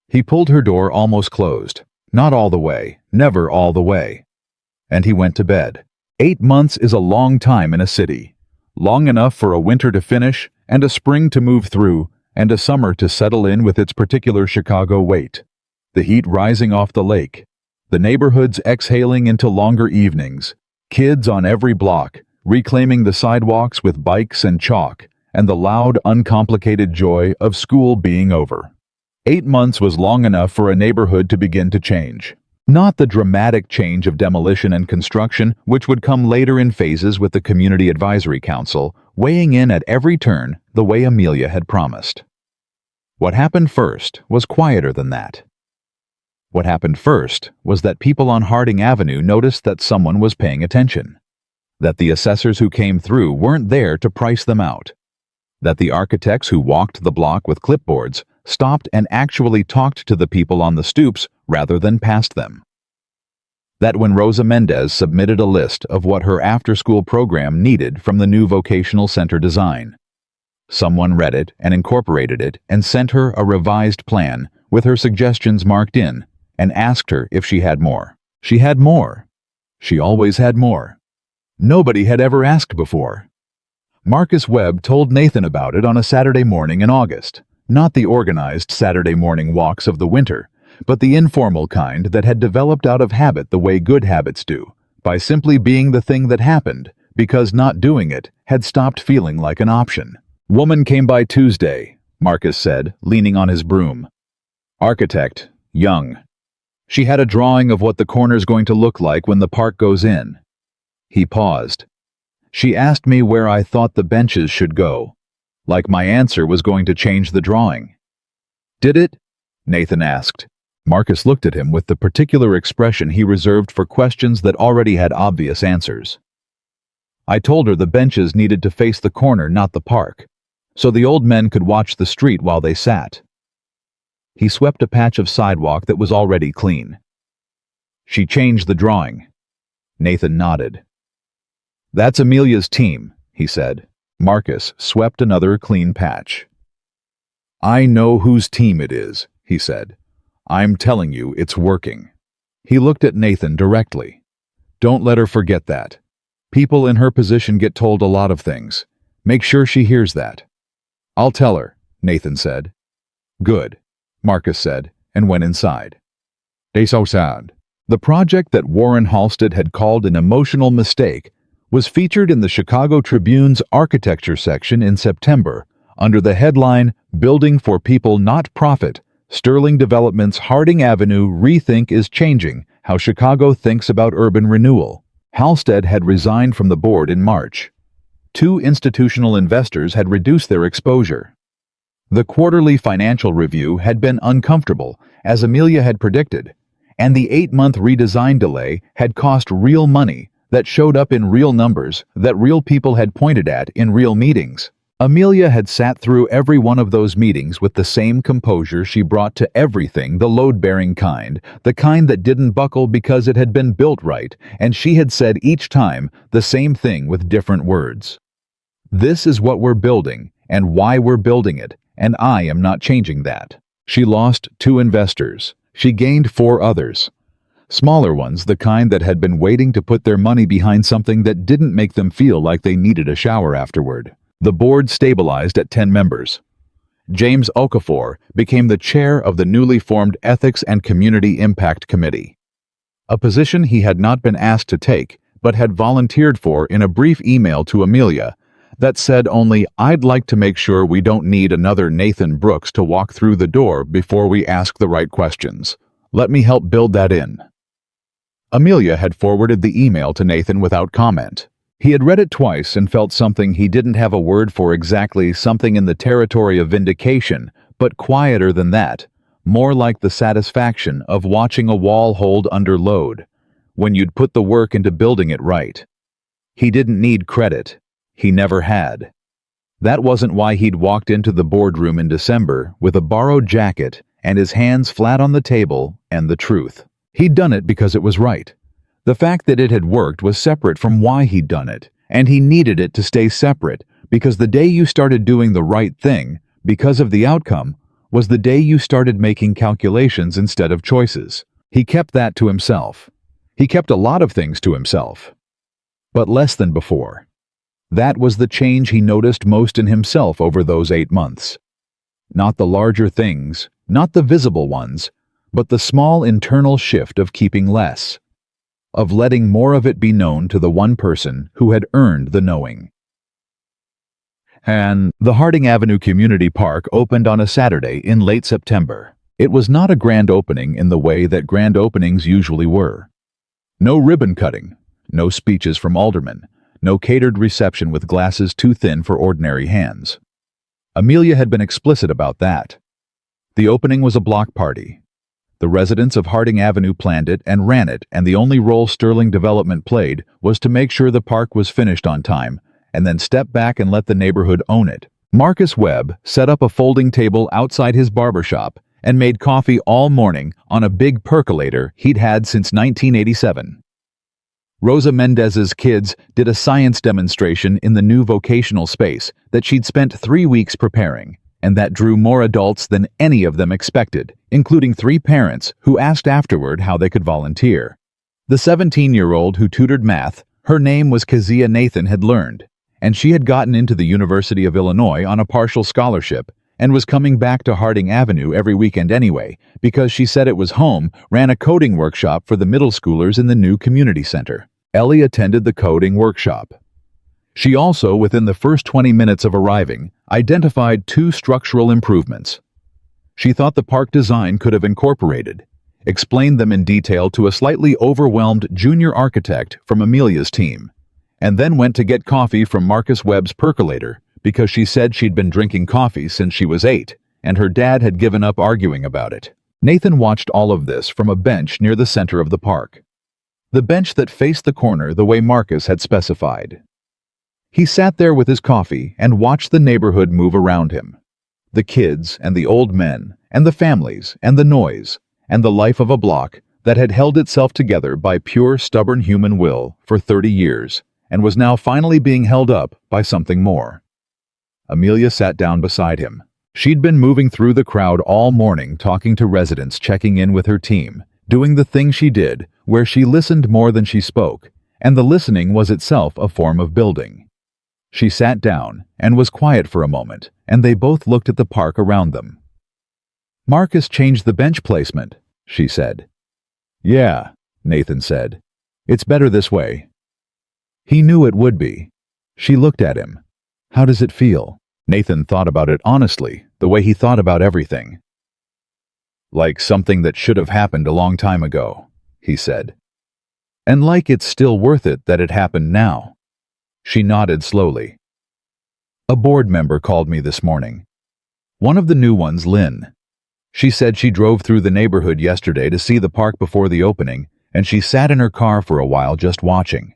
A: He pulled her door almost closed. Not all the way, never all the way. And he went to bed. 8 months is a long time in a city. Long enough for a winter to finish, and a spring to move through, and a summer to settle in with its particular Chicago weight. The heat rising off the lake, the neighborhoods exhaling into longer evenings, kids on every block, reclaiming the sidewalks with bikes and chalk, and the loud, uncomplicated joy of school being over. 8 months was long enough for a neighborhood to begin to change. Not the dramatic change of demolition and construction, which would come later in phases with the Community Advisory Council, weighing in at every turn the way Amelia had promised. What happened first was quieter than that. What happened first was that people on Harding Avenue noticed that someone was paying attention. That the assessors who came through weren't there to price them out. That the architects who walked the block with clipboards stopped and actually talked to the people on the stoops rather than past them. That when Rosa Mendez submitted a list of what her after-school program needed from the new vocational center design, someone read it and incorporated it and sent her a revised plan with her suggestions marked in and asked her if she had more. She had more. She always had more. Nobody had ever asked before. Marcus Webb told Nathan about it on a Saturday morning in August. Not the organized Saturday morning walks of the winter, but the informal kind that had developed out of habit the way good habits do, by simply being the thing that happened, because not doing it had stopped feeling like an option. Woman came by Tuesday, Marcus said, leaning on his broom. Architect, young. She had a drawing of what the corner's going to look like when the park goes in. He paused. She asked me where I thought the benches should go, like my answer was going to change the drawing. Did it? Nathan asked. Marcus looked at him with the particular expression he reserved for questions that already had obvious answers. I told her the benches needed to face the corner, not the park, so the old men could watch the street while they sat. He swept a patch of sidewalk that was already clean. She changed the drawing. Nathan nodded. That's Amelia's team, he said. Marcus swept another clean patch. I know whose team it is, he said. I'm telling you, it's working. He looked at Nathan directly. Don't let her forget that. People in her position get told a lot of things. Make sure she hears that. I'll tell her, Nathan said. Good, Marcus said, and went inside. They so sad. The project that Warren Halstead had called an emotional mistake was featured in the Chicago Tribune's architecture section in September under the headline, Building for People Not Profit, Sterling Development's Harding Avenue Rethink is Changing How Chicago Thinks About Urban Renewal. Halstead had resigned from the board in March. 2 institutional investors had reduced their exposure. The quarterly financial review had been uncomfortable, as Amelia had predicted, and the 8-month redesign delay had cost real money that showed up in real numbers that real people had pointed at in real meetings. Amelia had sat through every one of those meetings with the same composure she brought to everything, the load-bearing kind, the kind that didn't buckle because it had been built right, and she had said each time the same thing with different words. This is what we're building, and why we're building it, and I am not changing that. She lost 2 investors. She gained 4 others. Smaller ones, the kind that had been waiting to put their money behind something that didn't make them feel like they needed a shower afterward. The board stabilized at 10 members. James Okafor became the chair of the newly formed Ethics and Community Impact Committee, a position he had not been asked to take but had volunteered for in a brief email to Amelia that said only, I'd like to make sure we don't need another Nathan Brooks to walk through the door before we ask the right questions. Let me help build that in. Amelia had forwarded the email to Nathan without comment. He had read it twice and felt something he didn't have a word for exactly, something in the territory of vindication, but quieter than that, more like the satisfaction of watching a wall hold under load, when you'd put the work into building it right. He didn't need credit. He never had. That wasn't why he'd walked into the boardroom in December with a borrowed jacket and his hands flat on the table and the truth. He'd done it because it was right. The fact that it had worked was separate from why he'd done it, and he needed it to stay separate because the day you started doing the right thing, because of the outcome, was the day you started making calculations instead of choices. He kept that to himself. He kept a lot of things to himself, but less than before. That was the change he noticed most in himself over those 8 months. Not the larger things, not the visible ones, but the small internal shift of keeping less, of letting more of it be known to the one person who had earned the knowing. And the Harding Avenue Community Park opened on a Saturday in late September. It was not a grand opening in the way that grand openings usually were. No ribbon cutting, no speeches from aldermen, no catered reception with glasses too thin for ordinary hands. Amelia had been explicit about that. The opening was a block party. The residents of Harding Avenue planned it and ran it, and the only role Sterling Development played was to make sure the park was finished on time, and then step back and let the neighborhood own it. Marcus Webb set up a folding table outside his barbershop and made coffee all morning on a big percolator he'd had since 1987. Rosa Mendez's kids did a science demonstration in the new vocational space that she'd spent 3 weeks preparing, and that drew more adults than any of them expected, including 3 parents who asked afterward how they could volunteer. The 17-year-old who tutored math, her name was Kezia Nathan, had learned, and she had gotten into the University of Illinois on a partial scholarship and was coming back to Harding Avenue every weekend anyway because she said it was home, ran a coding workshop for the middle schoolers in the new community center. Ellie attended the coding workshop. She also, within the first 20 minutes of arriving, identified 2 structural improvements. She thought the park design could have incorporated, explained them in detail to a slightly overwhelmed junior architect from Amelia's team, and then went to get coffee from Marcus Webb's percolator because she said she'd been drinking coffee since she was 8, and her dad had given up arguing about it. Nathan watched all of this from a bench near the center of the park. The bench that faced the corner the way Marcus had specified. He sat there with his coffee and watched the neighborhood move around him. The kids and the old men and the families and the noise and the life of a block that had held itself together by pure stubborn human will for 30 years and was now finally being held up by something more. Amelia sat down beside him. She'd been moving through the crowd all morning, talking to residents, checking in with her team, doing the thing she did where she listened more than she spoke, and the listening was itself a form of building. She sat down and was quiet for a moment, and they both looked at the park around them. "Marcus changed the bench placement," she said. "Yeah," Nathan said. "It's better this way." He knew it would be. She looked at him. "How does it feel?" Nathan thought about it honestly, the way he thought about everything. "Like something that should have happened a long time ago," he said. "And like it's still worth it that it happened now." She nodded slowly. "A board member called me this morning. One of the new ones, Lynn. She said she drove through the neighborhood yesterday to see the park before the opening, and she sat in her car for a while just watching."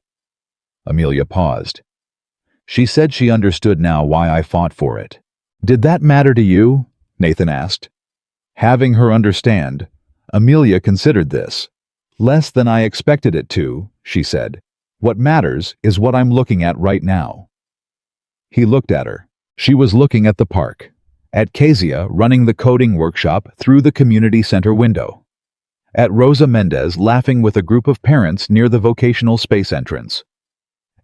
A: Amelia paused. "She said she understood now why I fought for it." "Did that matter to you?" Nathan asked. Having her understand, Amelia considered this. "Less than I expected it to," she said. "What matters is what I'm looking at right now." He looked at her. She was looking at the park, at Kezia running the coding workshop through the community center window, at Rosa Mendez laughing with a group of parents near the vocational space entrance,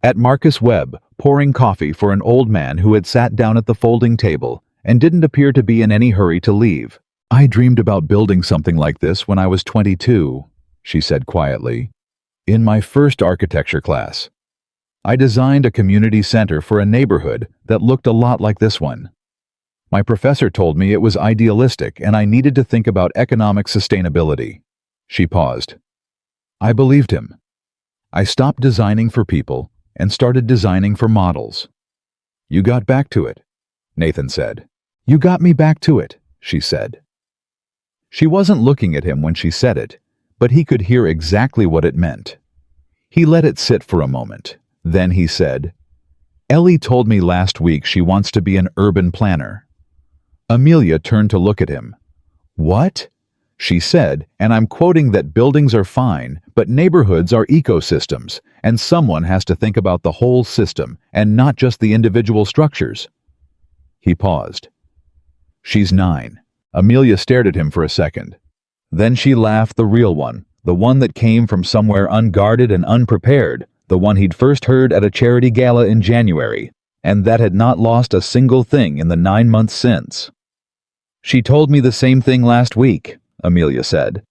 A: at Marcus Webb pouring coffee for an old man who had sat down at the folding table and didn't appear to be in any hurry to leave. "I dreamed about building something like this when I was 22, she said quietly. "In my first architecture class. I designed a community center for a neighborhood that looked a lot like this one. My professor told me it was idealistic and I needed to think about economic sustainability." She paused. "I believed him. I stopped designing for people and started designing for models." "You got back to it," Nathan said. "You got me back to it," she said. She wasn't looking at him when she said it, but he could hear exactly what it meant. He let it sit for a moment. Then he said, "Ellie told me last week she wants to be an urban planner." Amelia turned to look at him. "What?" She said, and I'm quoting, "that buildings are fine, but neighborhoods are ecosystems, and someone has to think about the whole system and not just the individual structures." He paused. "She's 9. Amelia stared at him for a second. Then she laughed, the real one, the one that came from somewhere unguarded and unprepared, the one he'd first heard at a charity gala in January, and that had not lost a single thing in the 9 months since. "She told me the same thing last week," Amelia said.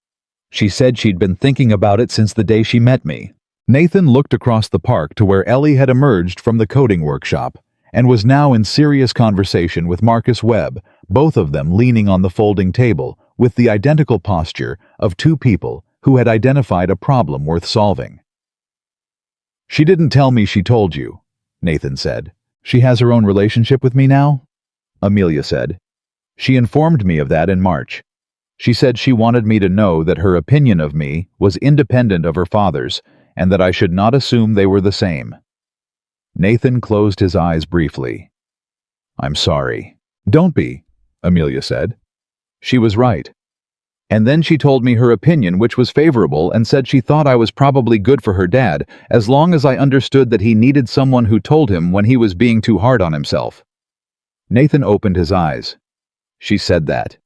A: "She said she'd been thinking about it since the day she met me." Nathan looked across the park to where Ellie had emerged from the coding workshop, and was now in serious conversation with Marcus Webb, both of them leaning on the folding table with the identical posture of two people who had identified a problem worth solving. "She didn't tell me she told you," Nathan said. "She has her own relationship with me now?" Amelia said. "She informed me of that in March. She said she wanted me to know that her opinion of me was independent of her father's and that I should not assume they were the same." Nathan closed his eyes briefly. "I'm sorry." "Don't be," Amelia said. "She was right. And then she told me her opinion, which was favorable, and said she thought I was probably good for her dad, as long as I understood that he needed someone who told him when he was being too hard on himself." Nathan opened his eyes. "She said that?"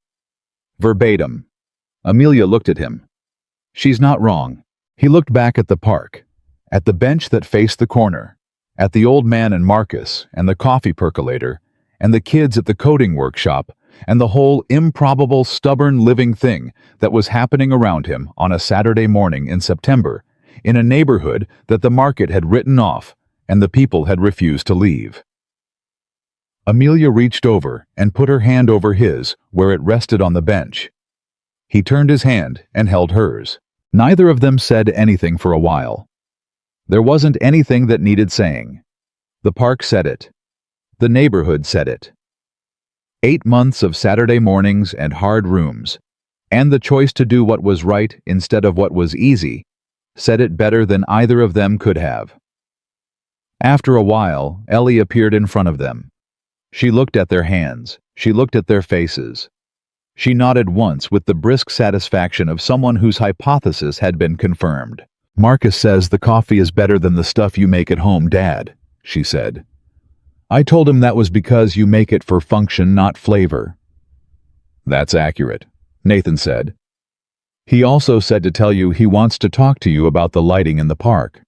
A: "Verbatim." Amelia looked at him. "She's not wrong." He looked back at the park, at the bench that faced the corner, at the old man and Marcus, and the coffee percolator, and the kids at the coding workshop, and the whole improbable, stubborn living thing that was happening around him on a Saturday morning in September, in a neighborhood that the market had written off and the people had refused to leave. Amelia reached over and put her hand over his where it rested on the bench. He turned his hand and held hers. Neither of them said anything for a while. There wasn't anything that needed saying. The park said it. The neighborhood said it. 8 months of Saturday mornings and hard rooms, and the choice to do what was right instead of what was easy, said it better than either of them could have. After a while, Ellie appeared in front of them. She looked at their hands. She looked at their faces. She nodded once with the brisk satisfaction of someone whose hypothesis had been confirmed. "Marcus says the coffee is better than the stuff you make at home, Dad," she said. "I told him that was because you make it for function, not flavor." "That's accurate," Nathan said. "He also said to tell you he wants to talk to you about the lighting in the park."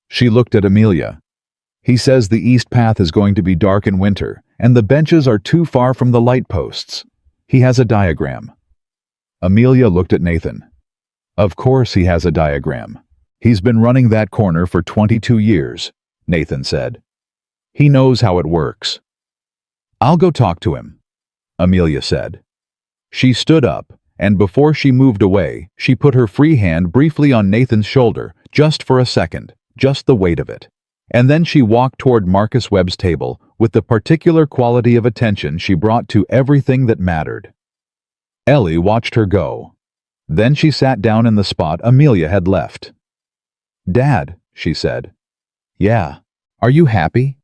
A: She looked at Amelia. "He says the east path is going to be dark in winter, and the benches are too far from the light posts. He has a diagram." Amelia looked at Nathan. "Of course he has a diagram. He's been running that corner for 22 years, Nathan said. "He knows how it works." "I'll go talk to him," Amelia said. She stood up, and before she moved away, she put her free hand briefly on Nathan's shoulder, just for a second, just the weight of it. And then she walked toward Marcus Webb's table with the particular quality of attention she brought to everything that mattered. Ellie watched her go. Then she sat down in the spot Amelia had left. "Dad," she said. "Yeah. Are you happy?"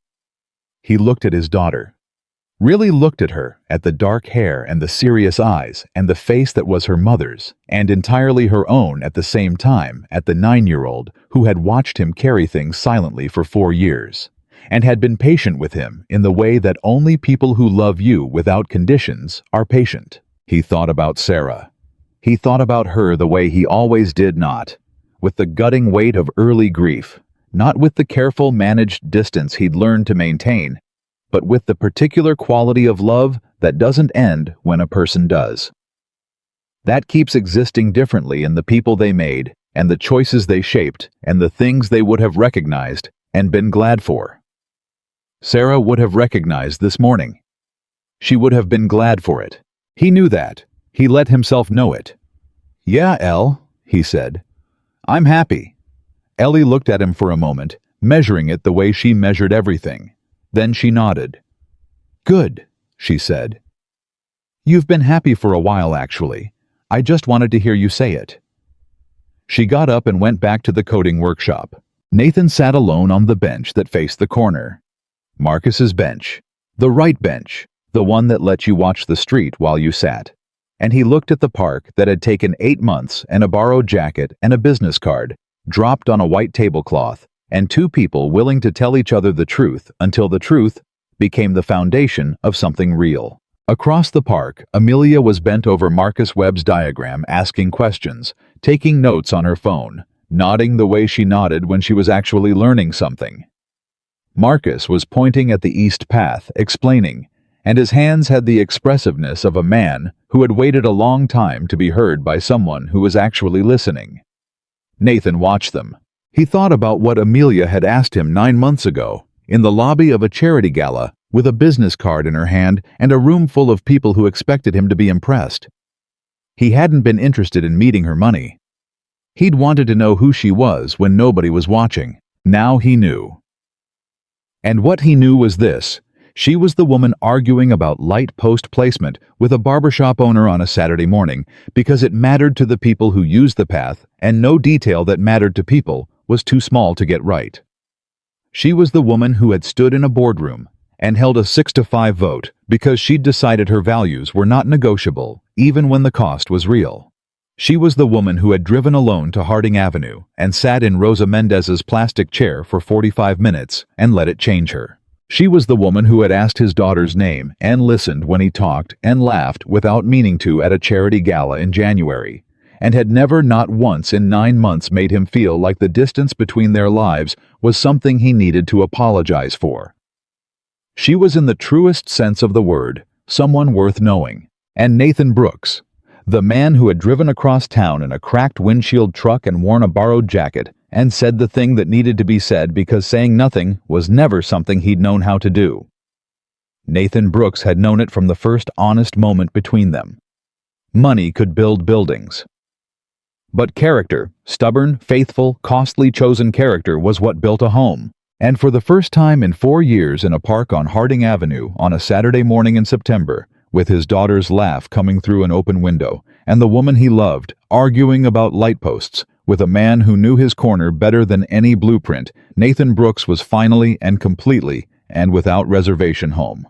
A: He looked at his daughter. Really looked at her, at the dark hair and the serious eyes and the face that was her mother's, and entirely her own at the same time, at the 9-year-old who had watched him carry things silently for 4 years, and had been patient with him in the way that only people who love you without conditions are patient. He thought about Sarah. He thought about her the way he always did, not with the gutting weight of early grief, not with the careful, managed distance he'd learned to maintain, but with the particular quality of love that doesn't end when a person does. That keeps existing differently in the people they made, and the choices they shaped, and the things they would have recognized and been glad for. Sarah would have recognized this morning. She would have been glad for it. He knew that. He let himself know it. "Yeah, Elle," he said. "I'm happy." Ellie looked at him for a moment, measuring it the way she measured everything. Then she nodded. "Good," she said. "You've been happy for a while, actually. I just wanted to hear you say it." She got up and went back to the coding workshop. Nathan sat alone on the bench that faced the corner. Marcus's bench. The right bench. The one that let you watch the street while you sat. And he looked at the park that had taken 8 months and a borrowed jacket and a business card, dropped on a white tablecloth, and 2 people willing to tell each other the truth until the truth became the foundation of something real. Across the park, Amelia was bent over Marcus Webb's diagram, asking questions, taking notes on her phone, nodding the way she nodded when she was actually learning something. Marcus was pointing at the east path, explaining, and his hands had the expressiveness of a man who had waited a long time to be heard by someone who was actually listening. Nathan watched them. He thought about what Amelia had asked him 9 months ago, in the lobby of a charity gala, with a business card in her hand and a room full of people who expected him to be impressed. He hadn't been interested in meeting her money. He'd wanted to know who she was when nobody was watching. Now he knew. And what he knew was this: she was the woman arguing about light post placement with a barbershop owner on a Saturday morning because it mattered to the people who used the path, and no detail that mattered to people was too small to get right. She was the woman who had stood in a boardroom and held a 6-5 vote because she'd decided her values were not negotiable, even when the cost was real. She was the woman who had driven alone to Harding Avenue and sat in Rosa Mendez's plastic chair for 45 minutes and let it change her. She was the woman who had asked his daughter's name and listened when he talked and laughed without meaning to at a charity gala in January, and had never, not once in 9 months, made him feel like the distance between their lives was something he needed to apologize for. She was, in the truest sense of the word, someone worth knowing. And Nathan Brooks, the man who had driven across town in a cracked windshield truck and worn a borrowed jacket, and said the thing that needed to be said because saying nothing was never something he'd known how to do. Nathan Brooks had known it from the first honest moment between them. Money could build buildings. But character, stubborn, faithful, costly chosen character, was what built a home. And for the first time in 4 years, in a park on Harding Avenue on a Saturday morning in September, with his daughter's laugh coming through an open window, and the woman he loved arguing about light posts, with a man who knew his corner better than any blueprint, Nathan Brooks was finally and completely and without reservation home.